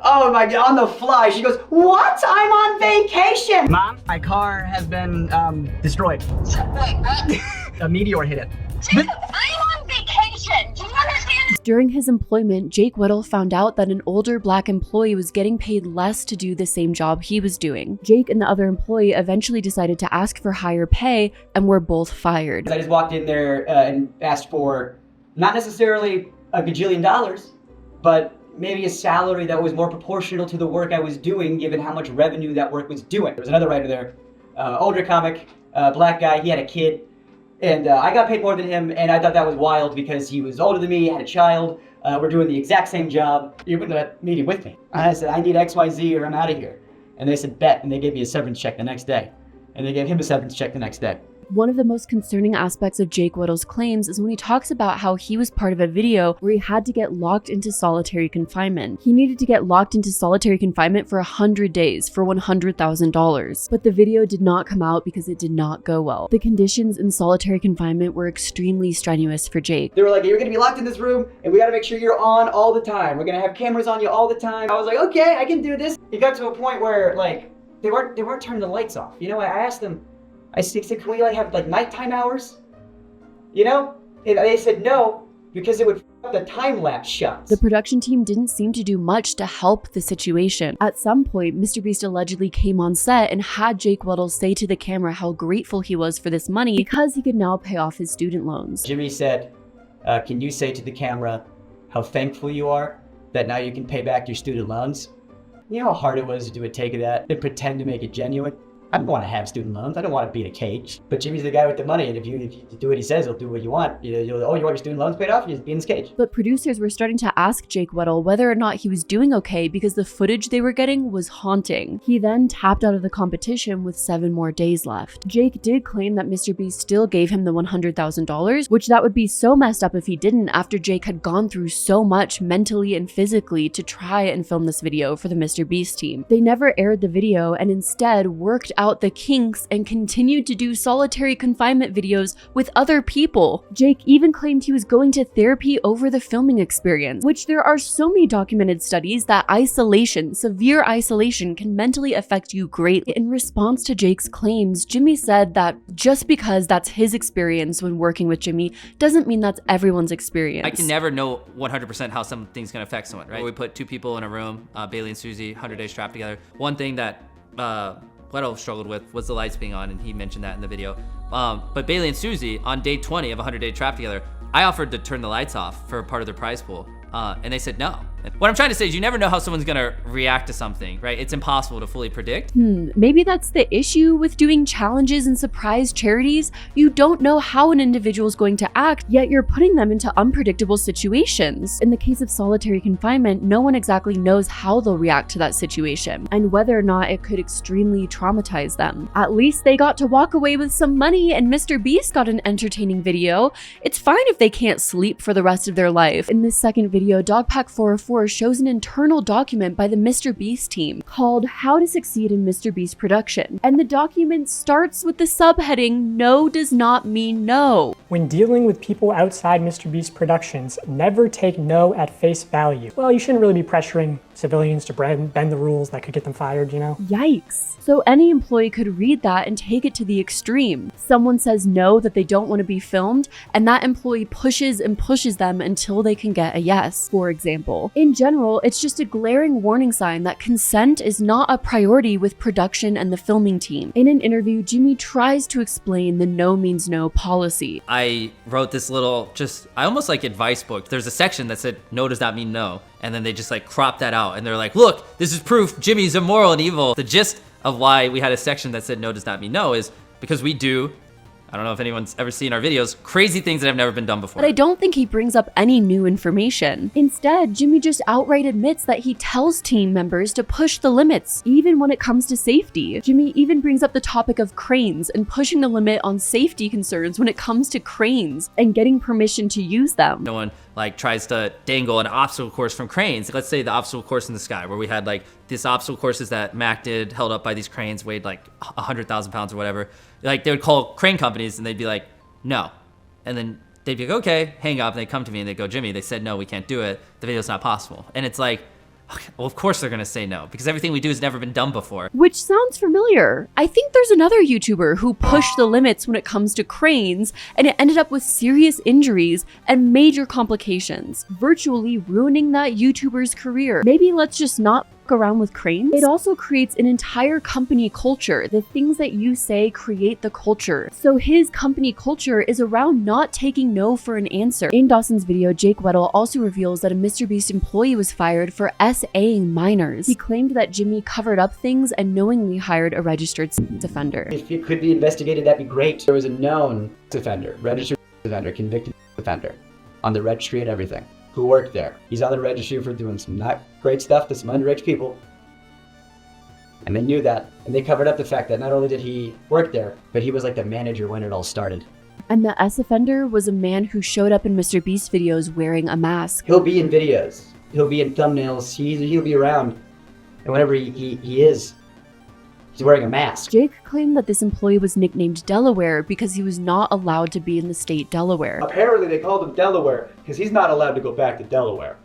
Oh my God, on the fly, she goes, what? I'm on vacation. Mom, my car has been destroyed. Wait, what? A meteor hit it. Jacob, I'm on vacation. Do you understand? During his employment, Jake Whittle found out that an older black employee was getting paid less to do the same job he was doing. Jake and the other employee eventually decided to ask for higher pay and were both fired. I just walked in there and asked for not necessarily a gajillion dollars, but maybe a salary that was more proportional to the work I was doing, given how much revenue that work was doing. There was another writer there, older comic, black guy, he had a kid, and I got paid more than him, and I thought that was wild because he was older than me, had a child, we're doing the exact same job. You went to that meeting with me. I said, I need XYZ or I'm out of here. And they said, bet, and they gave me a severance check the next day. And they gave him a severance check the next day. One of the most concerning aspects of Jake Whittle's claims is when he talks about how he was part of a video where he had to get locked into solitary confinement. He needed to get locked into solitary confinement for 100 days for $100,000. But the video did not come out because it did not go well. The conditions in solitary confinement were extremely strenuous for Jake. They were like, you're gonna be locked in this room and we gotta make sure you're on all the time. We're gonna have cameras on you all the time. I was like, okay, I can do this. It got to a point where like, they weren't turning the lights off. You know, I asked them, I said, can we like have like nighttime hours? You know? And they said no, because it would f up the time-lapse shots. The production team didn't seem to do much to help the situation. At some point, MrBeast allegedly came on set and had Jake Whittle say to the camera how grateful he was for this money because he could now pay off his student loans. Jimmy said, can you say to the camera how thankful you are that now you can pay back your student loans? You know how hard it was to do a take of that and pretend to make it genuine? I don't want to have student loans. I don't want to be in a cage. But Jimmy's the guy with the money, and if you do what he says, he'll do what you want. Oh, you want your student loans paid off? You just be in this cage. But producers were starting to ask Jake Whittle whether or not he was doing okay because the footage they were getting was haunting. He then tapped out of the competition with 7 more days left. Jake did claim that MrBeast still gave him the $100,000, which that would be so messed up if he didn't after Jake had gone through so much mentally and physically to try and film this video for the MrBeast team. They never aired the video and instead worked out the kinks and continued to do solitary confinement videos with other people. Jake even claimed he was going to therapy over the filming experience, which there are so many documented studies that isolation, severe isolation, can mentally affect you greatly. In response to Jake's claims, Jimmy said that just because that's his experience when working with Jimmy doesn't mean that's everyone's experience. I can never know 100% how something's gonna affect someone, right? We put 2 people in a room, Bailey and Susie, 100 days trapped together. One thing that Leto struggled with was the lights being on, and he mentioned that in the video. But Bailey and Susie, on day 20 of 100 Day Trap Together, I offered to turn the lights off for part of their prize pool, and they said no. What I'm trying to say is you never know how someone's gonna react to something, right? It's impossible to fully predict. Maybe that's the issue with doing challenges and surprise charities. You don't know how an individual is going to act, yet you're putting them into unpredictable situations. In the case of solitary confinement, no one exactly knows how they'll react to that situation and whether or not it could extremely traumatize them. At least they got to walk away with some money and MrBeast got an entertaining video. It's fine if they can't sleep for the rest of their life. In this second video, Dogpack404 shows an internal document by the MrBeast team called How to Succeed in MrBeast Production. And the document starts with the subheading, No does not mean no. When dealing with people outside MrBeast Productions, never take no at face value. Well, you shouldn't really be pressuring civilians to bend the rules that could get them fired, you know? Yikes. So any employee could read that and take it to the extreme. Someone says no, that they don't want to be filmed, and that employee pushes and pushes them until they can get a yes, for example. In general, it's just a glaring warning sign that consent is not a priority with production and the filming team. In an interview, Jimmy tries to explain the no means no policy. I wrote this little, I almost like advice book. There's a section that said no does not mean no. And then they just like crop that out and they're like, look, this is proof Jimmy's immoral and evil. The gist of why we had a section that said no does not mean no is because we do, I don't know if anyone's ever seen our videos, crazy things that have never been done before. But I don't think he brings up any new information. Instead, Jimmy just outright admits that he tells team members to push the limits, even when it comes to safety. Jimmy even brings up the topic of cranes and pushing the limit on safety concerns when it comes to cranes and getting permission to use them. No one like tries to dangle an obstacle course from cranes. Let's say the obstacle course in the sky where we had like this obstacle courses that Mac did held up by these cranes weighed like 100,000 pounds or whatever. Like they would call crane companies and they'd be like, no. And then they'd be like, okay, hang up. And they'd come to me and they'd go, Jimmy, they said, no, we can't do it. The video's not possible. And it's like, Okay, well, of course they're gonna say no, because everything we do has never been done before. Which sounds familiar. I think there's another YouTuber who pushed the limits when it comes to cranes, and it ended up with serious injuries and major complications, virtually ruining that YouTuber's career. Maybe let's just not around with cranes. It also creates an entire company culture. The things that you say create the culture. So his company culture is around not taking no for an answer. In Dawson's video, Jake Weddle also reveals that a MrBeast employee was fired for SAing minors. He claimed that Jimmy covered up things and knowingly hired a registered sex offender. If it could be investigated, that'd be great. There was a known sex offender, registered sex offender, convicted sex offender, on the registry and everything, who worked there. He's on the registry for doing some not great stuff to some underage people. And they knew that, and they covered up the fact that not only did he work there, but he was like the manager when it all started. And the S-offender was a man who showed up in MrBeast videos wearing a mask. He'll be in videos, he'll be in thumbnails, he'll be around, and whenever he is, he's wearing a mask. Jake claimed that this employee was nicknamed Delaware because he was not allowed to be in the state Delaware. Apparently they called him Delaware because he's not allowed to go back to Delaware.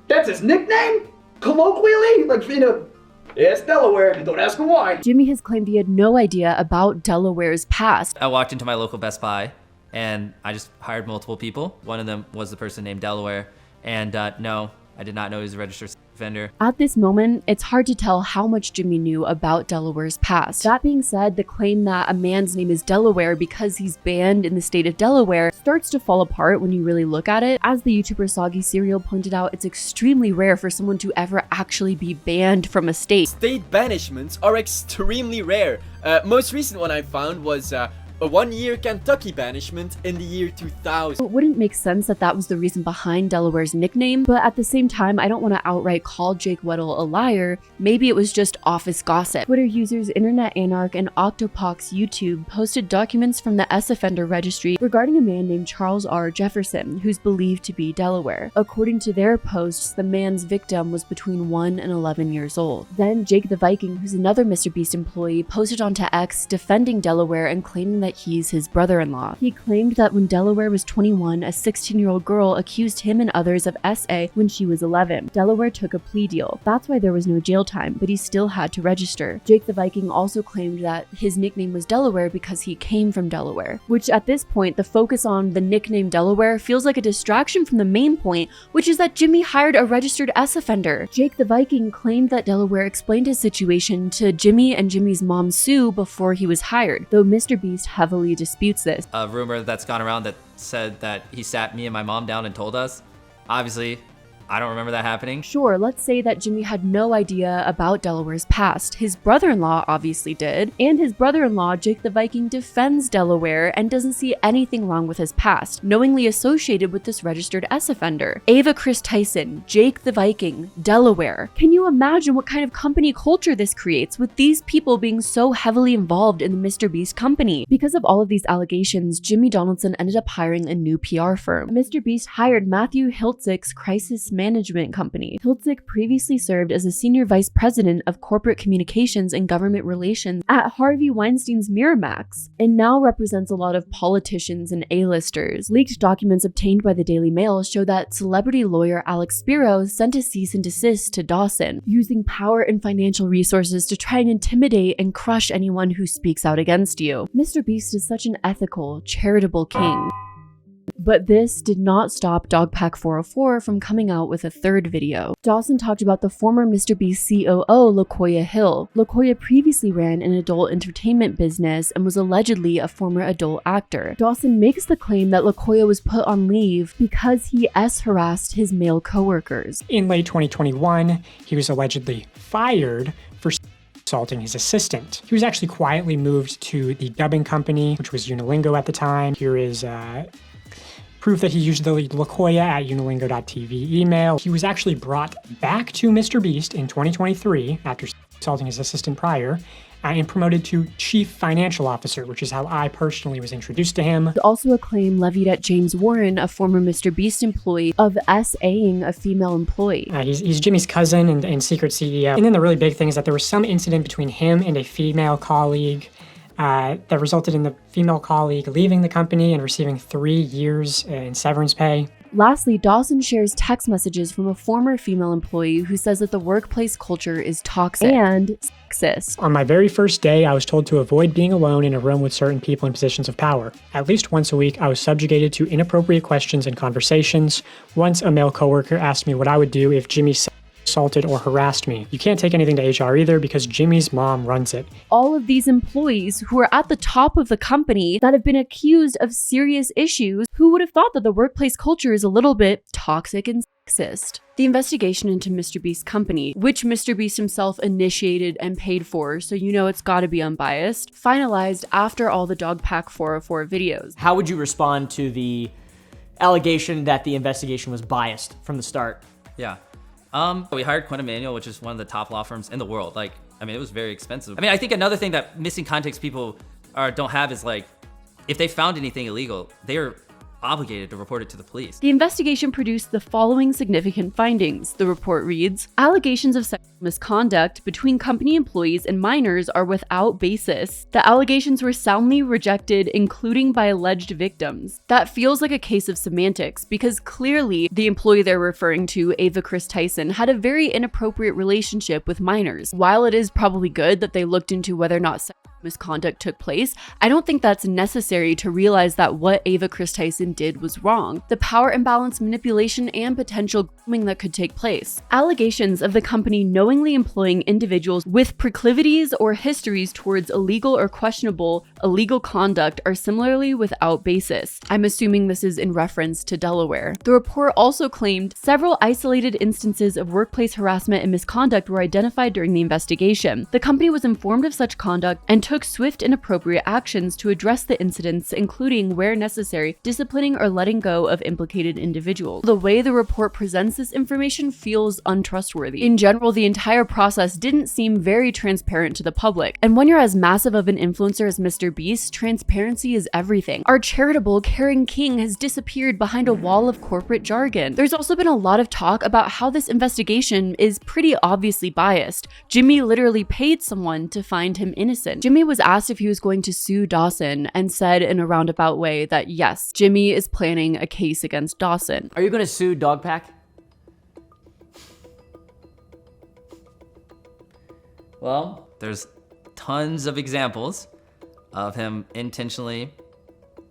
That's his nickname? Colloquially? Like, yeah, it's Delaware, don't ask him why. Jimmy has claimed he had no idea about Delaware's past. I walked into my local Best Buy and I just hired multiple people. One of them was the person named Delaware. And no, I did not know he was a registered sex offender. At this moment, it's hard to tell how much Jimmy knew about Delaware's past. That being said, the claim that a man's name is Delaware because he's banned in the state of Delaware starts to fall apart when you really look at it. As the YouTuber Soggy Cereal pointed out, it's extremely rare for someone to ever actually be banned from a state. State banishments are extremely rare. Most recent one I found was a 1-year Kentucky banishment in the year 2000. It wouldn't make sense that that was the reason behind Delaware's nickname, but at the same time, I don't want to outright call Jake Weddle a liar. Maybe it was just office gossip. Twitter users Internet Anarch and Octopox YouTube posted documents from the S-Offender Registry regarding a man named Charles R. Jefferson, who's believed to be Delaware. According to their posts, the man's victim was between 1 and 11 years old. Then Jake the Viking, who's another MrBeast employee, posted onto X defending Delaware and claiming that he's his brother-in-law. He claimed that when Delaware was 21, a 16-year-old girl accused him and others of SA when she was 11. Delaware took a plea deal. That's why there was no jail time, but he still had to register. Jake the Viking also claimed that his nickname was Delaware because he came from Delaware, which at this point, the focus on the nickname Delaware feels like a distraction from the main point, which is that Jimmy hired a registered S-offender. Jake the Viking claimed that Delaware explained his situation to Jimmy and Jimmy's mom Sue before he was hired, though MrBeast heavily disputes this. A rumor that's gone around that said that he sat me and my mom down and told us. Obviously, I don't remember that happening. Sure, let's say that Jimmy had no idea about Delaware's past. His brother-in-law obviously did, and his brother-in-law, Jake the Viking, defends Delaware and doesn't see anything wrong with his past, knowingly associated with this registered S-offender. Ava Chris Tyson, Jake the Viking, Delaware. Can you imagine what kind of company culture this creates with these people being so heavily involved in the MrBeast company? Because of all of these allegations, Jimmy Donaldson ended up hiring a new PR firm. MrBeast hired Matthew Hiltzick's Crisis Management Company. Hiltzick previously served as a senior vice president of corporate communications and government relations at Harvey Weinstein's Miramax, and now represents a lot of politicians and A-listers. Leaked documents obtained by the Daily Mail show that celebrity lawyer Alex Spiro sent a cease and desist to Dawson, using power and financial resources to try and intimidate and crush anyone who speaks out against you. MrBeast is such an ethical, charitable king. But this did not stop Dogpack404 from coming out with a third video. Dawson talked about the former MrBeast COO, LaKoya Hill. LaKoya previously ran an adult entertainment business and was allegedly a former adult actor. Dawson makes the claim that LaKoya was put on leave because he harassed his male coworkers. In late 2021, he was allegedly fired for assaulting his assistant. He was actually quietly moved to the dubbing company, which was Unilingo at the time. Here is proof that he used the LaKoya at unilingo.tv email. He was actually brought back to MrBeast in 2023 after assaulting his assistant prior, and promoted to Chief Financial Officer, which is how I personally was introduced to him. Also a claim levied at James Warren, a former MrBeast employee, of SAing a female employee. He's Jimmy's cousin and secret CEO. And then the really big thing is that there was some incident between him and a female colleague that resulted in the female colleague leaving the company and receiving 3 years in severance pay. Lastly, Dawson shares text messages from a former female employee who says that the workplace culture is toxic and sexist. On my very first day, I was told to avoid being alone in a room with certain people in positions of power. At least once a week, I was subjugated to inappropriate questions and conversations. Once, a male coworker asked me what I would do if Jimmy assaulted or harassed me. You can't take anything to HR either because Jimmy's mom runs it. All of these employees who are at the top of the company that have been accused of serious issues, who would have thought that the workplace culture is a little bit toxic and sexist? The investigation into MrBeast's company, which MrBeast himself initiated and paid for, so you know it's gotta be unbiased, finalized after all the Dogpack 404 videos. How would you respond to the allegation that the investigation was biased from the start? Yeah. We hired Quinn Emanuel, which is one of the top law firms in the world. Like, I mean, it was very expensive. I mean, I think another thing that missing context people don't have is like, if they found anything illegal, they're obligated to report it to the police. The investigation produced the following significant findings. The report reads, allegations of sexual misconduct between company employees and minors are without basis. The allegations were soundly rejected, including by alleged victims. That feels like a case of semantics, because clearly the employee they're referring to, Ava Chris Tyson, had a very inappropriate relationship with minors. While it is probably good that they looked into whether or not sexual misconduct took place, I don't think that's necessary to realize that what Ava Chris Tyson did was wrong. The power imbalance, manipulation, and potential grooming that could take place. Allegations of the company knowingly employing individuals with proclivities or histories towards illegal or questionable illegal conduct are similarly without basis. I'm assuming this is in reference to Delaware. The report also claimed several isolated instances of workplace harassment and misconduct were identified during the investigation. The company was informed of such conduct and took swift and appropriate actions to address the incidents, including, where necessary, disciplining or letting go of implicated individuals. The way the report presents this information feels untrustworthy. In general, the entire process didn't seem very transparent to the public. And when you're as massive of an influencer as MrBeast, transparency is everything. Our charitable, caring king has disappeared behind a wall of corporate jargon. There's also been a lot of talk about how this investigation is pretty obviously biased. Jimmy literally paid someone to find him innocent. Jimmy was asked if he was going to sue Dawson and said in a roundabout way that yes, Jimmy is planning a case against Dawson. Are you going to sue Dogpack? Well, there's tons of examples of him intentionally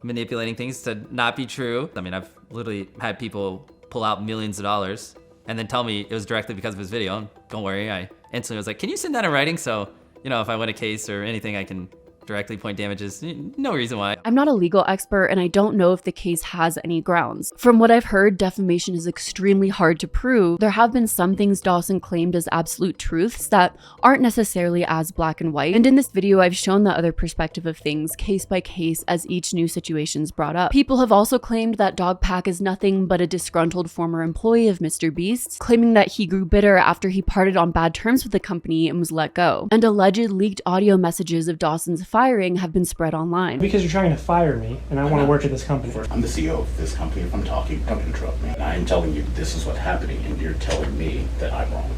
manipulating things to not be true. I mean, I've literally had people pull out millions of dollars and then tell me it was directly because of his video. And don't worry, I instantly was like, can you send that in writing? So, you know, if I win a case or anything, I can directly point damages. No reason why. I'm not a legal expert and I don't know if the case has any grounds. From what I've heard, defamation is extremely hard to prove. There have been some things Dawson claimed as absolute truths that aren't necessarily as black and white. And in this video, I've shown the other perspective of things case by case as each new situation's brought up. People have also claimed that Dogpack is nothing but a disgruntled former employee of MrBeast, claiming that he grew bitter after he parted on bad terms with the company and was let go. And alleged leaked audio messages of Dawson's firing have been spread online. Because you're trying to fire me and I want to work at this company. I'm the CEO of this company. If I'm talking, don't interrupt me. And I'm telling you this is what's happening and you're telling me that I'm wrong.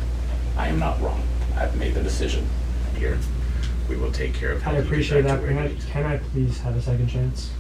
I am not wrong. I've made the decision. Here, we will take care of I appreciate that. Can I please have a second chance?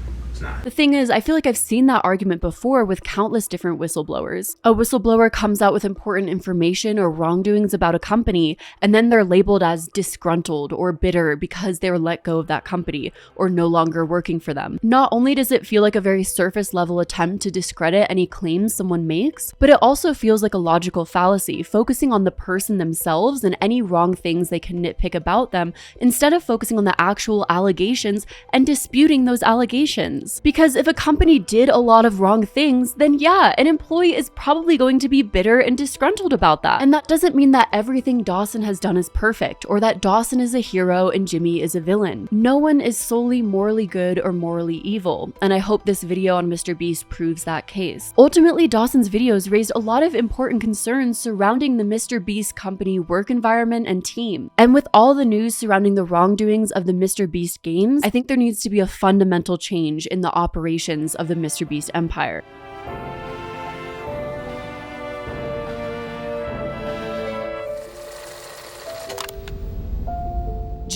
The thing is, I feel like I've seen that argument before with countless different whistleblowers. A whistleblower comes out with important information or wrongdoings about a company, and then they're labeled as disgruntled or bitter because they were let go of that company or no longer working for them. Not only does it feel like a very surface level attempt to discredit any claims someone makes, but it also feels like a logical fallacy, focusing on the person themselves and any wrong things they can nitpick about them, instead of focusing on the actual allegations and disputing those allegations. Because if a company did a lot of wrong things, then yeah, an employee is probably going to be bitter and disgruntled about that. And that doesn't mean that everything Dawson has done is perfect, or that Dawson is a hero and Jimmy is a villain. No one is solely morally good or morally evil, and I hope this video on MrBeast proves that case. Ultimately, Dawson's videos raised a lot of important concerns surrounding the MrBeast company work environment and team. And with all the news surrounding the wrongdoings of the MrBeast games, I think there needs to be a fundamental change in the operations of the MrBeast empire.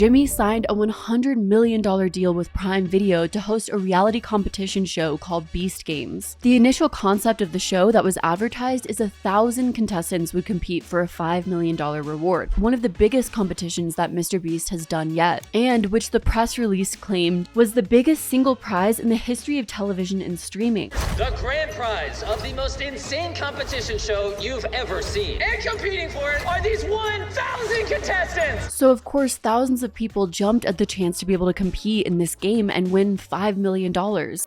Jimmy signed a $100 million deal with Prime Video to host a reality competition show called Beast Games. The initial concept of the show that was advertised is 1,000 contestants would compete for a $5 million reward, one of the biggest competitions that MrBeast has done yet, and which the press release claimed was the biggest single prize in the history of television and streaming. The grand prize of the most insane competition show you've ever seen. And competing for it are these 1,000 contestants! So of course, thousands of people jumped at the chance to be able to compete in this game and win $5 million,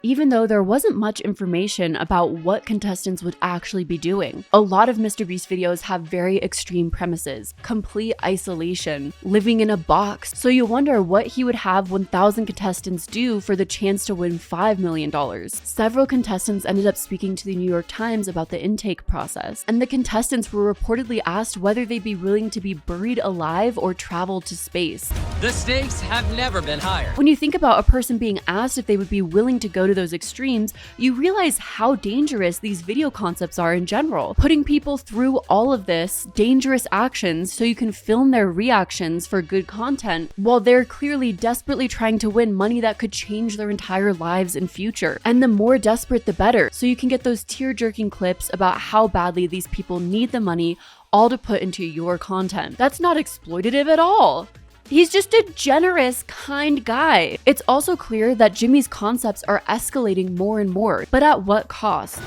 even though there wasn't much information about what contestants would actually be doing. A lot of MrBeast videos have very extreme premises, complete isolation, living in a box, so you wonder what he would have 1,000 contestants do for the chance to win $5 million. Several contestants ended up speaking to the New York Times about the intake process, and the contestants were reportedly asked whether they'd be willing to be buried alive or travel to space. The stakes have never been higher. When you think about a person being asked if they would be willing to go to those extremes, you realize how dangerous these video concepts are in general. Putting people through all of this dangerous actions so you can film their reactions for good content while they're clearly desperately trying to win money that could change their entire lives in future. And the more desperate the better, so you can get those tear-jerking clips about how badly these people need the money, all to put into your content. That's not exploitative at all. He's just a generous, kind guy. It's also clear that Jimmy's concepts are escalating more and more, but at what cost?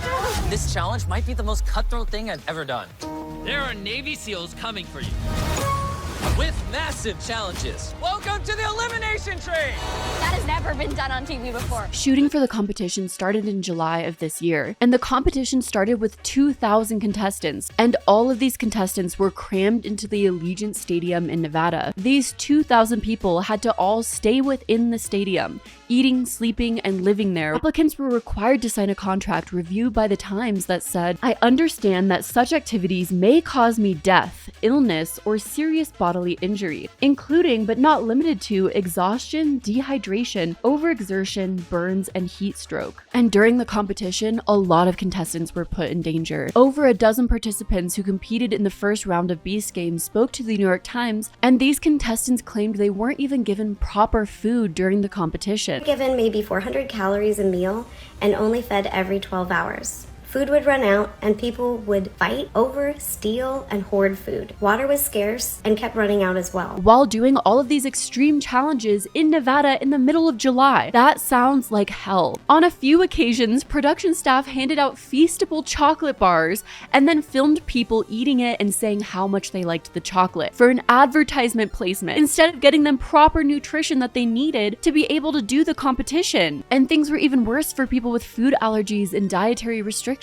This challenge might be the most cutthroat thing I've ever done. There are Navy SEALs coming for you. With massive challenges. Welcome to the elimination train! That has never been done on TV before. Shooting for the competition started in July of this year, and the competition started with 2,000 contestants, and all of these contestants were crammed into the Allegiant Stadium in Nevada. These 2,000 people had to all stay within the stadium, eating, sleeping, and living there. Applicants were required to sign a contract reviewed by the Times that said, "I understand that such activities may cause me death, illness, or serious bodily injury, including but not limited to exhaustion, dehydration, overexertion, burns, and heat stroke." And during the competition, a lot of contestants were put in danger. Over a dozen participants who competed in the first round of Beast Games spoke to the New York Times, and these contestants claimed they weren't even given proper food during the competition. Given maybe 400 calories a meal and only fed every 12 hours. Food would run out and people would fight over, steal, and hoard food. Water was scarce and kept running out as well. While doing all of these extreme challenges in Nevada in the middle of July. That sounds like hell. On a few occasions, production staff handed out feastable chocolate bars and then filmed people eating it and saying how much they liked the chocolate for an advertisement placement, instead of getting them proper nutrition that they needed to be able to do the competition. And things were even worse for people with food allergies and dietary restrictions.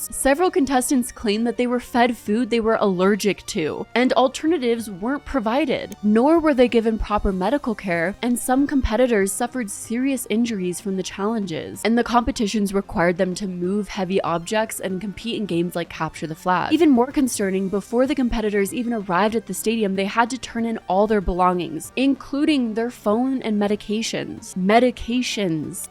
Several contestants claimed that they were fed food they were allergic to, and alternatives weren't provided, nor were they given proper medical care, and some competitors suffered serious injuries from the challenges, and the competitions required them to move heavy objects and compete in games like Capture the Flag. Even more concerning, before the competitors even arrived at the stadium, they had to turn in all their belongings, including their phone and medications.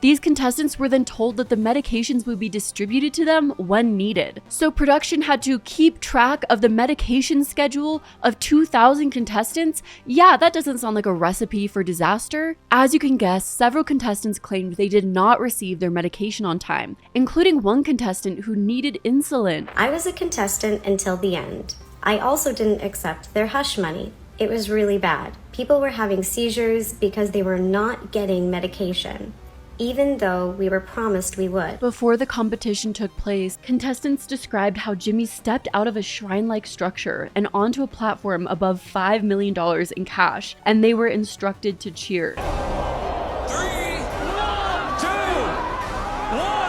These contestants were then told that the medications would be distributed to them when needed. So production had to keep track of the medication schedule of 2,000 contestants. Yeah, that doesn't sound like a recipe for disaster. As you can guess, several contestants claimed they did not receive their medication on time, including one contestant who needed insulin. I was a contestant until the end. I also didn't accept their hush money. It was really bad. People were having seizures because they were not getting medication, even though we were promised we would. Before the competition took place, contestants described how Jimmy stepped out of a shrine-like structure and onto a platform above $5 million in cash, and they were instructed to cheer. 3, 2, 1!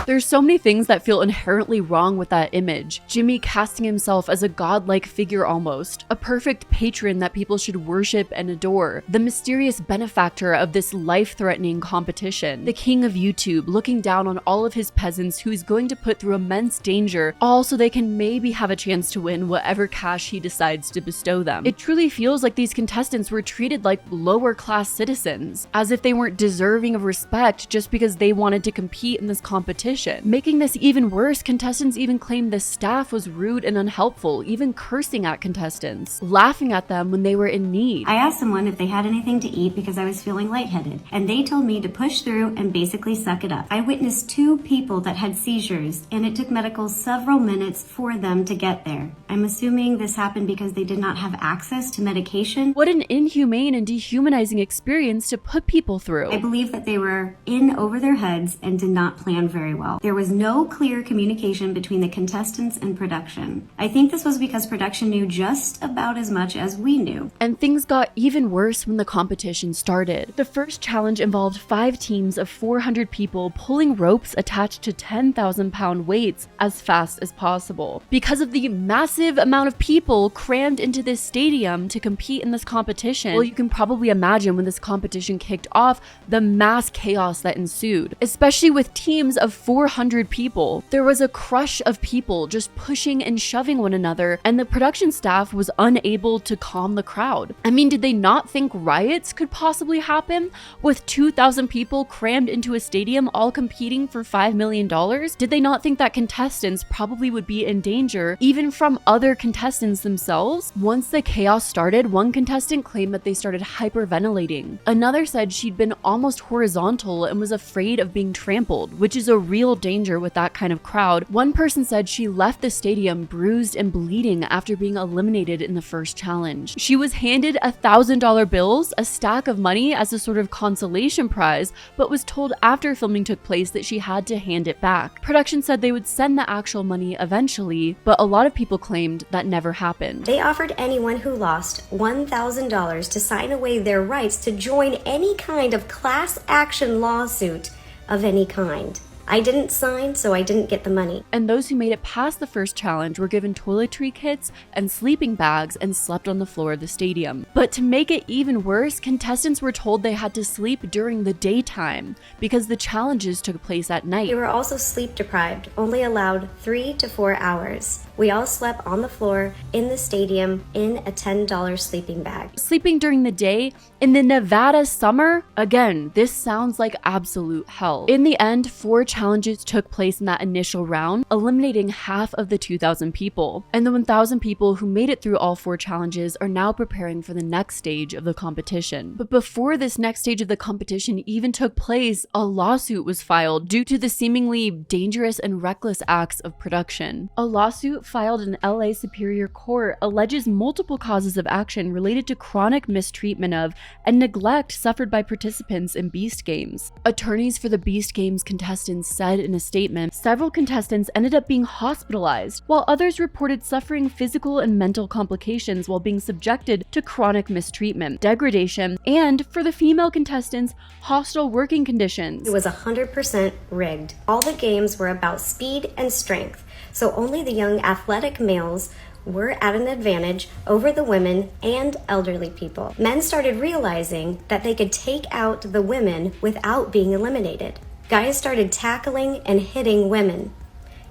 There's so many things that feel inherently wrong with that image. Jimmy casting himself as a godlike figure almost, a perfect patron that people should worship and adore, the mysterious benefactor of this life-threatening competition, the king of YouTube looking down on all of his peasants who he's going to put through immense danger, all so they can maybe have a chance to win whatever cash he decides to bestow them. It truly feels like these contestants were treated like lower-class citizens, as if they weren't deserving of respect just because they wanted to compete in this competition. competition. Making this even worse, contestants even claimed the staff was rude and unhelpful, even cursing at contestants, laughing at them when they were in need. I asked someone if they had anything to eat because I was feeling lightheaded, and they told me to push through and basically suck it up. I witnessed 2 people that had seizures, and it took medical several minutes for them to get there. I'm assuming this happened because they did not have access to medication. What an inhumane and dehumanizing experience to put people through. I believe that they were in over their heads and did not plan very well. There was no clear communication between the contestants and production. I think this was because production knew just about as much as we knew. And things got even worse when the competition started. The first challenge involved 5 teams of 400 people pulling ropes attached to 10,000-pound weights as fast as possible. Because of the massive amount of people crammed into this stadium to compete in this competition, well, you can probably imagine when this competition kicked off, the mass chaos that ensued, especially with teams of 400 people. There was a crush of people just pushing and shoving one another, and the production staff was unable to calm the crowd. I mean, did they not think riots could possibly happen with 2,000 people crammed into a stadium all competing for $5 million? Did they not think that contestants probably would be in danger even from other contestants themselves? Once the chaos started, one contestant claimed that they started hyperventilating. Another said she'd been almost horizontal and was afraid of being trampled, which is a real danger with that kind of crowd. One person said she left the stadium bruised and bleeding after being eliminated in the first challenge. She was handed $1,000 bills, a stack of money as a sort of consolation prize, but was told after filming took place that she had to hand it back. Production said they would send the actual money eventually, but a lot of people claimed that never happened. They offered anyone who lost $1,000 to sign away their rights to join any kind of class action lawsuit of any kind. I didn't sign, so I didn't get the money. And those who made it past the first challenge were given toiletry kits and sleeping bags and slept on the floor of the stadium. But to make it even worse, contestants were told they had to sleep during the daytime because the challenges took place at night. We were also sleep deprived, only allowed 3 to 4 hours. We all slept on the floor in the stadium in a $10 sleeping bag. Sleeping during the day in the Nevada summer? Again, this sounds like absolute hell. In the end, 4 challenges took place in that initial round, eliminating half of the 2,000 people. And the 1,000 people who made it through all 4 challenges are now preparing for the next stage of the competition. But before this next stage of the competition even took place, a lawsuit was filed due to the seemingly dangerous and reckless acts of production. A lawsuit filed in LA Superior Court alleges multiple causes of action related to chronic mistreatment of and neglect suffered by participants in Beast Games. Attorneys for the Beast Games contestants said in a statement, several contestants ended up being hospitalized, while others reported suffering physical and mental complications while being subjected to chronic mistreatment, degradation, and, for the female contestants, hostile working conditions. It was 100% rigged. All the games were about speed and strength, so only the young athletic males were at an advantage over the women and elderly people. Men started realizing that they could take out the women without being eliminated. Guys started tackling and hitting women.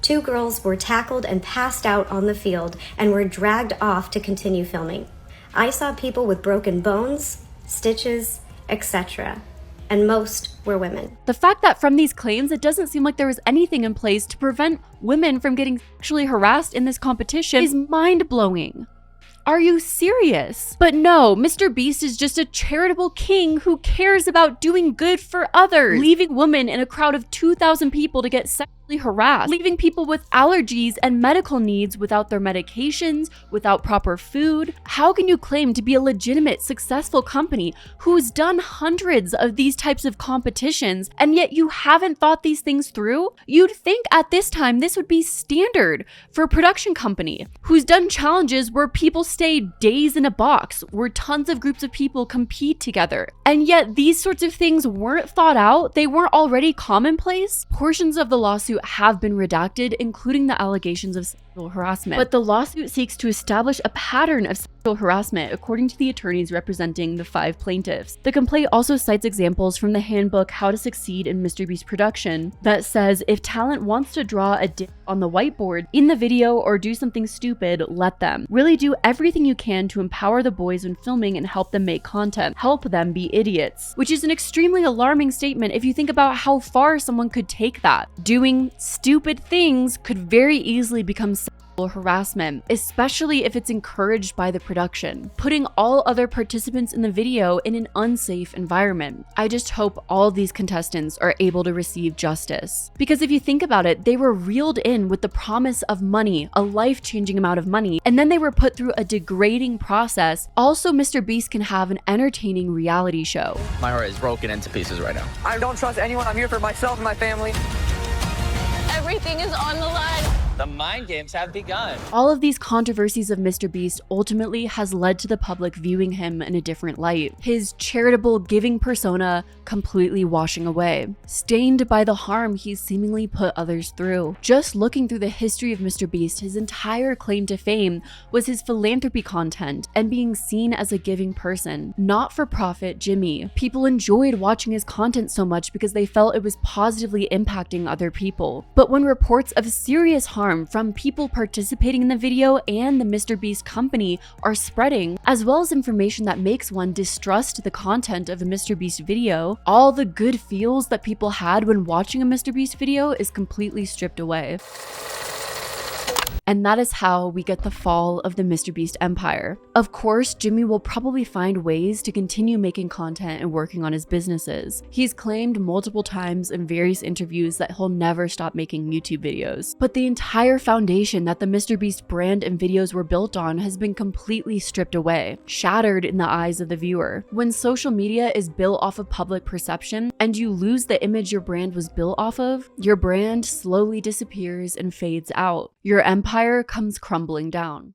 2 girls were tackled and passed out on the field and were dragged off to continue filming. I saw people with broken bones, stitches, etc., and most were women. The fact that from these claims, it doesn't seem like there was anything in place to prevent women from getting sexually harassed in this competition is mind-blowing. Are you serious? But no, MrBeast is just a charitable king who cares about doing good for others, leaving women in a crowd of 2,000 people to get sexually harassed, leaving people with allergies and medical needs without their medications, without proper food. How can you claim to be a legitimate, successful company who's done hundreds of these types of competitions, and yet you haven't thought these things through? You'd think at this time this would be standard for a production company who's done challenges where people stay days in a box, where tons of groups of people compete together. And yet these sorts of things weren't thought out, they weren't already commonplace. Portions of the lawsuit have been redacted, including the allegations of sexual harassment. But the lawsuit seeks to establish a pattern of sexual harassment according to the attorneys representing the 5 plaintiffs. The complaint also cites examples from the handbook How to Succeed in MrBeast Production that says if talent wants to draw a dick on the whiteboard in the video or do something stupid, let them. Really do everything you can to empower the boys when filming and help them make content. Help them be idiots. Which is an extremely alarming statement if you think about how far someone could take that. Doing stupid things could very easily become sexual harassment, especially if it's encouraged by the production, putting all other participants in the video in an unsafe environment. I just hope all these contestants are able to receive justice. Because if you think about it, they were reeled in with the promise of money, a life-changing amount of money, and then they were put through a degrading process. Also, MrBeast can have an entertaining reality show. My heart is broken into pieces right now. I don't trust anyone. I'm here for myself and my family. Everything is on the line. The mind games have begun. All of these controversies of MrBeast ultimately has led to the public viewing him in a different light. His charitable giving persona completely washing away, stained by the harm he's seemingly put others through. Just looking through the history of MrBeast, his entire claim to fame was his philanthropy content and being seen as a giving person. Not-for-profit Jimmy. People enjoyed watching his content so much because they felt it was positively impacting other people. But when reports of serious harm from people participating in the video and the MrBeast company are spreading, as well as information that makes one distrust the content of a MrBeast video, all the good feels that people had when watching a MrBeast video is completely stripped away. And that is how we get the fall of the MrBeast empire. Of course, Jimmy will probably find ways to continue making content and working on his businesses. He's claimed multiple times in various interviews that he'll never stop making YouTube videos. But the entire foundation that the MrBeast brand and videos were built on has been completely stripped away, shattered in the eyes of the viewer. When social media is built off of public perception and you lose the image your brand was built off of, your brand slowly disappears and fades out. Your empire comes crumbling down.